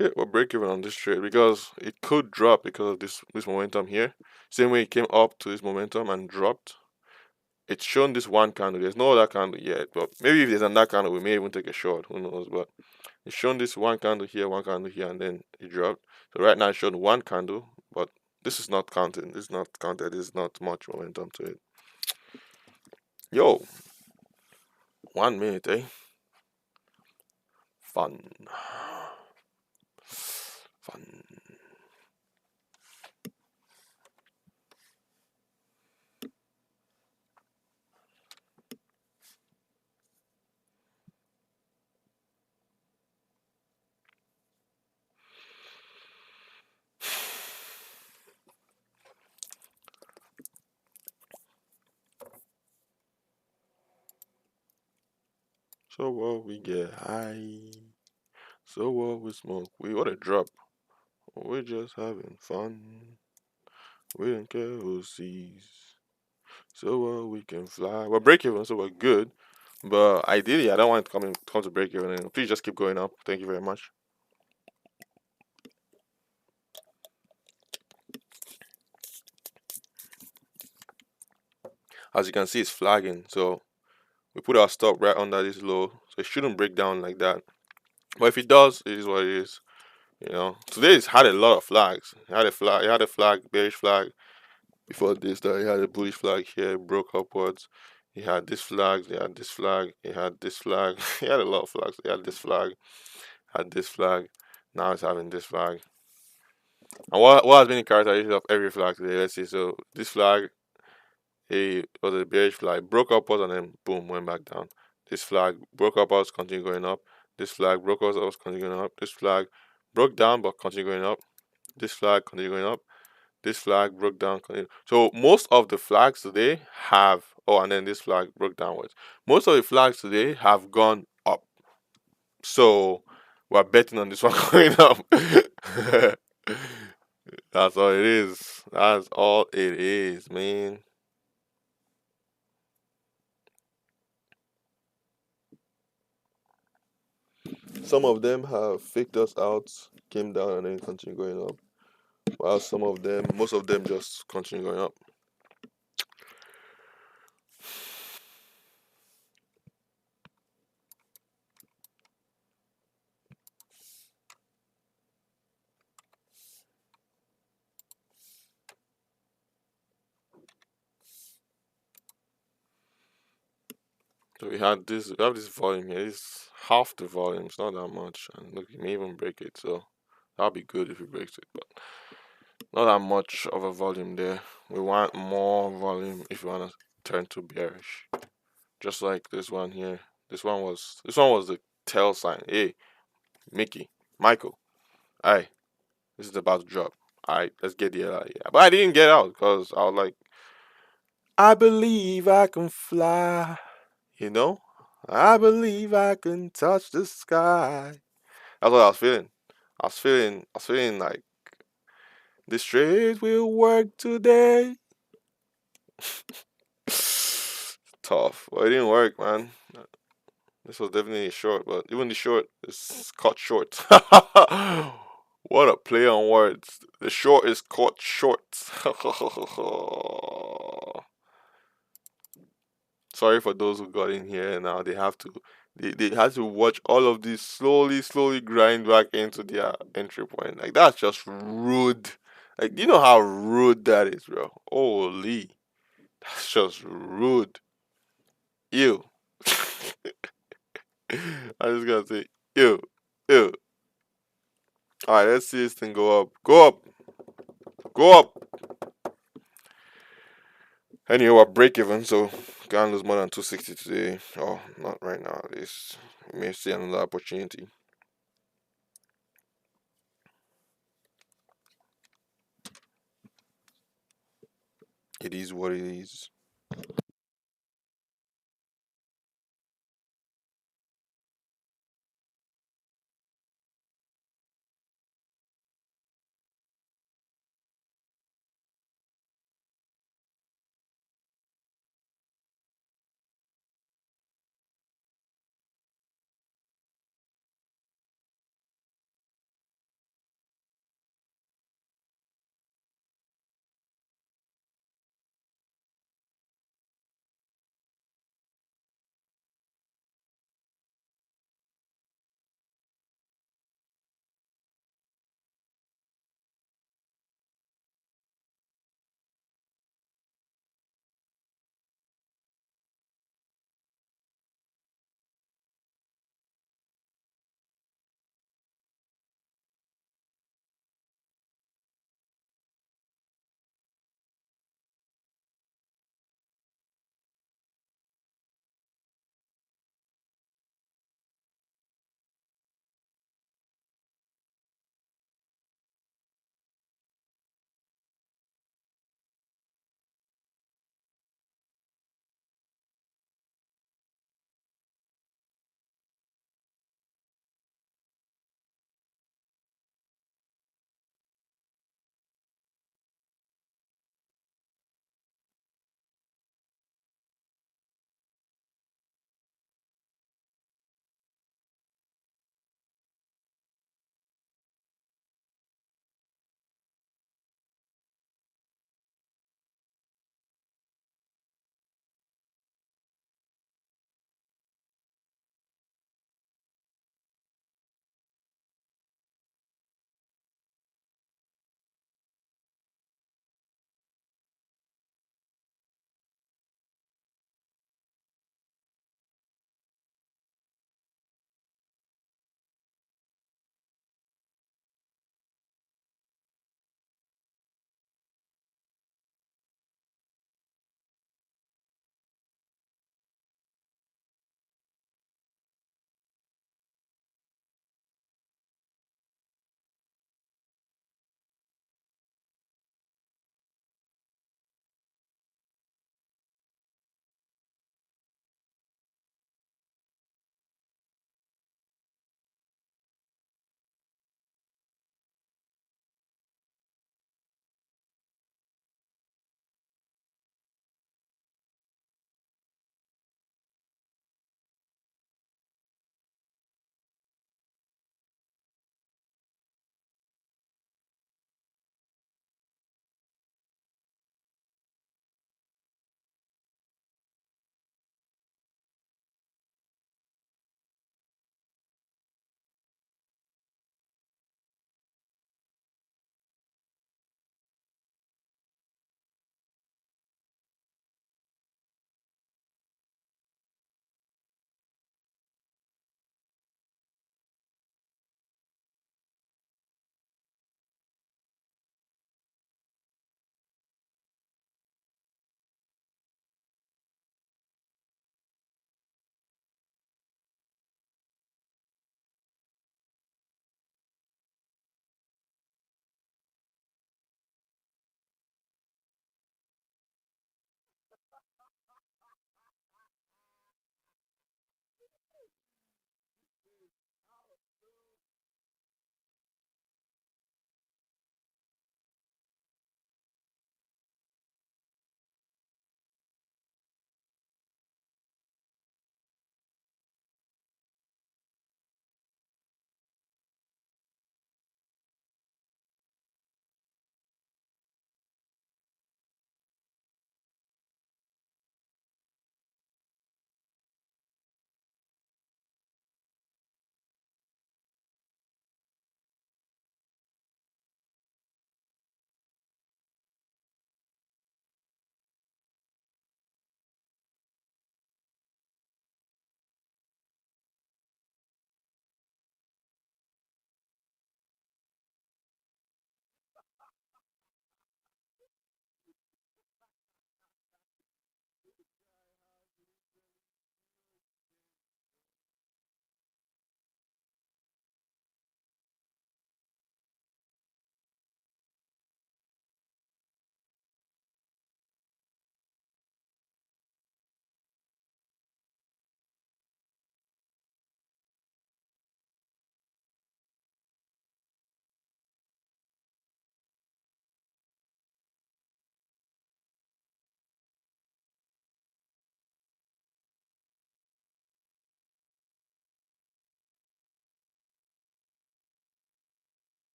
Okay, we'll break even on this trade because it could drop because of this momentum here. Same way it came up to this momentum and dropped. It's shown this one candle. There's no other candle yet, but maybe if there's another candle, we may even take a short. Who knows? But it's shown this one candle here, and then it dropped. So right now it's shown one candle, but this is not counted. This is not counted. There's not much momentum to it. Yo, 1 minute, eh? Fun, fun. So what we get high. So what we smoke. We what a drop. We're just having fun. We don't care who sees. So we can fly. We're break even, so we're good. But ideally, I don't want it to come to break even. And please just keep going up. Thank you very much. As you can see, it's flagging. So we put our stop right under this low. So it shouldn't break down like that. But if it does, it is what it is. You know, today it's had a lot of flags. It had a flag. It had a flag, bearish flag. Before this, that he had a bullish flag here, broke upwards. He had this flag, he had this flag, he had this flag. He had a lot of flags. He had this flag, had this flag. Now he's having this flag. And what has been the characteristic of every flag today? Let's see. So this flag, he was a bearish flag, broke upwards and then boom, went back down. This flag broke upwards, continued going up. This flag broke upwards, continued going up. This flag broke down but continued going up. This flag continued going up. This flag broke down. So most of the flags today have and then this flag broke downwards. Most of the flags today have gone up. So we're betting on this one going up. That's all it is. That's all it is, man. Some of them have faked us out, came down and then continue going up. While most of them just continue going up. So we have this volume here. It's half the volume. It's not that much, and look, you may even break it. So that'll be good if it breaks it, but not that much of a volume there. We want more volume if you want to turn to bearish. Just like this one here. This one was the tail sign. Hey, Mickey, Michael. Hey, this is about to drop. Alright, let's get the hell out of here. But I didn't get out because I was like, I believe I can fly. You know? I believe I can touch the sky. That's what I was feeling. I was feeling like the straight will work today. Tough. Well, it didn't work, man. This was definitely short, but even the short is cut short. What a play on words. The short is cut short. Sorry for those who got in here and now they have to watch all of this slowly grind back into their entry point. Like that's just rude. Like do you know how rude that is, bro? Holy. That's just rude. Ew. I just gotta say, ew, ew. Alright, let's see this thing go up. Go up, go up. Anyway, we're break even, so can't lose more than 260 today. Oh, not right now at least. We may see another opportunity. It is what it is.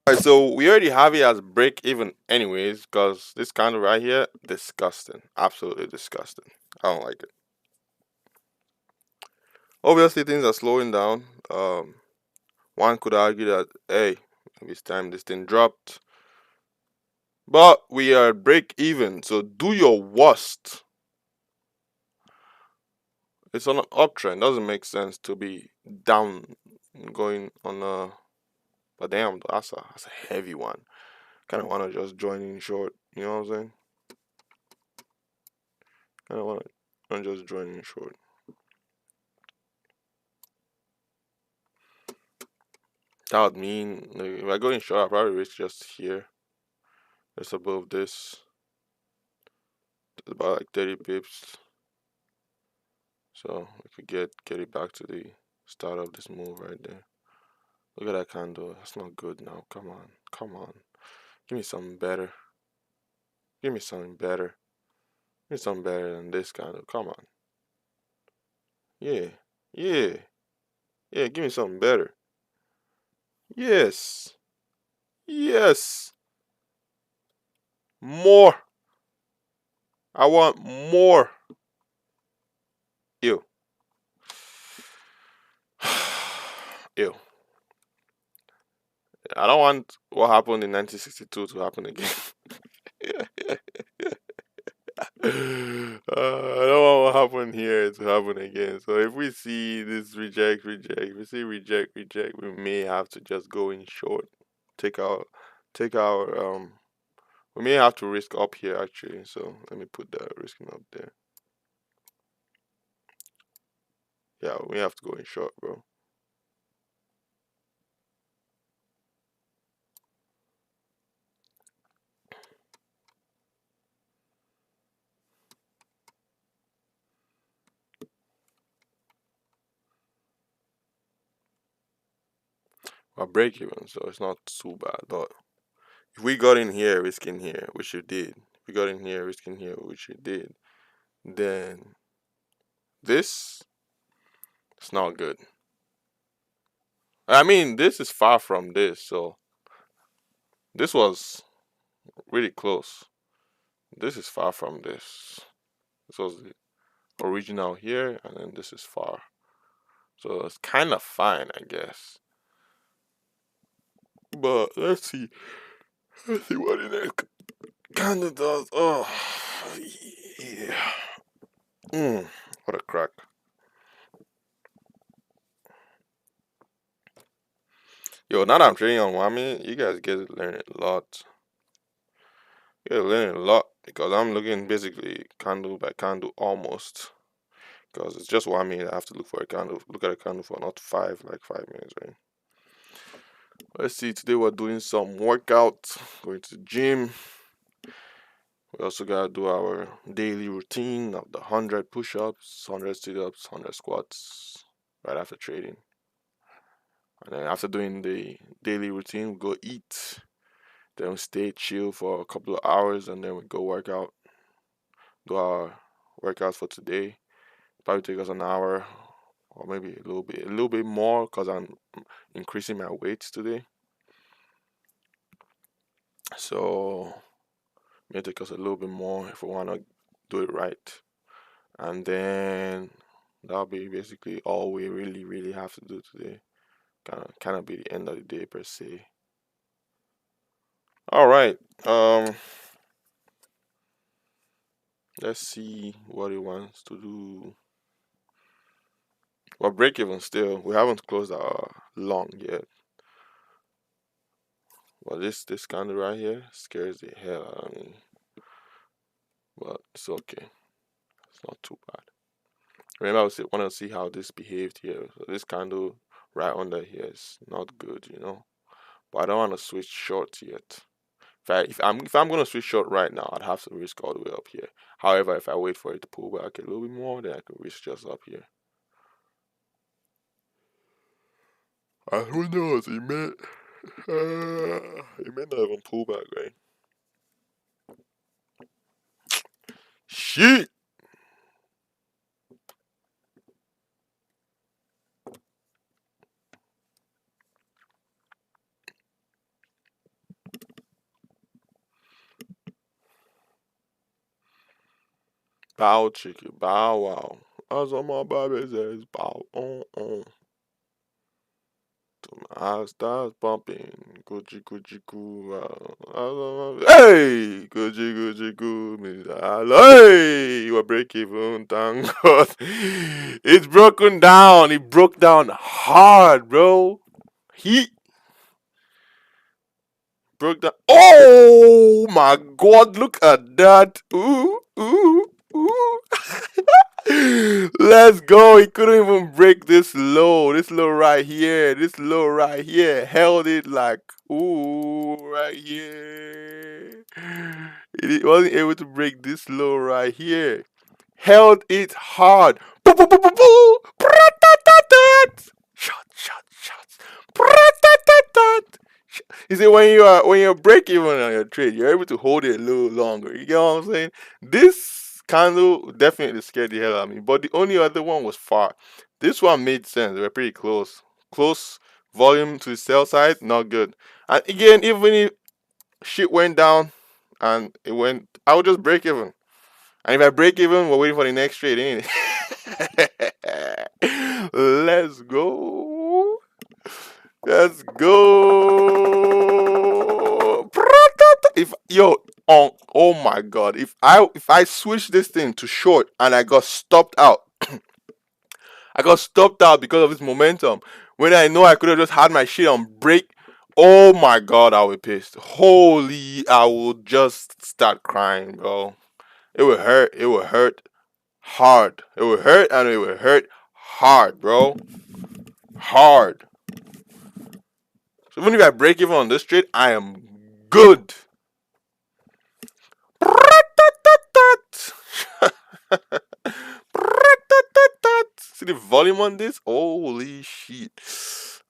Alright, so we already have it as break even anyways, because this candle right here, disgusting. Absolutely disgusting. I don't like it. Obviously things are slowing down. One could argue that hey, it's time this thing dropped. But we are break even, so do your worst. It's on an uptrend. Doesn't make sense to be down going on a but damn, that's a heavy one. Kinda wanna just join in short, you know what I'm saying? Kinda wanna just join in short. That would mean like, if I go in short, I probably reach just here. Just above this. It's about like 30 pips. So we could get it back to the start of this move right there. Look at that candle. That's not good now. Come on. Come on. Give me something better. Give me something better. Give me something better than this candle. Come on. Yeah. Yeah. Yeah, give me something better. Yes. Yes. More. I want more. Ew. Ew. I don't want what happened in 1962 to happen again. I don't want what happened here to happen again. So if we see this reject, we see reject, we may have to just go in short. Take our, take our, we may have to risk up here actually. So let me put that risking up there. Yeah, we have to go in short, bro. Our break even, so it's not too bad. But if we got in here, risking here, which you did. If we got in here, risking here, which you did, then this is not good. I mean, this is far from this, so this was really close. This is far from this. This was the original here, and then this is far. So it's kind of fine, I guess. But let's see. Let's see what the next candle does. Oh, yeah. What a crack. Yo, now that I'm trading on Wami, you guys get to learn a lot. You get to learn a lot because I'm looking basically candle by candle almost. Because it's just 1 minute. I have to look for a candle. Look at a candle for not five, like 5 minutes, right? Let's see. Today we're doing some workout, going to the gym. We also gotta do our daily routine of the 100 push-ups, 100 sit-ups, 100 squats, right after trading. And then after doing the daily routine, we go eat. Then we stay chill for a couple of hours, and then we go work out. Do our workouts for today. Probably take us an hour or maybe a little bit more because I'm increasing my weights today. So it may take us a little bit more if we want to do it right. And then that'll be basically all we really have to do today. Kind of be the end of the day per se. All right. Let's see what he wants to do. Well, break even still. We haven't closed our long yet. Well, this candle right here scares the hell out of me. But it's okay. It's not too bad. Remember, I want to see how this behaved here. So this candle right under here is not good, you know. But I don't want to switch short yet. If I'm gonna switch short right now, I'd have to risk all the way up here. However, if I wait for it to pull back a little bit more, then I can risk just up here. Who knows? It may not even pull back, right? Shit. Bow chicken, bow wow. As on my baby says, bow on. To my heart starts pumping. Gucci Gucci goo. Hey! Gucci Gucci goo. Hey! You are break even, thank God. It's broken down. It broke down hard, bro. He broke down. Oh my God! Look at that. Ooh, ooh, ooh. Let's go. He couldn't even break this low. This low right here. This low right here. Held it like, ooh, right here. It wasn't able to break this low right here. Held it hard. Boo, boo, boo, boo, boo. Bra-ta-ta-tat. Shots. Bra-ta-ta-tat. You see, when you're break even on your trade, you're able to hold it a little longer. You get what I'm saying? This candle definitely scared the hell out of me. But the only other one was far. This one made sense. They were pretty close. Close volume to the sell side, not good. And again, even if shit went down and it went, I would just break even. And if I break even, we're waiting for the next trade, ain't it? Let's go. Let's go. If yo oh my God, if I switch this thing to short and I got stopped out, I got stopped out because of this momentum. When I know I could have just had my shit on break, oh my God, I would be pissed. Holy, I would just start crying, bro. It would hurt. It would hurt hard. It would hurt and it would hurt hard, bro. Hard. So even if I break even on this trade, I am good. See the volume on this? Holy shit.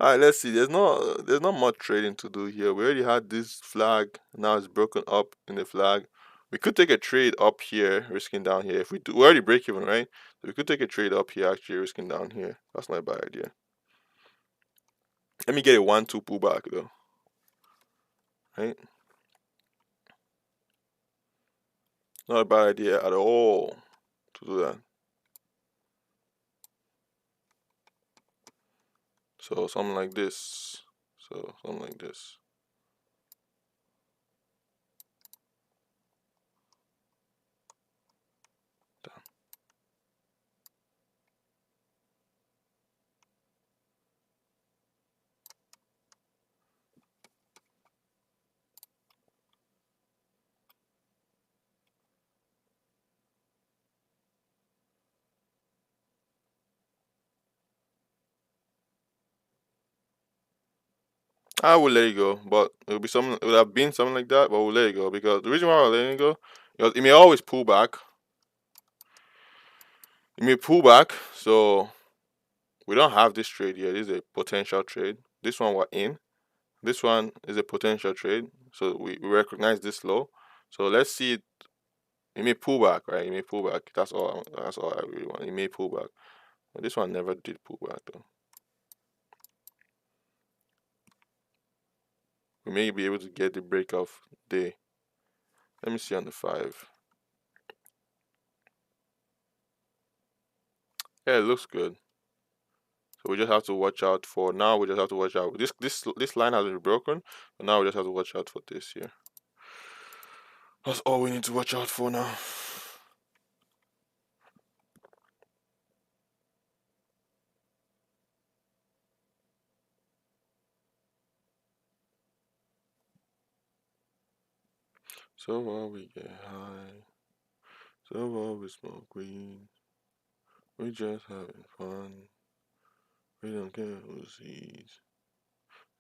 Alright, let's see. There's not much trading to do here. We already had this flag. Now it's broken up in the flag. We could take a trade up here, risking down here. If we already break even, right? So we could take a trade up here, actually risking down here. That's not a bad idea. Let me get a 1-2 pullback though. Right? Not a bad idea at all to do that. So something like this. So something like this. I will let it go, but it'll be something. It would have been something like that, but we'll let it go because the reason why we're letting it go, because it may always pull back. It may pull back, so we don't have this trade yet. This is a potential trade. This one we're in. This one is a potential trade, so we recognize this low. So let's see it. It may pull back, right? It may pull back. That's all. That's all I really want. It may pull back. But this one never did pull back though. We may be able to get the break of day. Let me see on the 5. Yeah, it looks good. So we just have to watch out for now. We just have to watch out. This line has been broken, but now we just have to watch out for this here. That's all we need to watch out for now. So while we get high, so while we smoke weed, we just having fun. We don't care who sees.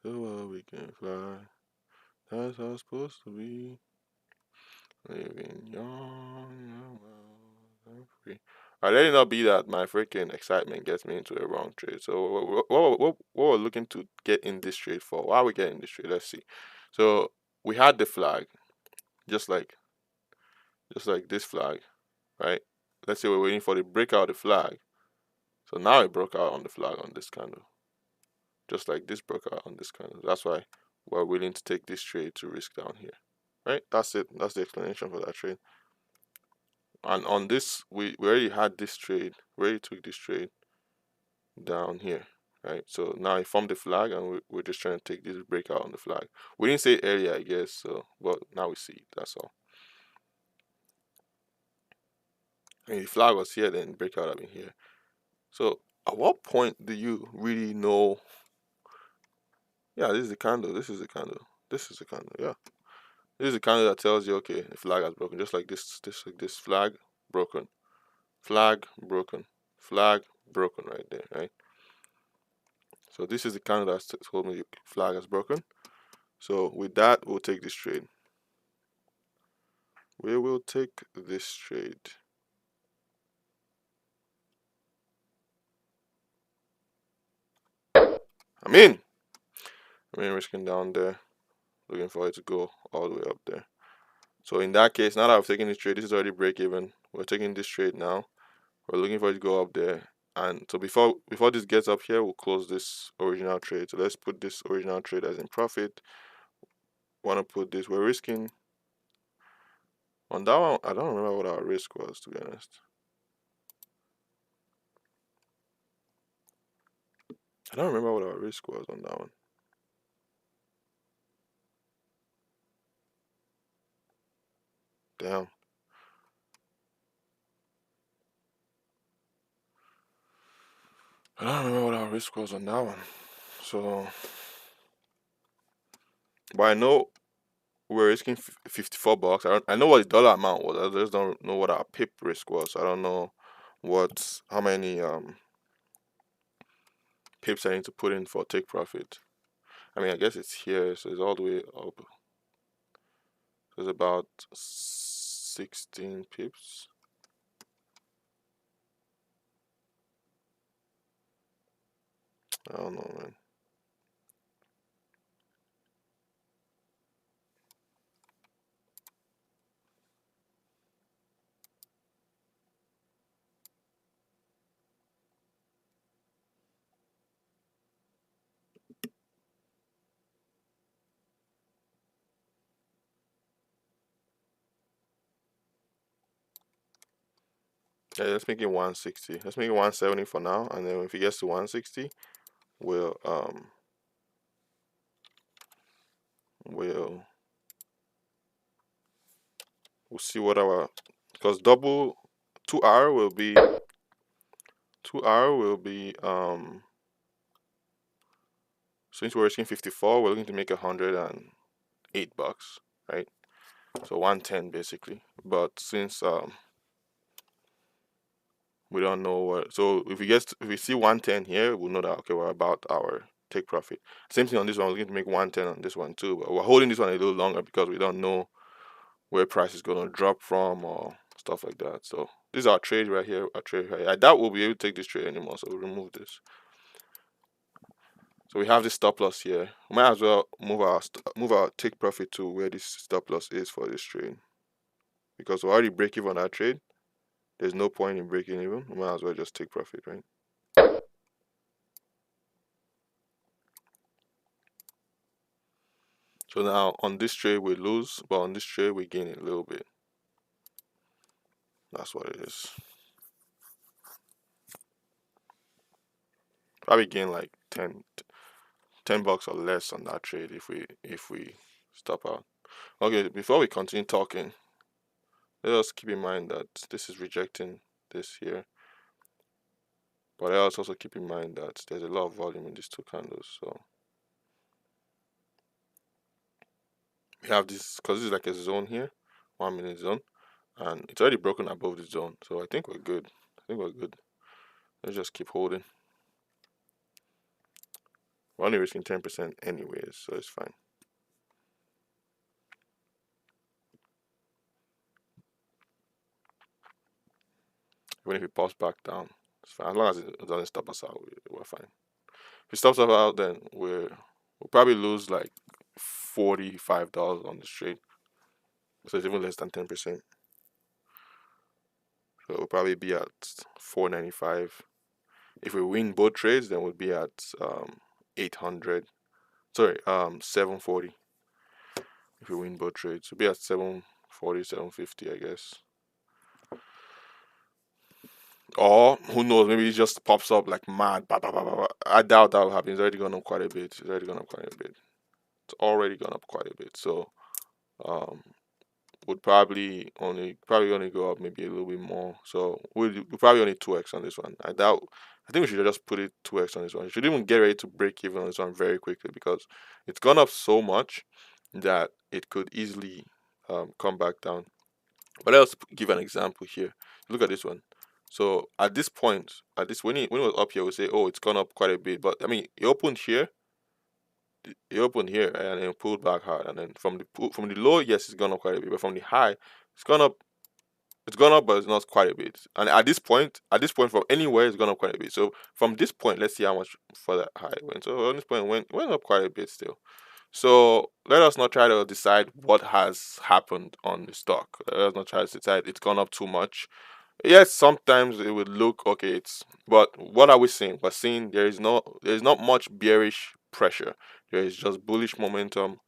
So while we can fly, that's how it's supposed to be. Living young, and free. Alright, let it not be that my freaking excitement gets me into a wrong trade. So what we're looking to get in this trade for? Why are we getting this trade? Let's see. So we had the flag, just like this flag, right? Let's say we're waiting for the breakout of the flag. So now it broke out on the flag on this candle, just like this broke out on this candle. That's why we're willing to take this trade to risk down here, right? That's it. That's the explanation for that trade. And on this, we already had this trade. We already took this trade down here, right? So now I formed the flag, and we're just trying to take this breakout on the flag. We didn't say it earlier, I guess. So, but now we see it. That's all. I mean, the flag was here, then breakout have been here. So, at what point do you really know? Yeah, this is the candle. This is the candle. This is the candle. Yeah, this is the candle that tells you, okay, the flag has broken. Just like this flag broken, flag broken, flag broken right there, right? So this is the candle that told me the flag has broken. So with that, we'll take this trade. We will take this trade. I'm in. Risking down there, looking for it to go all the way up there. So in that case, now that I've taken this trade, this is already break even. We're taking this trade now. We're looking for it to go up there. And so before this gets up here, we'll close this original trade. So let's put this original trade as in profit. Want to put this, we're risking on that one. I don't remember what our risk was, to be honest. I don't remember what our risk was on that one. Damn. I don't remember what our risk was on that one. So, but I know we're risking 54 bucks. I know what the dollar amount was. I just don't know what our pip risk was. I don't know how many pips I need to put in for take profit. I mean, I guess it's here, so it's all the way up. So it's about 16 pips. I don't know, man. Yeah, let's make it 160. Let's make it 170 for now, and then if it gets to 160, we'll we'll we'll see what our, because double 2R will be 2R will be since we're risking 54, we're looking to make 108 bucks, right? So 110 basically. But since we don't know what, so if we see 110 here, we'll know that okay, we're about our take profit. Same thing on this one. We're looking to make 110 on this one too, but we're holding this one a little longer because we don't know where price is gonna drop from or stuff like that. So this is our trade right here. Our trade right here. I doubt we'll be able to take this trade anymore, so we'll remove this. So we have this stop loss here. We might as well move our take profit to where this stop loss is for this trade, because we already break even on that trade. There's no point in breaking even. We might as well just take profit, right? So now on this trade we lose, but on this trade we gain a little bit. That's what it is. Probably gain like 10 bucks or less on that trade if we stop out. Okay, before we continue talking, let us keep in mind that this is rejecting this here. But I also keep in mind that there's a lot of volume in these two candles. So we have this, because this is like a zone here, 1 minute zone, and it's already broken above the zone. So I think we're good. I think we're good. Let's just keep holding. We're only risking 10% anyways, so it's fine. Even if it pops back down, it's fine. As long as it doesn't stop us out, we're fine. If it stops us out, then we'll probably lose like $45 on this trade. So it's even less than 10%. So we'll probably be at 495. If we win both trades, then we'll be at 800. Sorry, 740. If we win both trades, we'll be at 740, 750, I guess. Or who knows, maybe it just pops up like mad. Bah, bah, bah, bah, bah. I doubt that will happen. It's already gone up quite a bit. It's already gone up quite a bit. It's already gone up quite a bit. So um, would probably only go up maybe a little bit more. So we probably only 2x on this one. I doubt. I think we should just put it 2x on this one. We should even get ready to break even on this one very quickly because it's gone up so much that it could easily come back down. But let's give an example here. Look at this one. So at this point, at this when it was up here, we say, oh, it's gone up quite a bit. But I mean, it opened here and then pulled back hard, and then from the low, yes, it's gone up quite a bit, but from the high, it's gone up. It's gone up, but it's not quite a bit. And at this point, from anywhere, it's gone up quite a bit. So from this point, let's see how much further high it went. So on this point, went up quite a bit still. So let us not try to decide what has happened on the stock. Let us not try to decide it's gone up too much. Yes, sometimes it would look okay. But what are we seeing? We're seeing there is not much bearish pressure. There is just bullish momentum,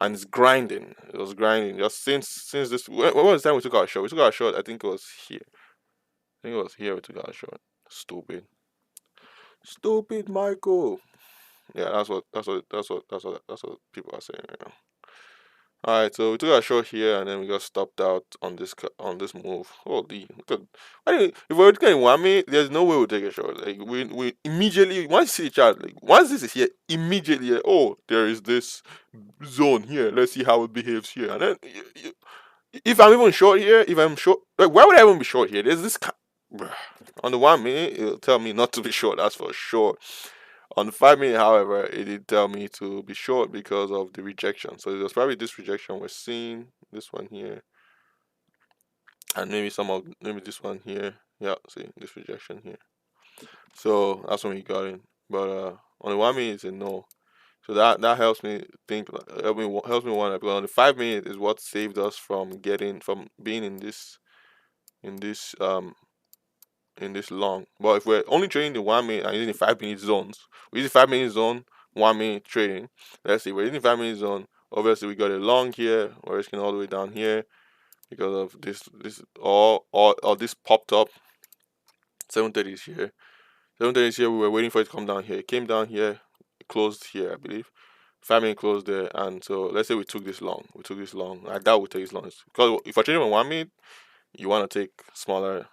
and it's grinding. It was grinding just since this. When was the time we took our short? We took our short. I think it was here. I think it was here we took our short. Stupid, stupid, Michael. Yeah, that's what people are saying right now. All right, so we took a short here, and then we got stopped out on this move. Holy, look at, if we're looking at Wami, there's no way we'll take a short. Like we immediately once you see the chart, like once this is here, immediately, oh, there is this zone here. Let's see how it behaves here, and then if I'm even short here, if I'm short, like why would I even be short here? There's this. Bruh. On the 1 minute, it'll tell me not to be short. That's for sure. On the 5 minute, however, it did tell me to be short because of the rejection. So it was probably this rejection we're seeing, this one here, and maybe this one here. Yeah, see this rejection here. So that's when we got in. But on the 1 minute, it's a no. So that helps me think. Helps me wonder. But on the 5 minute is what saved us from being in this um in this long. But if we're only trading the 1 minute and using the 5 minute zones, we use the 5 minute zone, 1 minute trading. Let's see, we're using the 5 minute zone. Obviously, we got a long here, we're risking all the way down here because of this all this popped up. 730 is here. 730 is here. We were waiting for it to come down here. It came down here, it closed here, I believe. 5 minute closed there, and so let's say we took this long. We took this long. I doubt we take this long because if I trade on 1 minute, you want to take smaller,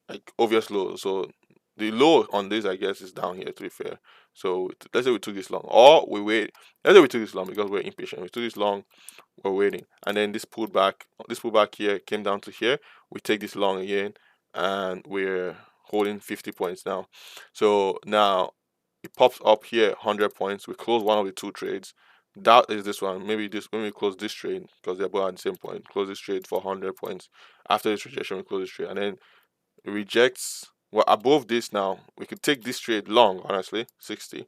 like obvious lows. So the low on this, I guess, is down here to be fair. So let's say we took this long, or we wait. Let's say we took this long because we're impatient. We took this long, we're waiting, and then this pullback here came down to here. We take this long again, and we're holding 50 points now. So now it pops up here 100 points. We close one of the two trades. That is this one. Maybe this when we close this trade because they're both at the same point. Close this trade for 100 points. After this rejection, we close this trade, and then it rejects. Well, above this now, we could take this trade long. Honestly, 60.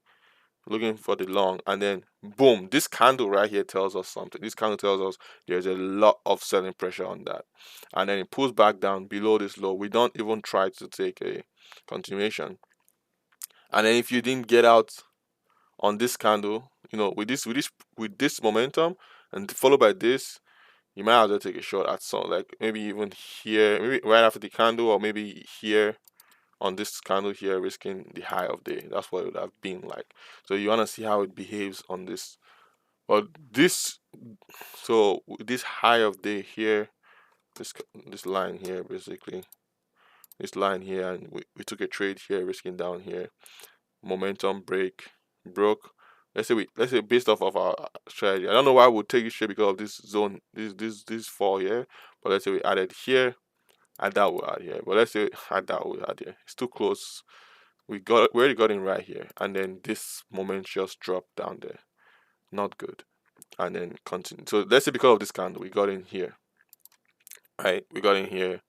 Looking for the long, and then boom, this candle right here tells us something. This candle tells us there's a lot of selling pressure on that, and then it pulls back down below this low. We don't even try to take a continuation, and then if you didn't get out on this candle, with this momentum, and followed by this, you might as well take a shot at some, like maybe even here, maybe right after the candle, or maybe here on this candle here, risking the high of day. That's what it would have been like. So you want to see how it behaves on this. But this high of day here, this line here, basically, this line here, and we took a trade here, risking down here, momentum break, broke. Let's say based off of our strategy. I don't know why we would take this trade because of this zone, this fall here. But let's say we added here. I doubt we add here. But let's say I doubt we add here. It's too close. We already got in right here, and then this moment just dropped down there. Not good. And then continue. So let's say because of this candle, we got in here. Right? We got in here,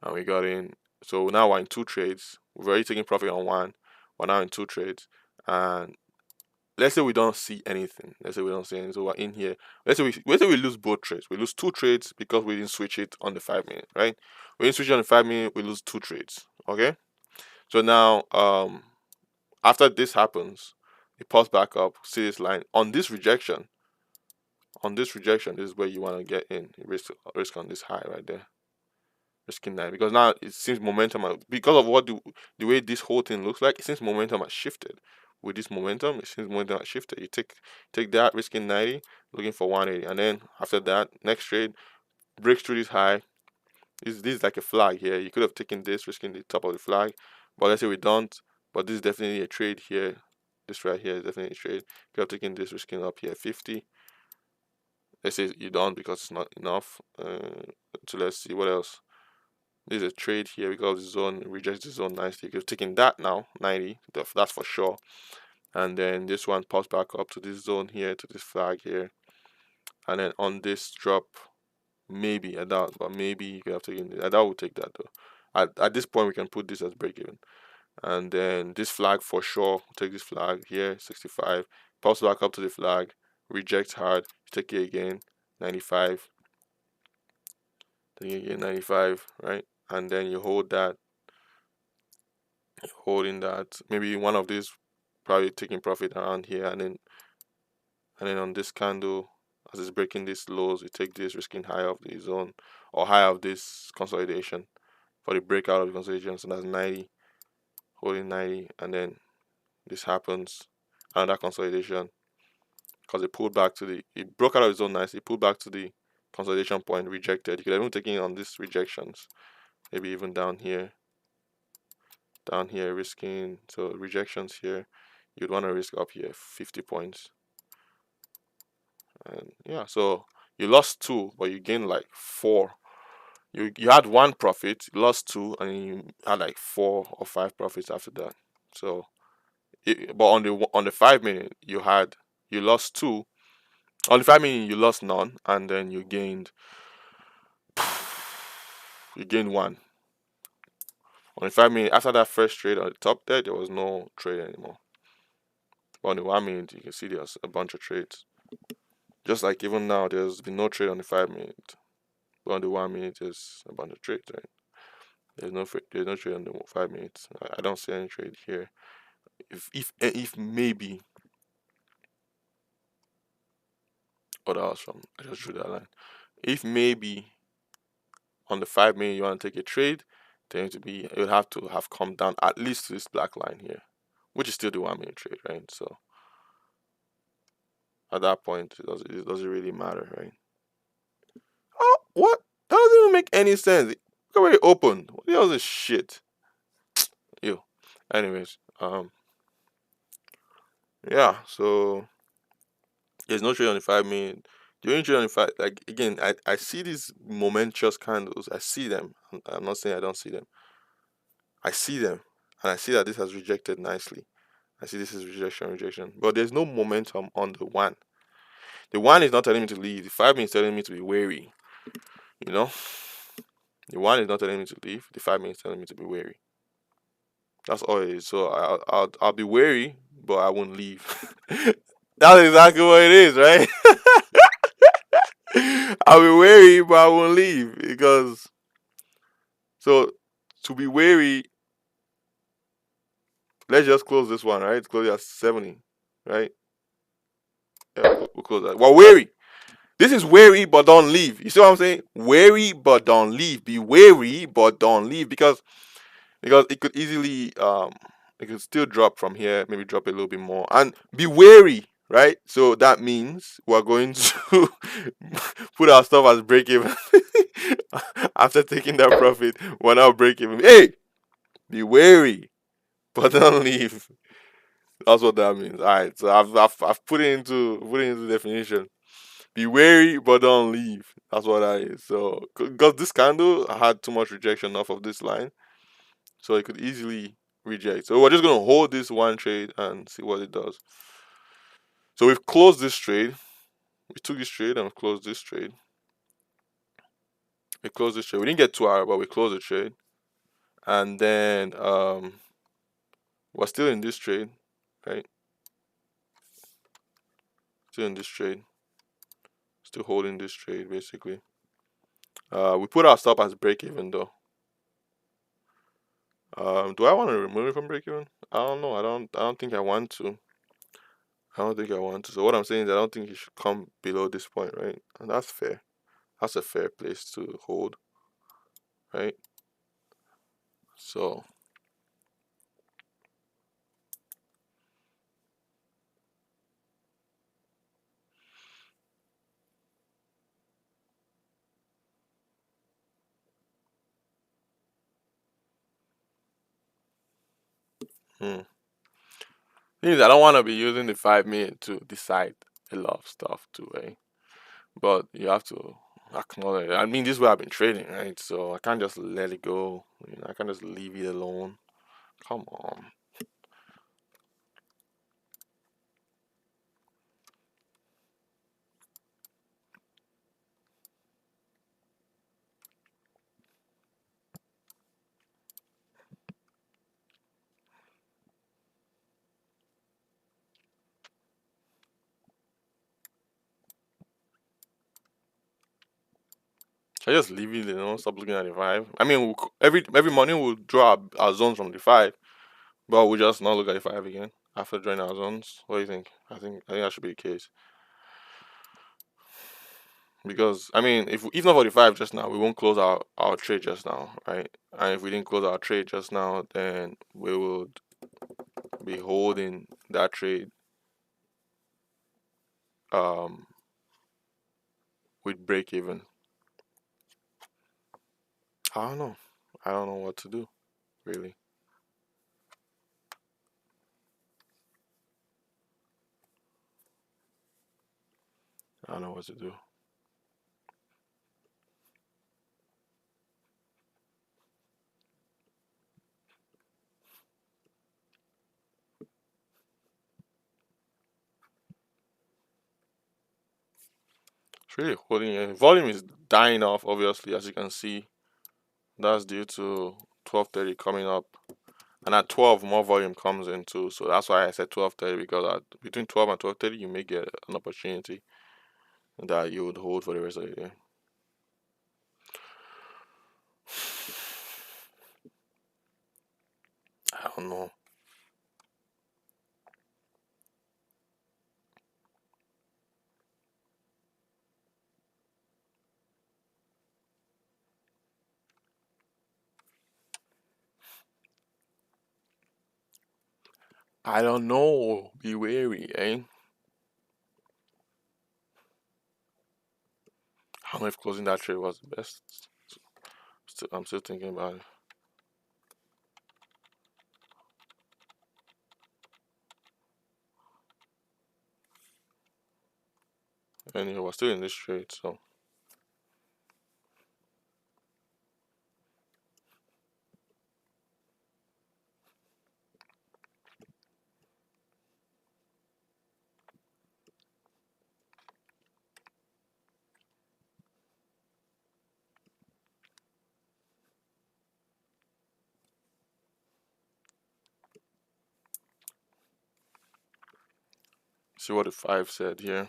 and we got in. So now we're in two trades. We've already taken profit on one. We're now in two trades. And let's say we don't see anything. Let's say we don't see anything. So we're in here. Let's say we lose both trades. We lose two trades because we didn't switch it on the 5 minute, right? We didn't switch it on the 5 minute, we lose two trades. Okay? So now after this happens, it pops back up, see this line. On this rejection, this is where you want to get in. Risk on this high right there. risking 9 because now it seems momentum because of what the way this whole thing looks like. It seems momentum has shifted. With this momentum, it seems momentum has shifted. You take that risking 90, looking for 180, and then after that, next trade breaks through this high. This is like a flag here. You could have taken this, risking the top of the flag, but let's say we don't. But this is definitely a trade here. This right here is definitely a trade. You could have taken this, risking up here 50. Let's say you don't because it's not enough. So let's see what else. There's a trade here because the zone rejects the zone nicely. You could have taken that now, 90. That's for sure. And then this one pops back up to this zone here, to this flag here. And then on this drop, maybe I doubt, but maybe you could have taken it. I doubt we'll take that though. At this point, we can put this as break even. And then this flag for sure, take this flag here, 65. Pops back up to the flag, rejects hard, take it again, 95. Then you get 95, right? And then you hold that, holding that. Maybe one of these probably taking profit around here, and then on this candle, as it's breaking these lows, we take this, risking high of the zone or high of this consolidation for the breakout of the consolidation. So that's 90, holding 90, and then this happens, another consolidation because it broke out of the zone nicely, pulled back to the consolidation point, rejected. You could even take it on these rejections, maybe even down here, risking. So rejections here, you'd want to risk up here 50 points. And yeah, so you lost 2 but you gained like 4. You had 1 profit, you lost 2, and you had like 4 or 5 profits after that. So but on the 5 minute you lost 2. On the 5 minute you lost none, and then you gained 1. On the 5 minute, after that first trade on the top there was no trade anymore. But on the 1 minute you can see there's a bunch of trades. Just like even now, there's been no trade on the 5 minute, but on the 1 minute, there's a bunch of trades. Right? There's no trade on the 5 minutes. I don't see any trade here. If maybe, oh, that was from I just drew that line. If maybe on the 5 minute you want to take a trade, then it would have to have come down at least to this black line here, which is still the 1 minute trade, right? So at that point, it doesn't really matter, right? Oh, what? That doesn't even make any sense. Look at where it opened. What the hell is this shit? Ew. Anyways, yeah. So there's no trade on the 5 minute. The only trade on the five, like again, I see these momentous candles. I see them. I'm not saying I don't see them. I see them, and I see that this has rejected nicely. I see this is rejection, but there's no momentum on the one. The one is not telling me to leave. The 5 minutes telling me to be wary. You know, the one is not telling me to leave. The 5 minutes telling me to be wary. That's all it is. So I'll be wary, but I won't leave. That's exactly what it is, right? I'll be wary, but I won't leave because so to be wary, let's just close this one, right? Close it at 70, right? Yeah, we'll close that. Well, wary. This is wary, but don't leave. You see what I'm saying? Wary, but don't leave. Be wary, but don't leave because it could still drop from here, maybe drop a little bit more, and be wary, right? So that means we're going to put our stuff as break even after taking that profit. We're now break even. Hey, be wary, but don't leave. That's what that means. All right, so I've put it into the definition. Be wary, but don't leave. That's what that is. So because this candle had too much rejection off of this line, so it could easily reject. So we're just gonna hold this one trade and see what it does. So we've closed this trade. We took this trade and we closed this trade. We closed this trade. We didn't get 2 hours, but we closed the trade. And then we're still in this trade, right? Still in this trade. Still holding this trade basically. We put our stop as break even though. Do I want to remove it from break even? I don't know. I don't think I want to. I don't think I want to. So what I'm saying is I don't think it should come below this point, right? And that's fair. That's a fair place to hold. right? So hmm. Thing is, I don't want to be using the 5 minute to decide a lot of stuff too, eh? But you have to acknowledge. I mean, this is where I've been trading, right? So I can't just let it go. I can't just leave it alone. Come on. Should I just leave it alone? Stop looking at the five. I mean, every morning we'll draw our zones from the five, but we'll just not look at the five again after drawing our zones. What do you think? I think that should be the case. Because I mean, if not for the five just now, we won't close our trade just now, right? And if we didn't close our trade just now, then we would be holding that trade um with break even. I don't know. I don't know what to do, really. I don't know what to do. It's really holding volume is dying off, obviously, as you can see. That's due to 12:30 coming up. And at 12 more volume comes in too. So that's why I said 12:30, because between 12 and 12:30 you may get an opportunity that you would hold for the rest of the day. I don't know. I don't know. Be wary, eh? I don't know if closing that trade was the best. I'm still thinking about it. Anyway, we're still in this trade, so see what the five said here.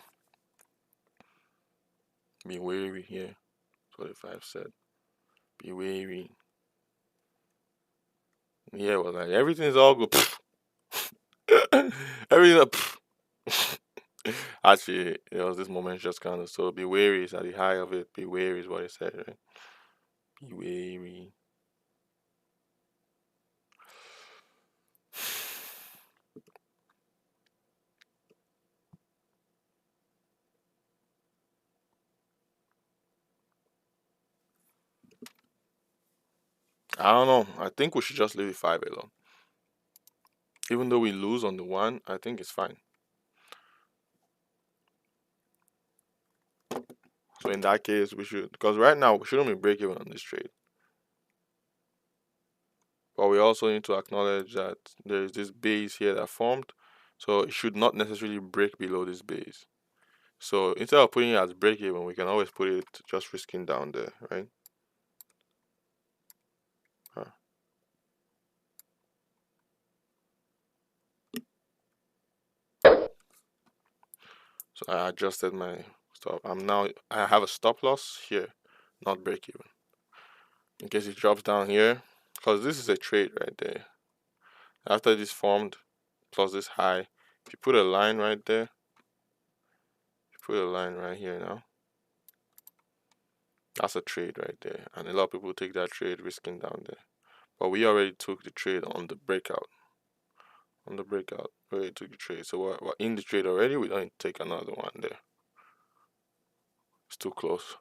Be wary here. That's what the five said. Be wary. Yeah, it was like everything's all good. Everything's actually, it was this moment just kind of so be wary is at the high of it. Be wary is what it said, right? Be wary. I don't know. I think we should just leave the five alone. Even though we lose on the one, I think it's fine. So in that case, we should, because right now we shouldn't be break even on this trade. But we also need to acknowledge that there is this base here that formed, so it should not necessarily break below this base. So instead of putting it as break even, we can always put it just risking down there, right? Huh. So I adjusted my stop. I have a stop loss here, not break even. In case it drops down here, because this is a trade right there. After this formed plus this high, if you put a line right there, you put a line right here now. That's a trade right there, and a lot of people take that trade risking down there. But we already took the trade on the breakout. On the breakout, we already took the trade, so we're in the trade already. We don't take another one there. It's too close.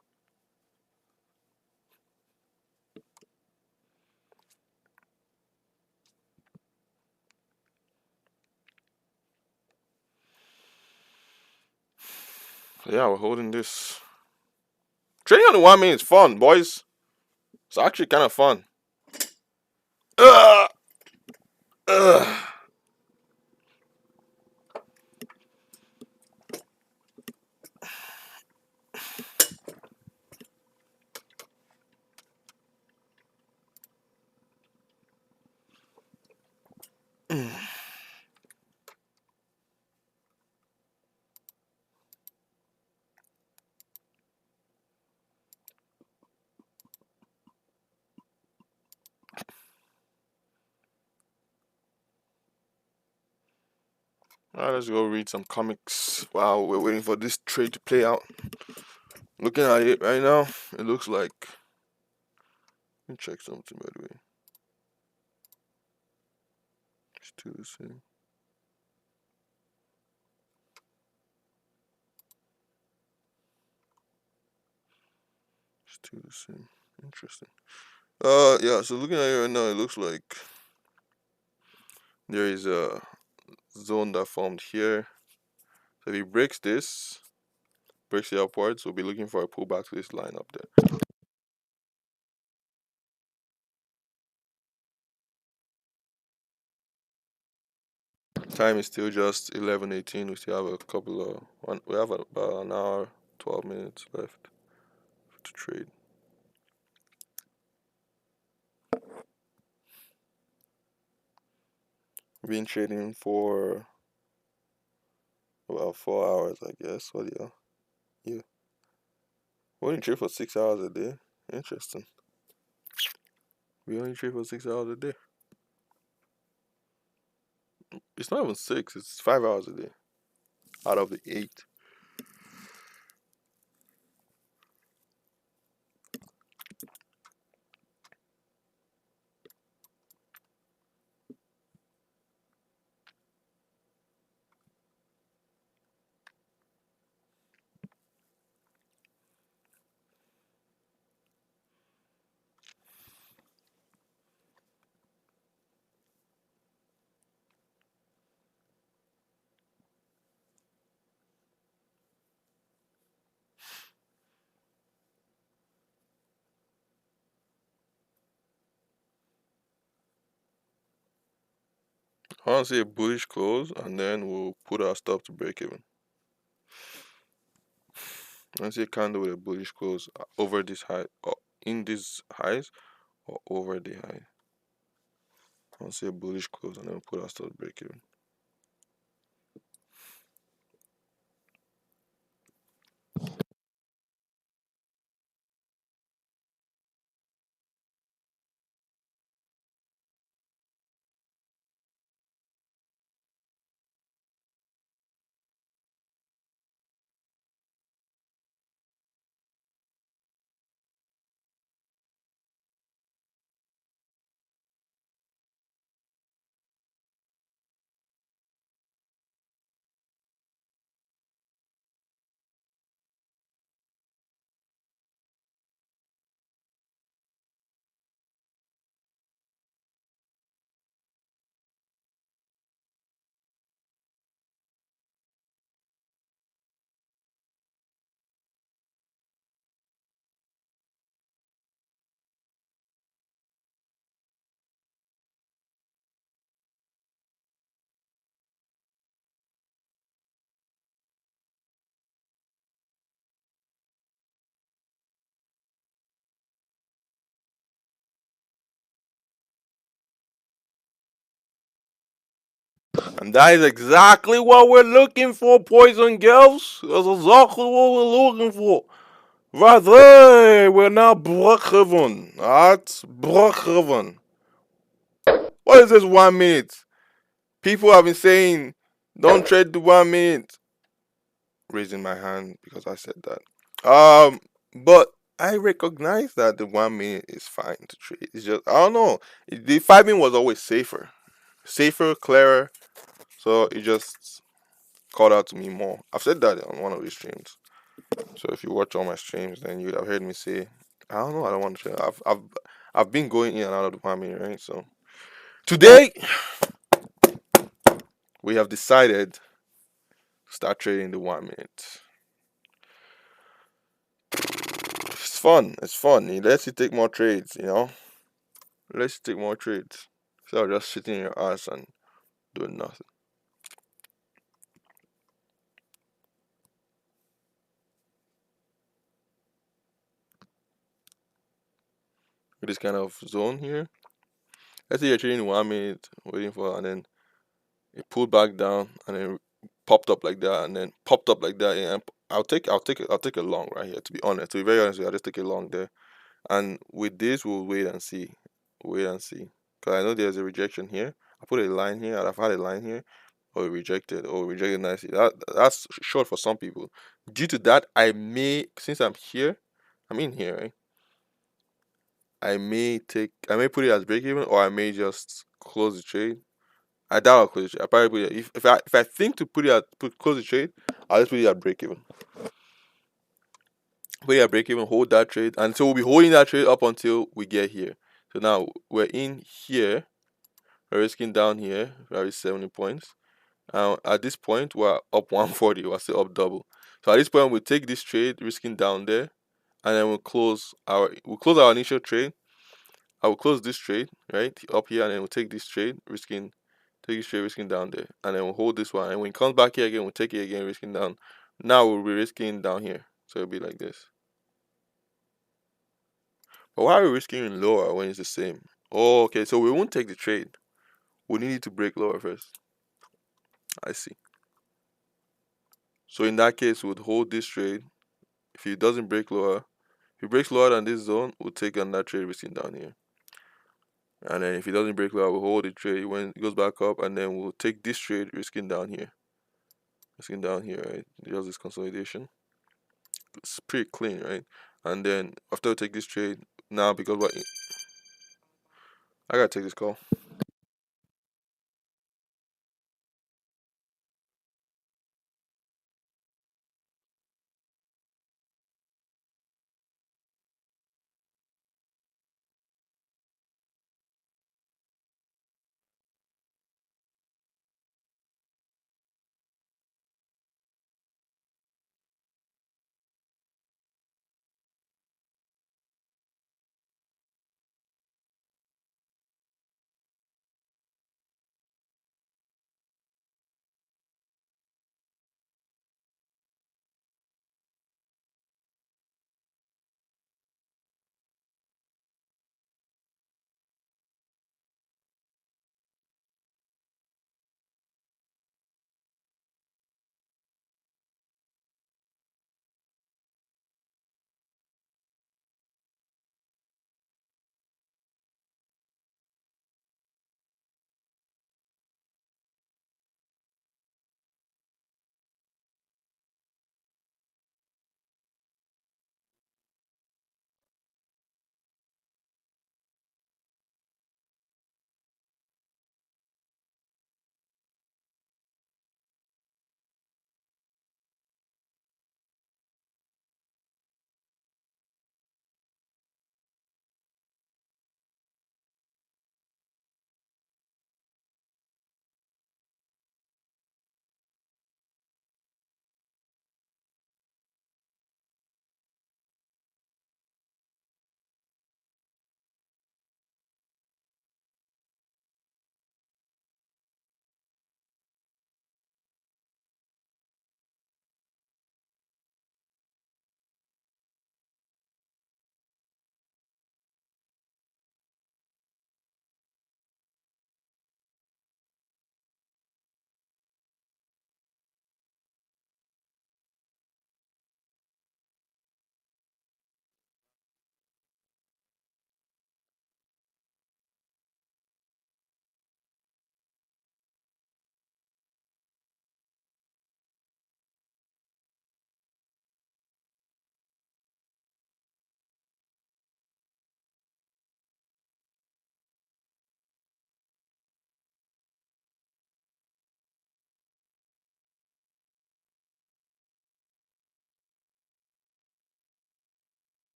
So yeah, we're holding this. Trading on the 1 minute is fun, boys. It's actually kind of fun. Ugh! Ugh! Alright, let's go read some comics while we're waiting for this trade to play out. Looking at it right now, it looks like. Let me check something by the way. It's still the same. Still the same. Interesting. Yeah, so looking at it right now, it looks like there is a zone that formed here. So if he breaks this, breaks it upwards, we'll be looking for a pullback to this line up there. Time is still just 11:18. We still have a couple of we have about an hour, 12 minutes left to trade. We've been trading for about 4 hours, I guess. What do you? Yeah, we only trade for 6 hours a day. Interesting. We only trade for 6 hours a day. It's not even 6. It's 5 hours a day out of the 8. I want to see a bullish close, and then we'll put our stop to break even. I want to see a candle with a bullish close over this high, or in these highs, or over the high. I want to see a bullish close, and then we'll put our stop to break even. And that is exactly what we're looking for, boys and girls. That's exactly what we're looking for. Right there, we're now break-even. Alright? Break-even. What is this 1 minute? People have been saying, don't trade the 1 minute. Raising my hand because I said that. But I recognize that the 1 minute is fine to trade. It's just I don't know. The 5 minute was always safer, clearer. So it just called out to me more. I've said that on one of these streams. So if you watch all my streams, then you'd have heard me say, I don't know, I don't want to trade. I've been going in and out of the 1 minute, right? So today we have decided to start trading the 1 minute. It's fun. It's fun. It lets you take more trades, you know? It lets you take more trades. So just sitting in your ass and doing nothing. With this kind of zone here. Let's say you're trading 1 minute, waiting for, and then it pulled back down, and then popped up like that, and then popped up like that. And I'll take a long right here. To be honest, to be very honest, I'll just take a long there. And with this, we'll wait and see, wait and see, because I know there's a rejection here. I put a line here. I've had a line here, or rejected nicely. That's short for some people. Due to that, I may, since I'm here, I'm in here, right? I may put it as break even, or I may just close the trade. I doubt I'll close the trade. I probably put it, if I think to close the trade, I'll just put it at break even. Put it at break even, hold that trade, and so we'll be holding that trade up until we get here. So now we're in here, we're risking down here, very 70 points. At this point, we're up 140. We're still up double. So at this point, we'll take this trade, risking down there, and then we'll close our initial trade. I will close this trade right up here, and then we'll take this trade, risking down there, and then we'll hold this one. And when it comes back here again, we'll take it again, risking down. Now we'll be risking down here, so it'll be like this. But why are we risking lower when it's the same? Oh, okay. So we won't take the trade. We need it to break lower first. I see. So in that case, we'll hold this trade. If it doesn't break lower, if it breaks lower than this zone, we'll take on that trade risking down here. And then if it doesn't break lower, we'll hold the trade when it goes back up, and then we'll take this trade risking down here. Risking down here, right? Just this consolidation. It's pretty clean, right? And then after we take this trade, now because I gotta take this call.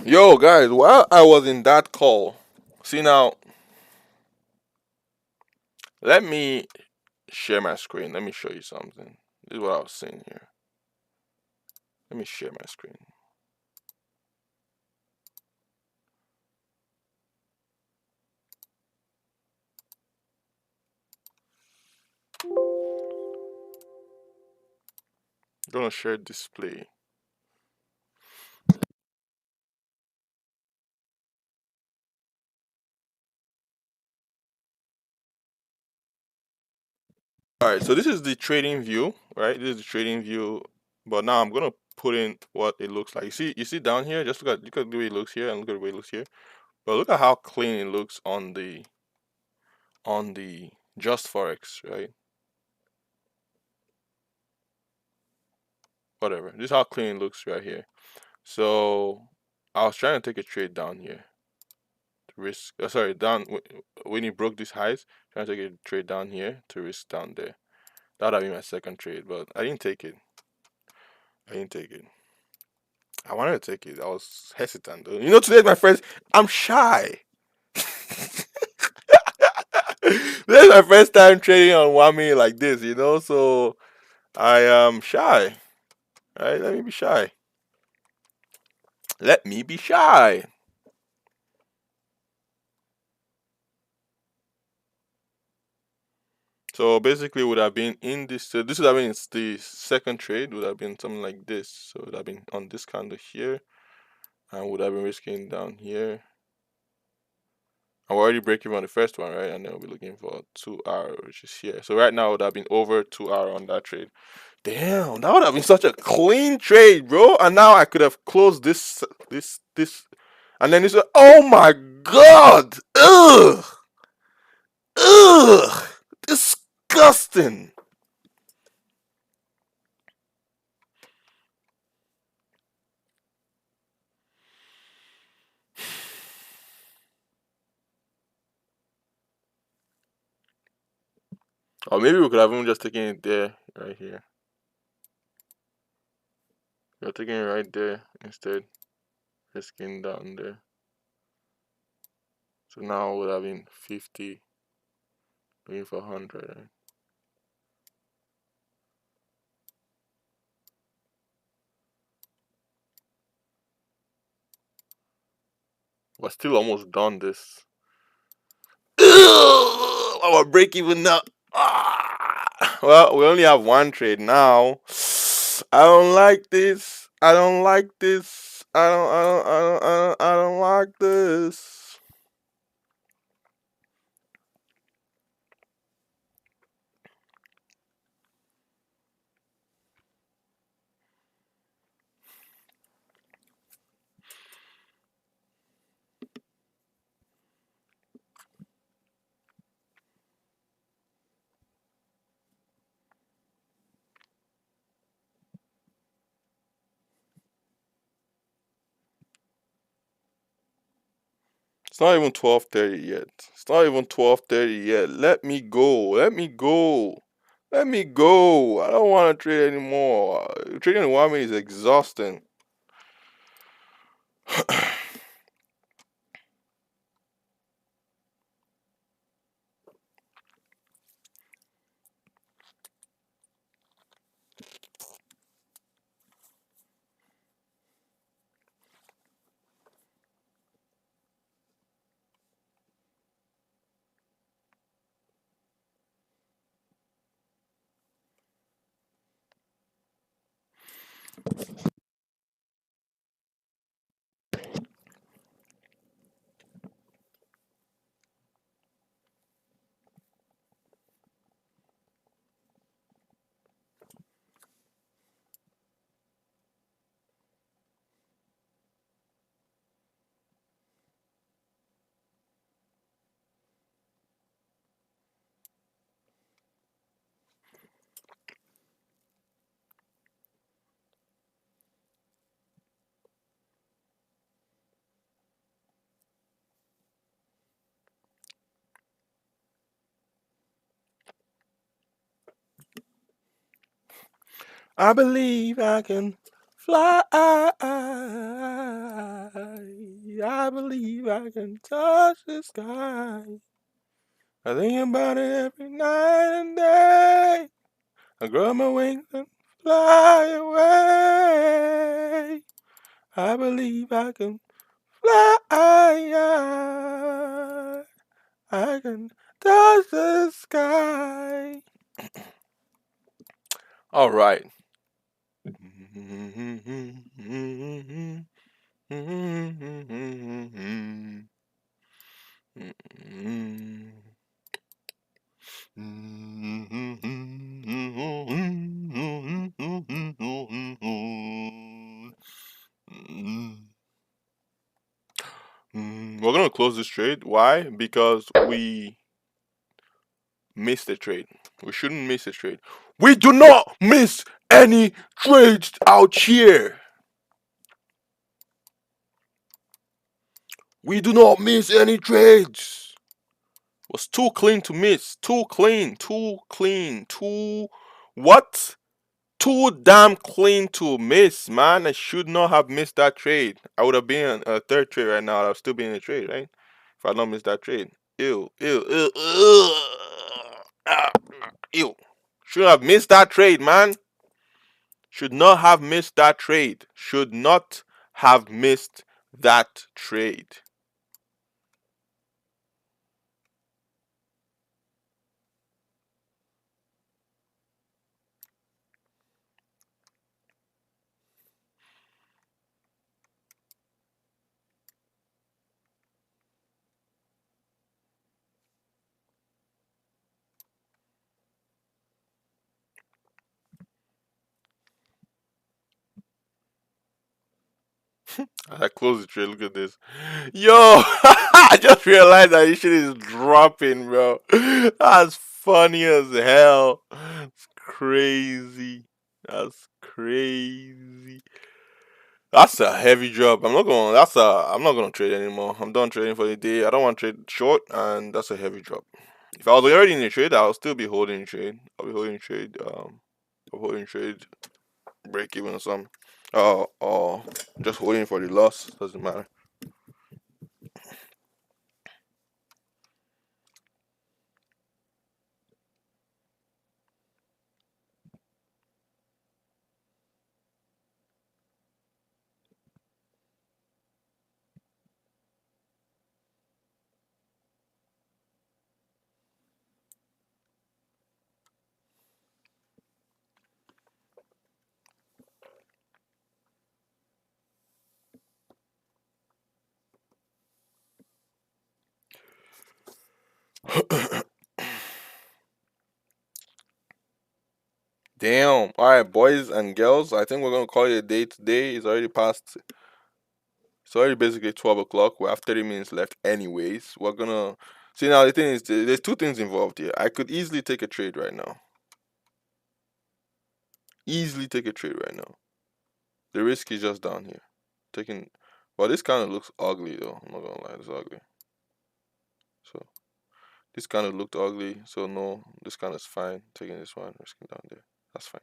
Yo, guys, while I was in that call, see now, let me share my screen. Let me show you something. This is what I was seeing here. Let me share my screen. I'm gonna share display. All right, so this is the trading view, right? This is the trading view, but now I'm gonna put in what it looks like. You see down here. Just look at the way it looks here, and look at the way it looks here. But look at how clean it looks on the Just Forex, right? Whatever. This is how clean it looks right here. So I was trying to take a trade down here to risk. Sorry, down when he broke these highs. Trying to take a trade down here to risk down there. That would have been my second trade, but I didn't take it. I didn't take it. I wanted to take it. I was hesitant though. You know, today, my friends, I'm shy. This is my first time trading on Wami like this, you know, so I am shy. Right? Let me be shy. Let me be shy. So basically, would have been in this. So this would have been the second trade. Would have been something like this. So it would have been on this candle here, and would have been risking down here. I'm already breaking on the first one, right? And then we'll be looking for 2 hour, which is here. So right now, it would have been over 2 hour on that trade. Damn, that would have been such a clean trade, bro. And now I could have closed this, and then this. Oh my god! Ugh, ugh, disgusting. Or maybe we could have even just taken it there, right here. We're taking it right there instead, risking down there. So now it would have been 50, looking for 100. Right? We're still almost done this. Our break even now. Well, we only have one trade now. I don't like this. I don't like this. I don't like this. It's not even 12:30 yet. It's not even 12:30 yet. Let me go. Let me go. Let me go. I don't want to trade anymore. Trading in 1 minute is exhausting. I believe I can fly. I believe I can touch the sky. I think about it every night and day. I grow my wings and fly away. I believe I can fly. I can touch the sky. All right. We're gonna close this trade. Why? Because we missed the trade. We shouldn't miss a trade. We do not miss any trades out here. We do not miss any trades. Was too clean to miss. Too clean. Too clean. Too what? Too damn clean to miss, man. I should not have missed that trade. I would have been a third trade right now. I would still be in a trade, right? If I not missed that trade. Ew, ew, ew, ew. Ah, ew. Should have missed that trade, man. Should not have missed that trade. Should not have missed that trade. I close the trade. Look at this. Yo, I just realized that this shit is dropping, bro. That's funny as hell. It's crazy. That's crazy. That's a heavy drop. I'm not gonna. I'm not gonna trade anymore. I'm done trading for the day. I don't want to trade short, and that's a heavy drop. If I was already in a trade, I'll still be holding trade. I'll be holding trade. Holding trade break even or something. Or just holding for the loss. Doesn't matter. Damn. All right, boys and girls. I think we're gonna call it a day today. It's already past. It's already basically 12 o'clock. We have 30 minutes left, anyways. We're gonna see now. The thing is, there's two things involved here. I could easily take a trade right now. Easily take a trade right now. The risk is just down here. Taking. Well, this kind of looks ugly though. I'm not gonna lie, it's ugly. So this kind of looked ugly. So no, this kind of is fine. Taking this one, risking down there. That's fine.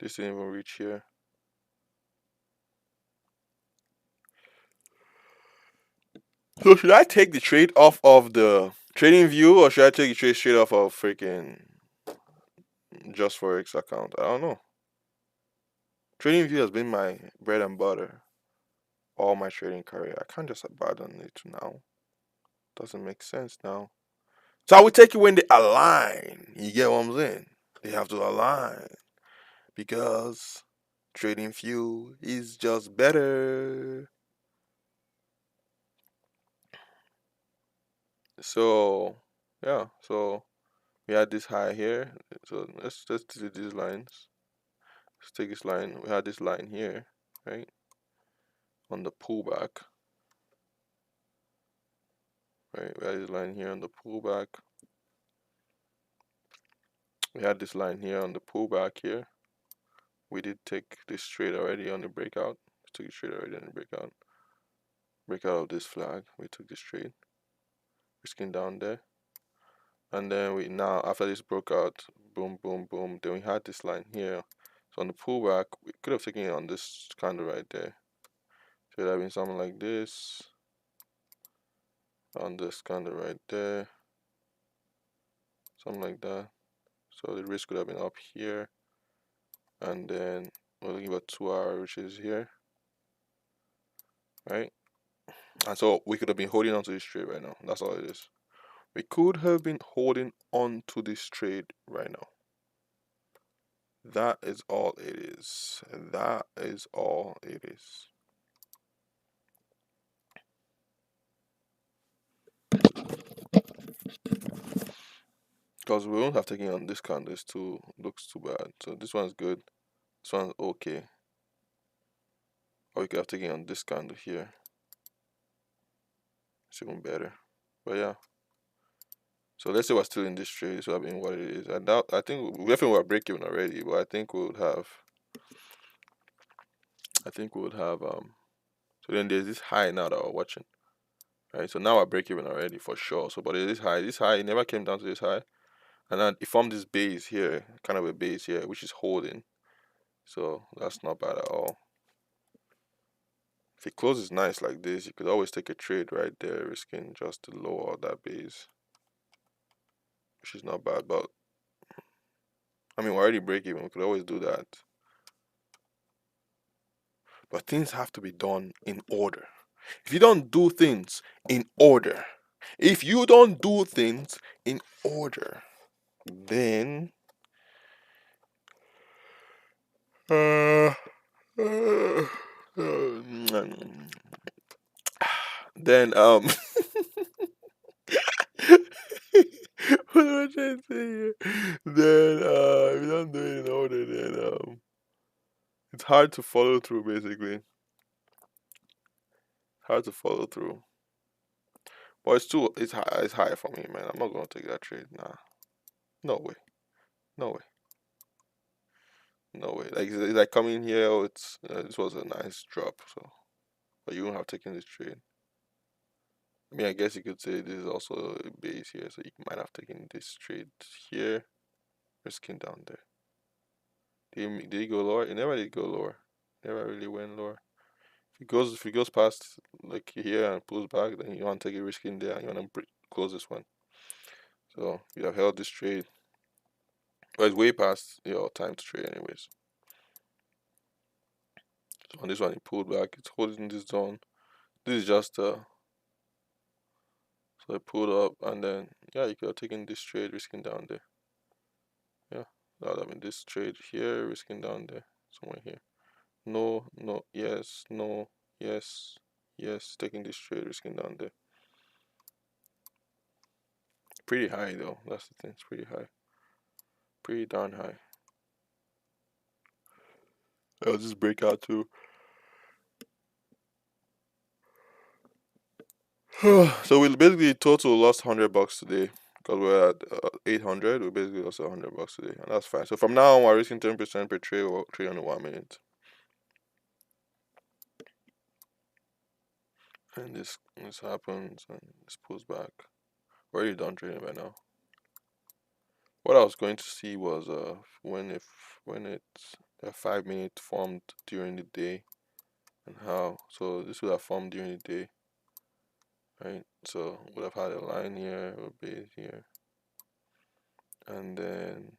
This didn't even reach here. So should I take the trade off of the trading view or should I take the trade straight off of freaking just forex account? I don't know. Trading view has been my bread and butter all my trading career. I can't just abandon it now. Doesn't make sense now. So I would take it when they align. You get what I'm saying? They have to align because trading view is just better. So yeah, so we had this high here. So let's do these lines. Let's take this line. We had this line here, right? On the pullback. Right? We had this line here on the pullback. We had this line here on the pullback here. We did take this trade already on the breakout. We took a trade already on the breakout. Breakout of this flag. We took this trade. Risking down there. And then we now after this broke out, boom, boom, boom. Then we had this line here. So on the pullback, we could have taken it on this candle right there. Should have been something like this. On this candle right there. Something like that. So the risk could have been up here. And then we're looking at 2 hour, which is here. Right? And so we could have been holding on to this trade right now. That's all it is. We could have been holding on to this trade right now. That is all it is. That is all it is. Because we won't have taken on this candle. This too looks too bad. So this one's good. This one's okay. Or we could have taken on this candle here. It's even better. But yeah. So let's say we're still in this trade. This would have been what it is. I think we definitely were break even already, but I think we would have so then there's this high now that we're watching. Right. So now I break even already for sure. So but this high, it never came down to this high. And then it formed this base here, kind of a base here, which is holding. So that's not bad at all. If it closes nice like this, you could always take a trade right there, risking just to lower that base, which is not bad. But I mean, we're already break even. We could always do that. But things have to be done in order. If you don't do things in order, then uh, uh, then what am I trying to say here? Then if you don't do it in order, then it's hard to follow through. Basically, hard to follow through. But it's high. It's high for me, man. I'm not gonna take that trade. Nah, no way, no way, no way. Like it's like coming here. Oh, this was a nice drop. So, but you won't have taken this trade. I mean, I guess you could say this is also a base here, so you might have taken this trade here, risking down there. Did he go lower? It never did go lower. Never really went lower. If it goes past like here and pulls back, then you want to take a risk in there and you want to close this one. So you have held this trade, but it's way past your time to trade, anyways. So on this one, it pulled back. It's holding this zone. This is just so it pulled up, and then yeah, you could have taken this trade, risking down there. Yeah, that would have been this trade here, risking down there, somewhere here. No, no, yes, no, yes, yes, taking this trade, risking down there. Pretty high though. That's the thing. It's pretty high. Pretty darn high. I'll just break out too. So we basically total lost $100 today because we're at 800. We basically lost $100 today, and that's fine. So from now on, we're risking 10% per trade or trade on 1 minute. And this happens and this pulls back. We're already done trading by now. What I was going to see was when it's a 5 minute formed during the day and how. So this would have formed during the day, right? So would have had a line here, a base here, and then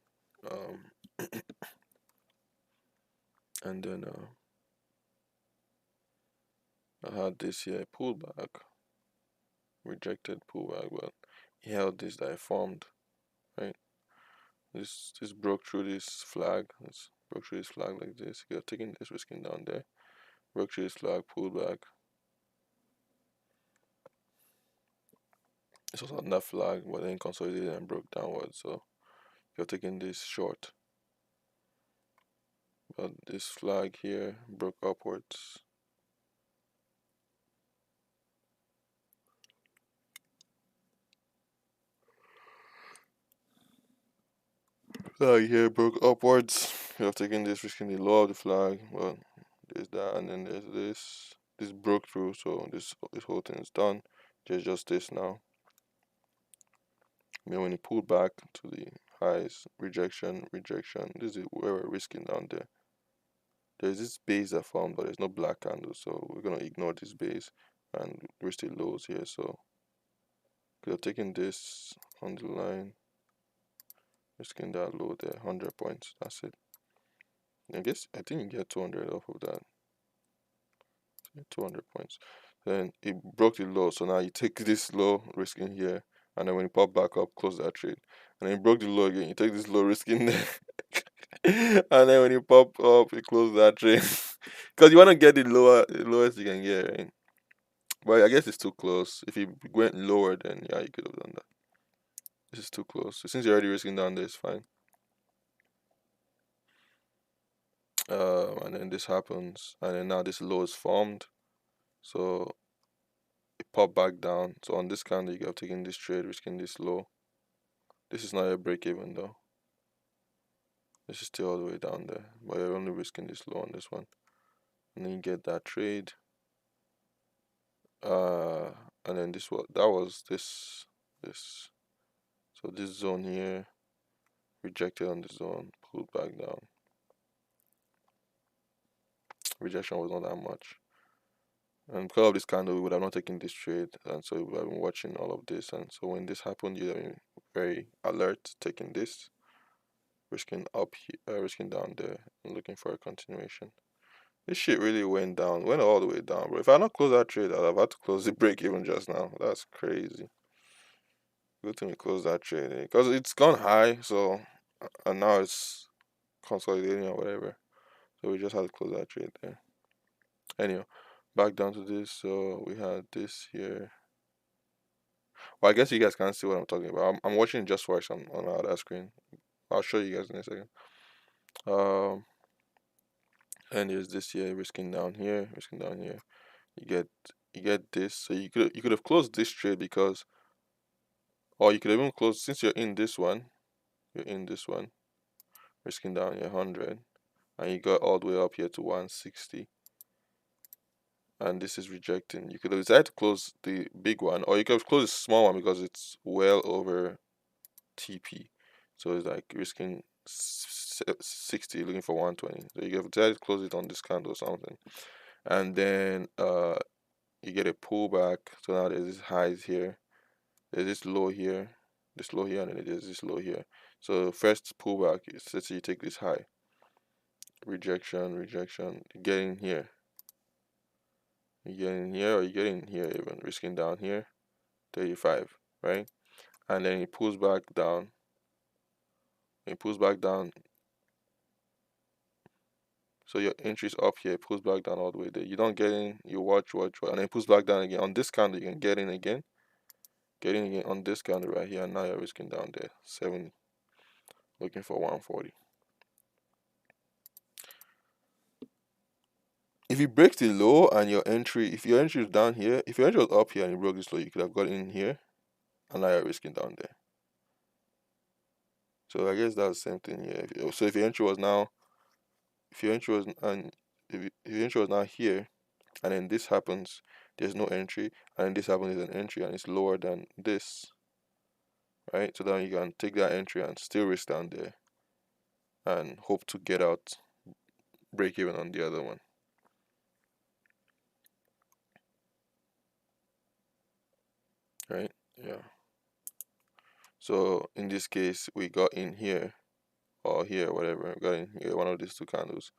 and then I had this here pullback, rejected pullback, but he held this that I formed, right? This broke through this flag. This broke through this flag like this. You're taking this, risking down there. Broke through this flag, pulled back. This was on that flag, but then consolidated and broke downwards. So you're taking this short. But this flag here broke upwards. Flag here broke upwards. You're taking this, risking the low of the flag. Well, there's that, and then there's this. This broke through, so this whole thing is done. There's just this now. And then when it pulled back to the highs, rejection, rejection. This is where we're risking down there. There's this base that formed, but there's no black candle, so we're gonna ignore this base and risk the lows here. So we're taking this on the line, risking that low there, 100 points. That's it. I think you get 200 off of that. 200 points. Then it broke the low, so now you take this low, risking here, and then when you pop back up, close that trade. And then you broke the low again, you take this low, risking there, and then when you pop up, you close that trade. Because you want to get the lowest you can get, right? But I guess it's too close. If you went lower, then yeah, you could have done that. This is too close. So since you're already risking down there, it's fine. And then this happens, and then now this low is formed. So it pop back down. So on this candle, you have taken this trade, risking this low. This is not a break even though. This is still all the way down there, but you're only risking this low on this one. And then you get that trade. And then this was this. So this zone here, rejected on the zone, pulled back down. Rejection was not that much. And because of this candle, we would have not taken this trade, and so we would have been watching all of this. And so when this happened, you would have been very alert, taking this, risking up here, risking down there, and looking for a continuation. This shit really went down, went all the way down, bro. If I not close that trade, I'd have had to close the break even just now. That's crazy. Good thing we closed that trade because it's gone high, so and now it's consolidating or whatever. So we just had to close that trade there. Anyway, back down to this. So we had this here. Well, I guess you guys can't see what I'm talking about. I'm watching Just Forex on my other screen. I'll show you guys in a second. Um, and there's this here, risking down here, risking down here. You get this. So you could have closed this trade because, or you could have even closed since you're in this one. You're in this one, risking down here 100, and you got all the way up here to 160. And this is rejecting. You could have decided to close the big one, or you could have closed the small one because it's well over TP. So it's like risking 60, looking for 120. So you have decided to close it on this candle or something. And then you get a pullback. So now there's this highs here. There's this low here. This low here, and then there's this low here. So first pullback is, let's say you take this high. Rejection, rejection. You get in here. You get in here, or you get in here even, risking down here, 35, right? And then it pulls back down. It pulls back down. So your entry is up here, it pulls back down all the way there. You don't get in, you watch, and then it pulls back down again. On this candle, you can get in again. Get in again on this candle right here, and now you're risking down there, 70. Looking for 140. If you break the low and if your entry is down here, if your entry was up here and you broke this low, you could have got in here, and now you're risking down there. So I guess that's the same thing here. So if your entry was now, if your entry was if your entry was now here, and then this happens, there's no entry, and then this happens, there's an entry, and it's lower than this, right? So then you can take that entry and still risk down there, and hope to get out, break even on the other one. Right? Yeah. So in this case, we got in here or here, whatever. We got in here, one of these two candles.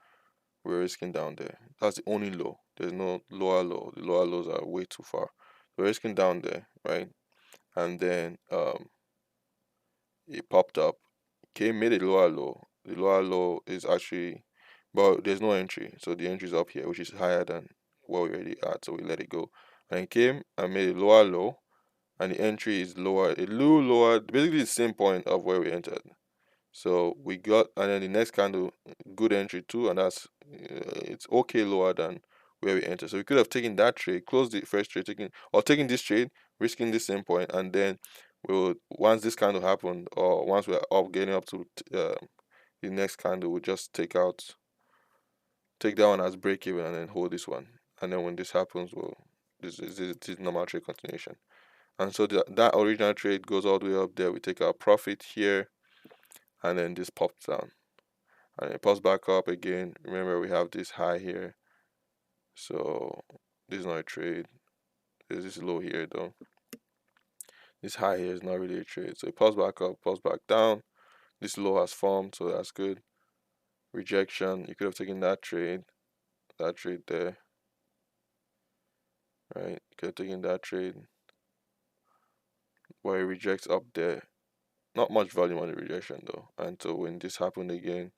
We're risking down there. That's the only low. There's no lower low. The lower lows are way too far. We're risking down there, right? And then it popped up. Came made a lower low. The lower low is actually, but there's no entry. So the entry is up here, which is higher than what we already at. So we let it go. And it came and made a lower low, and the entry is lower, a little lower, basically the same point of where we entered. So we got, and then the next candle, good entry too, and that's it's okay lower than where we entered. So we could have taken that trade, closed the first trade, taking this trade, risking this same point, and then we'll, once this candle happened, or once we're up, getting up to the next candle, we'll just take that one as break even, and then hold this one. And then when this happens, well, this is normal trade continuation. And so that original trade goes all the way up there. We take our profit here, and then this pops down, and it pops back up again. Remember, we have this high here, so this is not a trade. There's this low here though. This high here is not really a trade. So it pops back up, pops back down. This low has formed, so that's good. Rejection, you could have taken that trade there, right? You could have taken that trade where it rejects up there. Not much volume on the rejection though. And so when this happened again,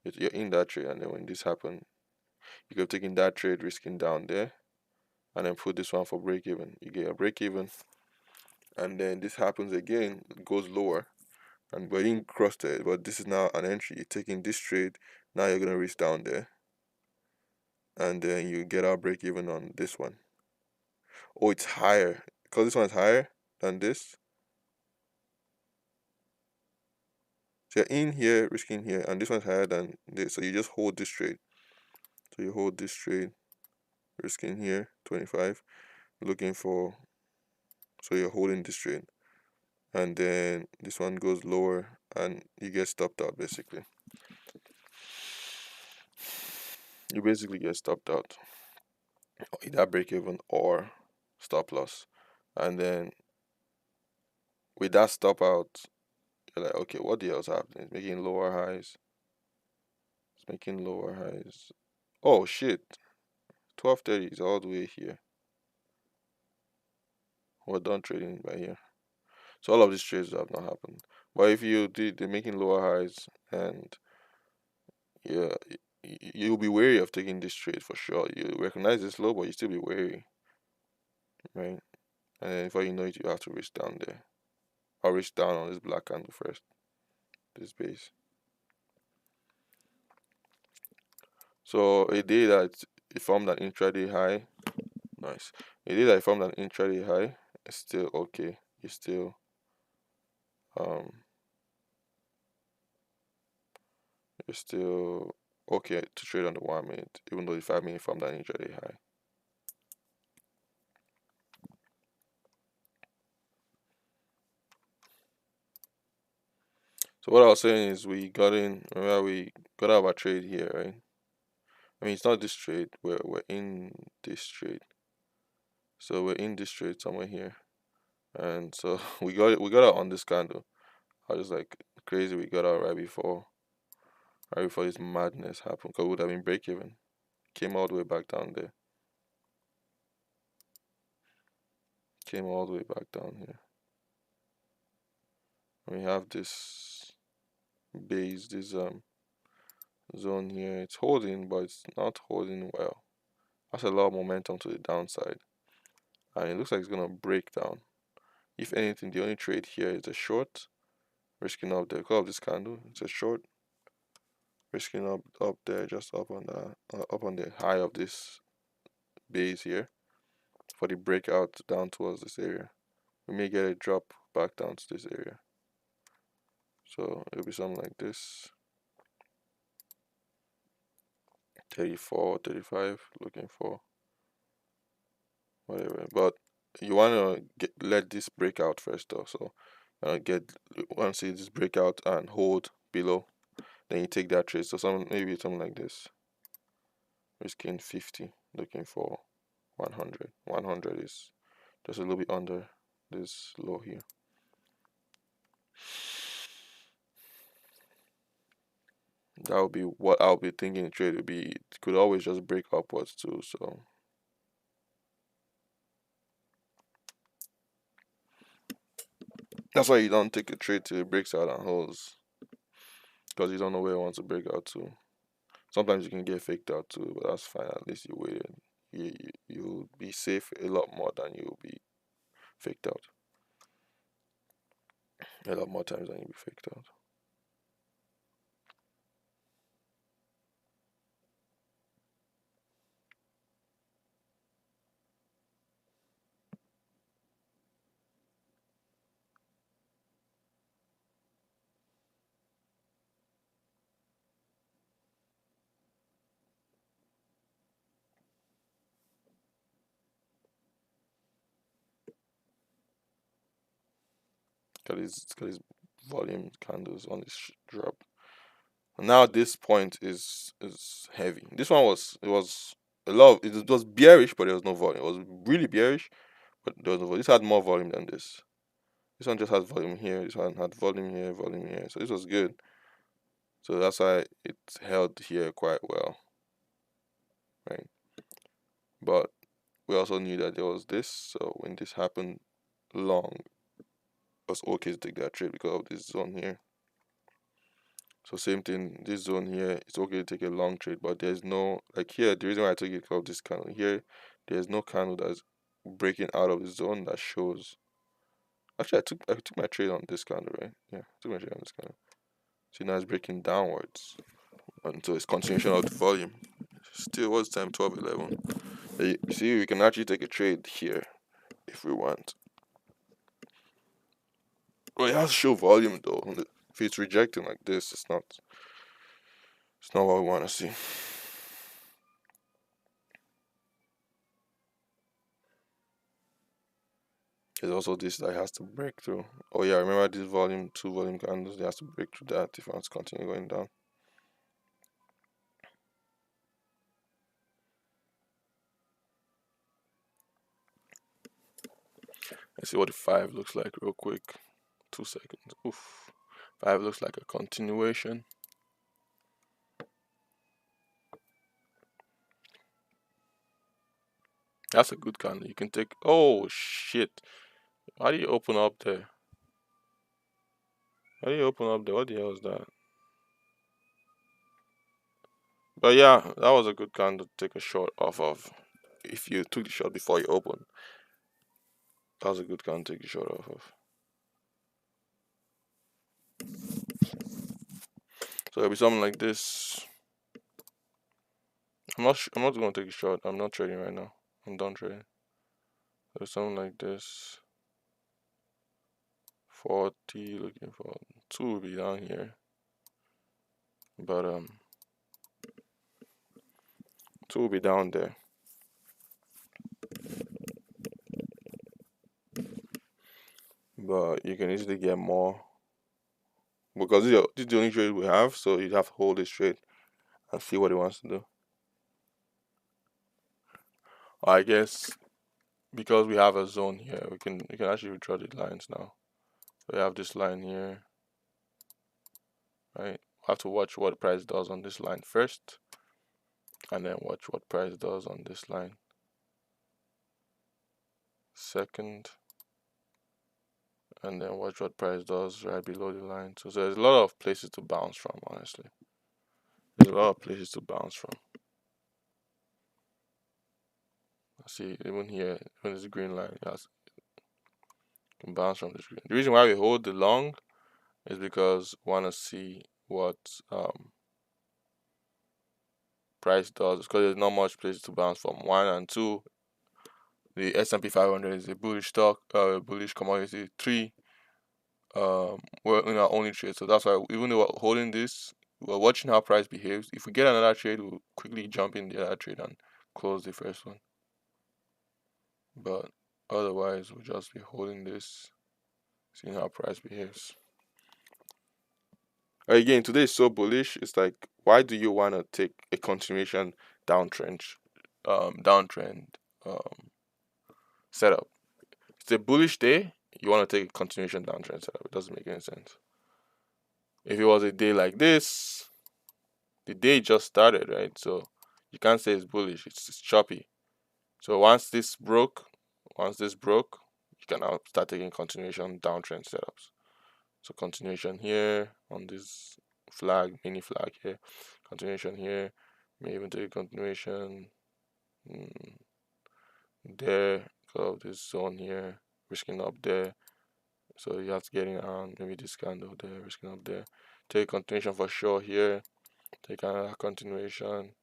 you're in that trade, and then when this happened, you could have taken that trade, risking down there, and then put this one for break even. You get a break even, and then this happens again, it goes lower, and we didn't cross it, but this is now an entry. You're taking this trade, now you're gonna risk down there, and then you get our break even on this one. Oh, it's higher because this one is higher than this. So you're in here, risking here, and this one's higher than this. So you just hold this trade. So you hold this trade, risking here, 25, looking for. So you're holding this trade, and then this one goes lower, and you get stopped out basically. You basically get stopped out, either break even or stop loss, and then with that stop out, you're like, okay, what the hell's happening? It's making lower highs. It's making lower highs. Oh shit, 12:30 is all the way here. We're done trading by here. So all of these trades have not happened. But if you did, they're making lower highs, and yeah, you'll be wary of taking this trade for sure. You recognize it's low, but you still be wary, right? And then before you know it, you have to reach down there. I'll reach down on this black candle first, this base. So a day that it formed an intraday high, nice. A day that it formed an intraday high, it's still okay. It's still um, it's still okay to trade on the 1 minute, even though the 5 minute formed an intraday high. So what I was saying is we got in. Remember we got out of our trade here, right? I mean it's not this trade. We're in this trade. So we're in this trade somewhere here, and so we got out on this candle. I was like crazy. We got out right before this madness happened. Cause it would have been break even. Came all the way back down there. Came all the way back down here. We have this base, this zone here. It's holding, but it's not holding well. That's a lot of momentum to the downside, and it looks like it's gonna break down. If anything, the only trade here is a short, risking up there. Because of this candle, it's a short, risking up there, just up on the high of this base here for the breakout down towards this area. We may get a drop back down to this area. So it'll be something like this. 34, 35, looking for whatever. But you want to let this break out first though. So once you see this breakout and hold below, then you take that trade. So maybe something like this. Risking 50, looking for 100. 100 is just a little bit under this low here. That would be what I'll be thinking the trade would be. It could always just break upwards too. So that's why you don't take a trade till it breaks out and holds, because you don't know where it wants to break out to. Sometimes you can get faked out too, but that's fine. At least you waited. You'll be safe a lot more than you'll be faked out. A lot more times than you'll be faked out. Cause it's volume candles on this drop. Now this point is heavy. This one was a lot it was bearish, but there was no volume. It was really bearish, but there was no volume. This had more volume than this. This one just has volume here. This one had volume here, volume here. So this was good. So that's why it held here quite well, right? But we also knew that there was this. So when this happened, long, it was okay to take that trade because of this zone here. So same thing, this zone here, it's okay to take a long trade, but there's no, like here, the reason why I took it because of this candle here, there's no candle that's breaking out of the zone that shows. Actually, I took my trade on this candle, right? Yeah, I took my trade on this candle. See, now it's breaking downwards until it's continuation of the volume. Still, what's time? 12:11. You see, we can actually take a trade here if we want. Well, it has to show volume though. If it's rejecting like this, it's not what we want to see. There's also this that has to break through. Oh yeah, remember this volume, two volume candles, they has to break through that if I want to continue going down. Let's see what the 5 looks like real quick. 2 seconds. Oof. 5 looks like a continuation. That's a good candle. You can take. Oh shit! Why do you open up there? Why do you open up there? What the hell is that? But yeah, that was a good candle to take a short off of. If you took the shot before you open, that was a good candle to take the short off of. So it'll be something like this. I'm not gonna take a shot. I'm not trading right now. I'm done trading. There's something like this. 40, looking for 2 will be down here. But 2 will be down there. But you can easily get more. Because this is the only trade we have, so you'd have to hold this trade and see what he wants to do. I guess because we have a zone here, we can actually draw the lines now. So we have this line here, right? We have to watch what price does on this line first, and then watch what price does on this line second, and then watch what price does right below the line. So there's a lot of places to bounce from, honestly. There's a lot of places to bounce from. See, even here, even this green line, yes, you can bounce from this green. The reason why we hold the long is because we want to see what price does, because there's not much places to bounce from. 1 and 2, the S&P 500 is a bullish stock, bullish commodity. 3, we're in our only trade, so that's why even though we're holding this, we're watching how price behaves. If we get another trade, we'll quickly jump in the other trade and close the first one. But otherwise, we'll just be holding this, seeing how price behaves. Again, today is so bullish. It's like, why do you want to take a continuation downtrend, downtrend setup? It's a bullish day. You want to take a continuation downtrend setup. It doesn't make any sense. If it was a day like this, the day just started, right? So you can't say it's bullish. It's choppy. So once this broke, you can now start taking continuation downtrend setups. So continuation here on this flag, mini flag here, continuation here, may even take a continuation there because of this zone here, risking up there. So you have to get in around maybe this candle there, risking up there. Take continuation for sure here. Take another continuation.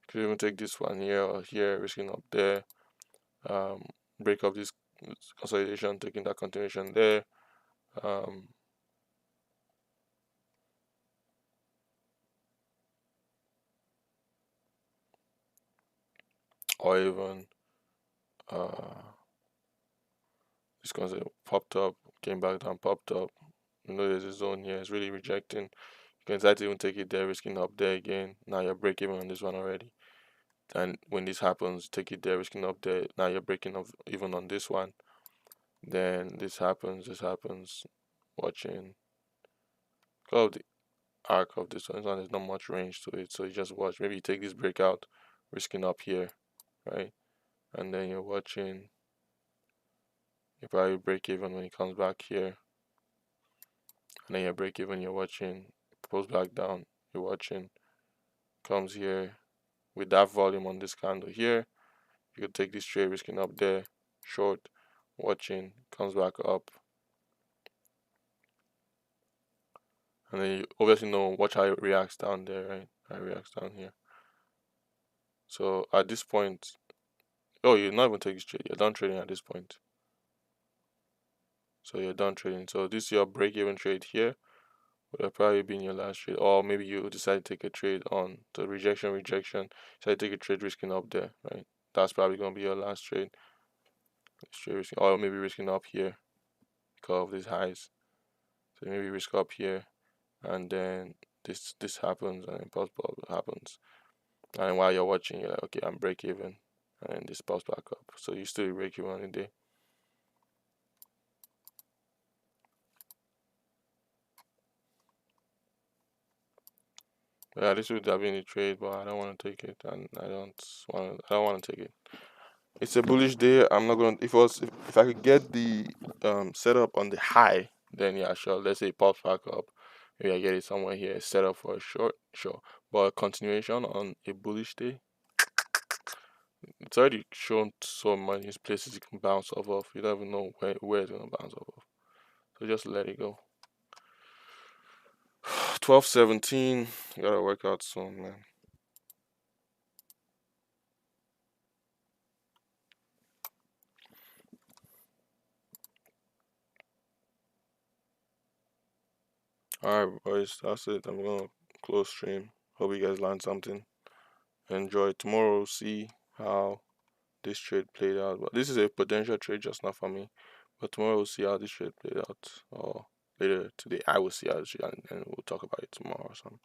Could even take this one here or here, risking up there. Break up this consolidation, taking that continuation there. Or even this concept popped up, came back down, popped up, There's a zone here. It's really rejecting. You can decide to even take it there, risking up there again. Now you're breaking even on this one already. And when this happens, take it there, risking up there. Now you're breaking up even on this one. Then this happens. Watching. Because of the arc of this one, there's not much range to it. So you just watch. Maybe you take this breakout, risking up here, right? And then you're watching. You probably break even when it comes back here. And then you break even, you're watching. Pulls back down, you're watching. Comes here with that volume on this candle here. You could take this trade, risking up there, short, watching, comes back up, and then you obviously know watch how it reacts down there, right? How it reacts down here. So at this point, oh, you're not even taking this trade. You're done trading at this point. So you're done trading. So this is your break-even trade here. Would have probably been your last trade, or maybe you decide to take a trade on the rejection. So take a trade risking up there, right? That's probably gonna be your last trade. Trade risking, or maybe risking up here because of these highs. So maybe risk up here, and then this happens, and then pulse happens, and while you're watching, you're like, okay, I'm break even, and then this pops back up. So you still break even on the day. Yeah, this would have been a trade, but I don't want to take it, and I don't want to take it. It's a bullish day. I'm not gonna. If I could get the setup on the high, then yeah, sure. Let's say it pops back up. Maybe I get it somewhere here, set up for a short, sure. But a continuation on a bullish day, it's already shown so many places you can bounce off of. You don't even know where it's gonna bounce off of. So just let it go. 12:17. Gotta work out soon, man. Alright, boys, that's it. I'm gonna close stream. Hope you guys learned something. Enjoy tomorrow. See how this trade played out. But this is a potential trade, just not for me. But tomorrow we'll see how this trade played out. Or later today, I will see how this trade, and we'll talk about it tomorrow or something.